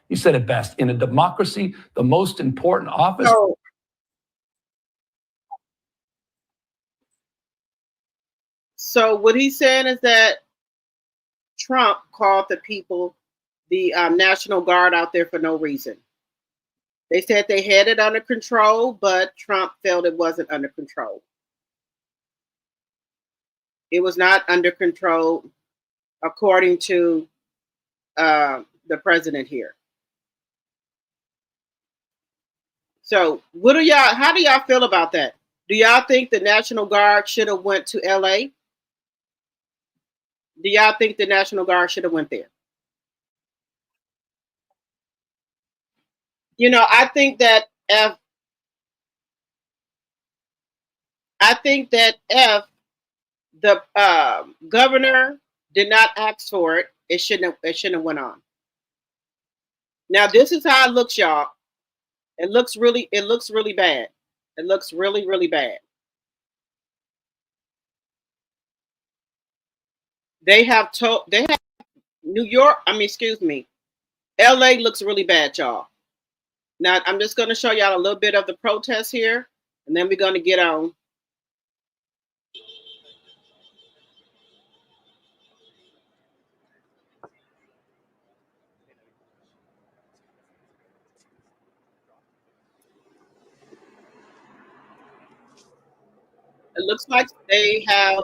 you said it best. In a democracy, the most important office. So what he's saying is that Trump called the people, the National Guard out there for no reason. They said they had it under control, but Trump felt it wasn't under control. It was not under control, according to the president here. So what do y'all, how do y'all feel about that? Do y'all think the National Guard should have went to LA? Do y'all think the National Guard should have went there? You know, I think that if the governor did not ask for it, it shouldn't have went on. Now this is how it looks, y'all. It looks really bad. It looks really, really bad. They have New York, LA looks really bad, y'all. Now I'm just going to show y'all a little bit of the protest here, and then we're going to get on. It looks like they have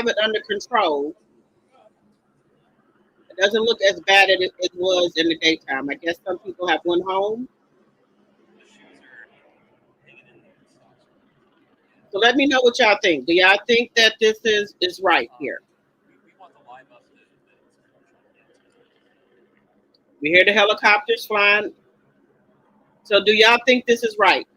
it under control. It doesn't look as bad as it was in the daytime. I guess some people have went home. So let me know what y'all think. Do y'all think that this is right here? We hear the helicopters flying. So do y'all think this is right?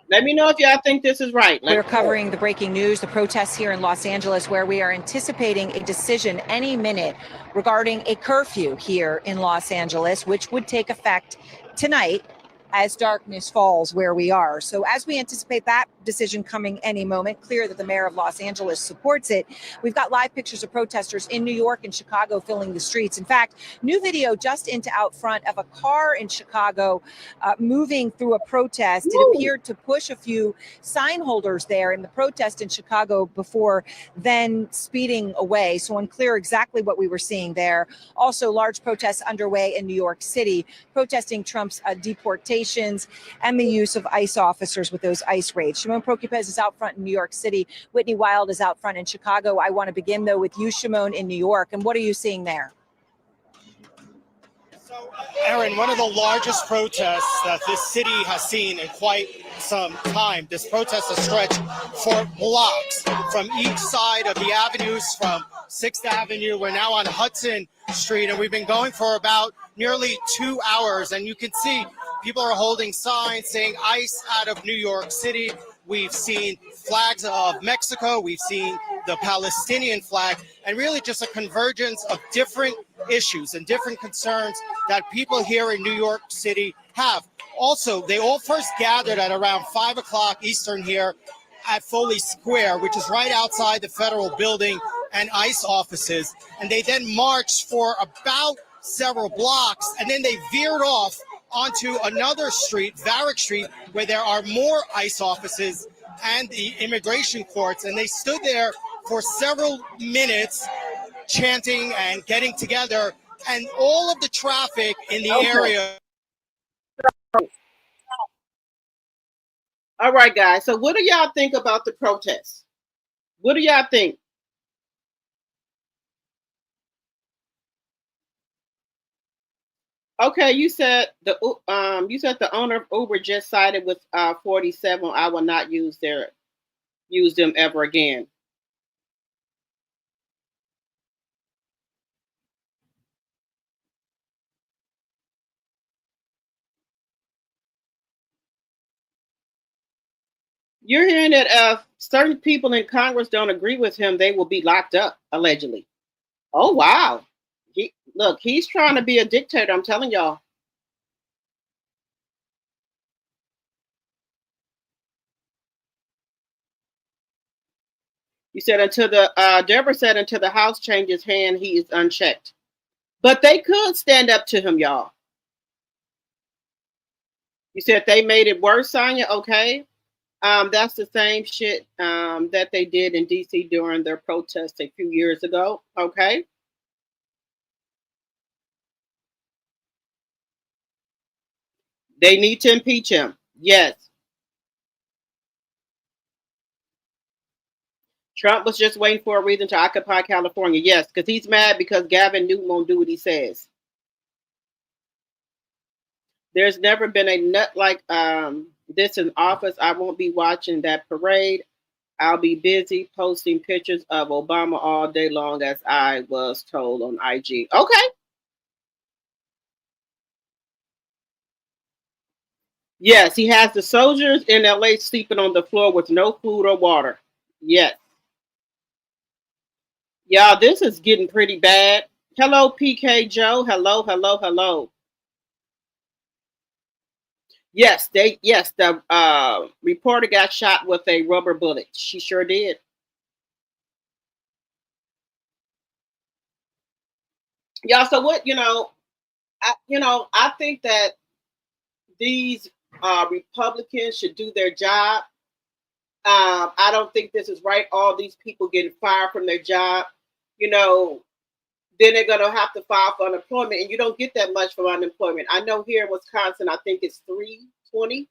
Let me know if y'all think this is right. We're covering the breaking news, the protests here in Los Angeles, where we are anticipating a decision any minute regarding a curfew here in Los Angeles, which would take effect tonight as darkness falls where we are. So as we anticipate that decision coming any moment, clear that the mayor of Los Angeles supports it. We've got live pictures of protesters in New York and Chicago filling the streets. In fact, new video just into out front of a car in Chicago moving through a protest. It appeared to push a few sign holders there in the protest in Chicago before then speeding away. So unclear exactly what we were seeing there. Also, large protests underway in New York City, protesting Trump's deportation and the use of ICE officers with those ICE raids. Shimon Prokupez is out front in New York City. Whitney Wild is out front in Chicago. I want to begin, though, with you, Shimon, in New York. And what are you seeing there? Aaron, one of the largest protests that this city has seen in quite some time. This protest has stretched for blocks from each side of the avenues, from 6th Avenue. We're now on Hudson Street, and we've been going for about nearly 2 hours. And you can see people are holding signs saying ICE out of New York City. We've seen flags of Mexico. We've seen the Palestinian flag, and really just a convergence of different issues and different concerns that people here in New York City have. Also, they all first gathered at around 5 o'clock Eastern here at Foley Square, which is right outside the federal building and ICE offices. And they then marched for about several blocks, and then they veered off onto another street, Varick Street, where there are more ICE offices and the immigration courts. And they stood there for several minutes chanting and getting together, and all of the traffic in the area. All right, guys. So what do y'all think about the protests? What do y'all think? Okay, you said the owner of Uber just sided with 47. I will not use them ever again. You're hearing that certain people in Congress don't agree with him, they will be locked up, allegedly. Oh wow. He's trying to be a dictator, I'm telling y'all. You said until the Deborah said until the House changes hand, he is unchecked. But they could stand up to him, y'all. You said they made it worse, Sonya. Okay. That's the same shit that they did in DC during their protest a few years ago. Okay. They need to impeach him. Yes. Trump was just waiting for a reason to occupy California. Yes, because he's mad because Gavin Newsom won't do what he says. There's never been a nut like this in office. I won't be watching that parade. I'll be busy posting pictures of Obama all day long, as I was told on IG. Okay. Yes, he has the soldiers in LA sleeping on the floor with no food or water. Yes. Y'all, this is getting pretty bad. Hello, PK Joe. Hello, hello, hello. Yes, the reporter got shot with a rubber bullet. She sure did. Y'all, so what, I think that these Republicans should do their job. I don't think this is right. All these people getting fired from their job, then they're going to have to file for unemployment, and you don't get that much from unemployment. I know here in Wisconsin, I think it's $320.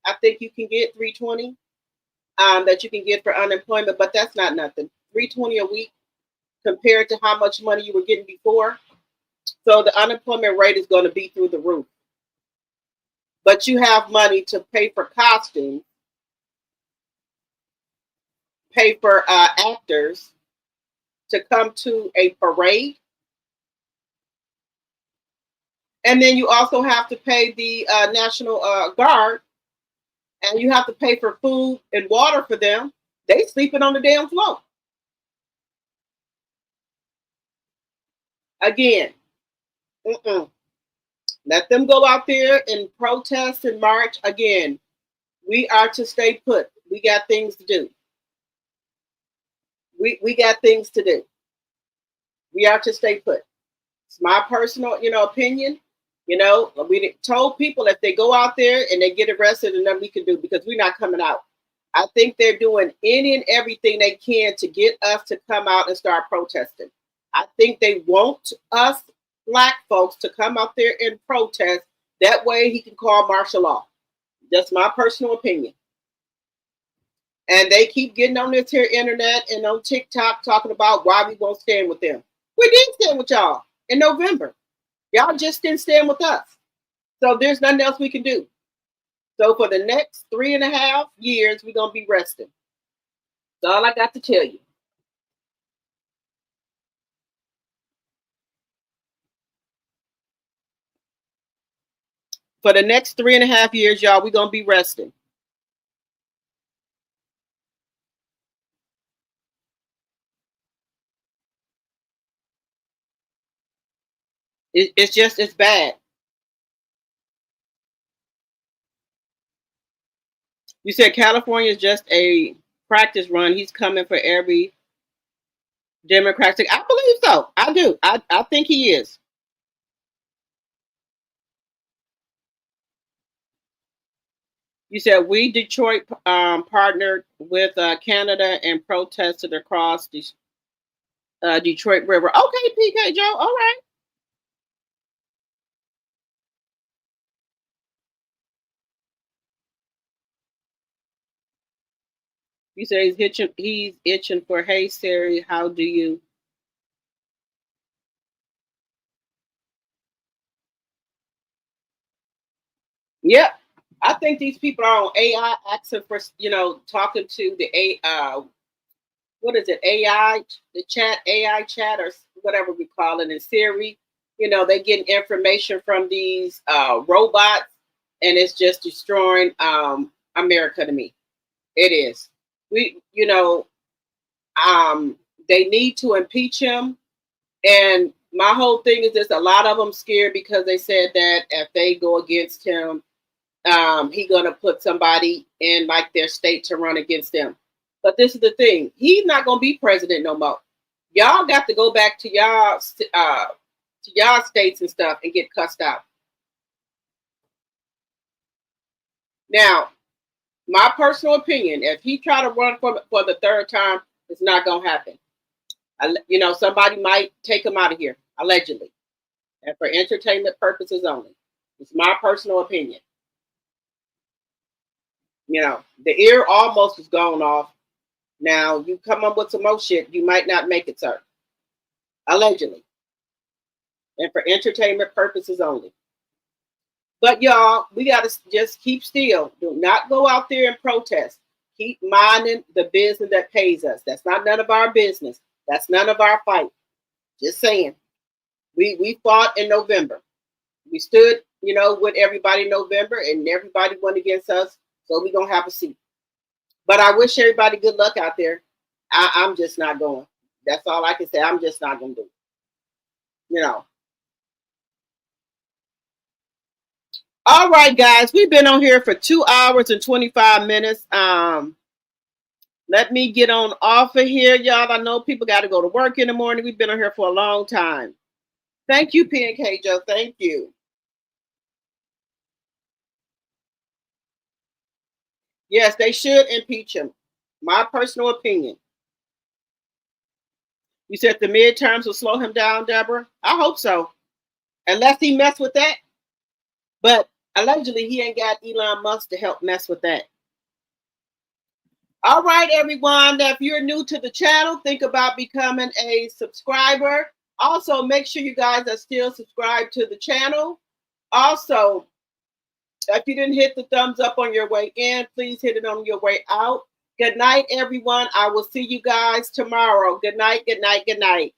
I think you can get $320 that you can get for unemployment, but that's not nothing. $320 a week compared to how much money you were getting before. So the unemployment rate is going to be through the roof. But you have money to pay for costumes, pay for actors to come to a parade. And then you also have to pay the National Guard, and you have to pay for food and water for them. They sleeping on the damn floor. Again, let them go out there and protest and march. Again, we are to stay put. We got things to do. We got things to do. We are to stay put. It's my personal, opinion. We told people if they go out there and they get arrested, and nothing we can do because we're not coming out. I think they're doing any and everything they can to get us to come out and start protesting. I think they want us Black folks to come out there and protest. That way he can call martial law. That's my personal opinion. And they keep getting on this here internet and on TikTok talking about why we won't stand with them. We did stand with y'all in November. Y'all just didn't stand with us. So there's nothing else we can do. So for the next 3.5 years, we're going to be resting. That's all I got to tell you. For the next 3.5 years, y'all, we're going to be resting. It's bad. You said California is just a practice run. He's coming for every Democrat. I believe so. I do. I think he is. You said we Detroit partnered with Canada and protested across the Detroit River. Okay, PK Joe. All right. You say he's itching for, hey Siri, how do you Yep. I think these people are on AI asking for, talking to the what is it, AI, the chat, AI chat, or whatever we call it in Siri. They getting information from these robots, and it's just destroying America to me. It is. They need to impeach him. And my whole thing is this: a lot of them scared because they said that if they go against him, he gonna put somebody in like their state to run against them. But this is the thing: he's not gonna be president no more. Y'all got to go back to y'all states and stuff and get cussed out. Now, my personal opinion: if he try to run for the third time, it's not gonna happen. Somebody might take him out of here, allegedly, and for entertainment purposes only. It's my personal opinion. The ear almost is gone off. Now, you come up with some more shit, you might not make it, sir. Allegedly. And for entertainment purposes only. But y'all, we got to just keep still. Do not go out there and protest. Keep minding the business that pays us. That's not none of our business. That's none of our fight. Just saying. We fought in November. We stood, with everybody in November, and everybody went against us. So we're going to have a seat. But I wish everybody good luck out there. I'm just not going. That's all I can say. I'm just not going to do it. All right, guys. We've been on here for 2 hours and 25 minutes. Let me get on off of here, y'all. I know people got to go to work in the morning. We've been on here for a long time. Thank you, P&K Joe. Thank you. Yes, they should impeach him. My personal opinion. You said the midterms will slow him down, Deborah? I hope so. Unless he mess with that. But allegedly, he ain't got Elon Musk to help mess with that. All right, everyone. If you're new to the channel, think about becoming a subscriber. Also, make sure you guys are still subscribed to the channel. Also, if you didn't hit the thumbs up on your way in, please hit it on your way out. Good night, everyone. I will see you guys tomorrow. Good night, good night, good night.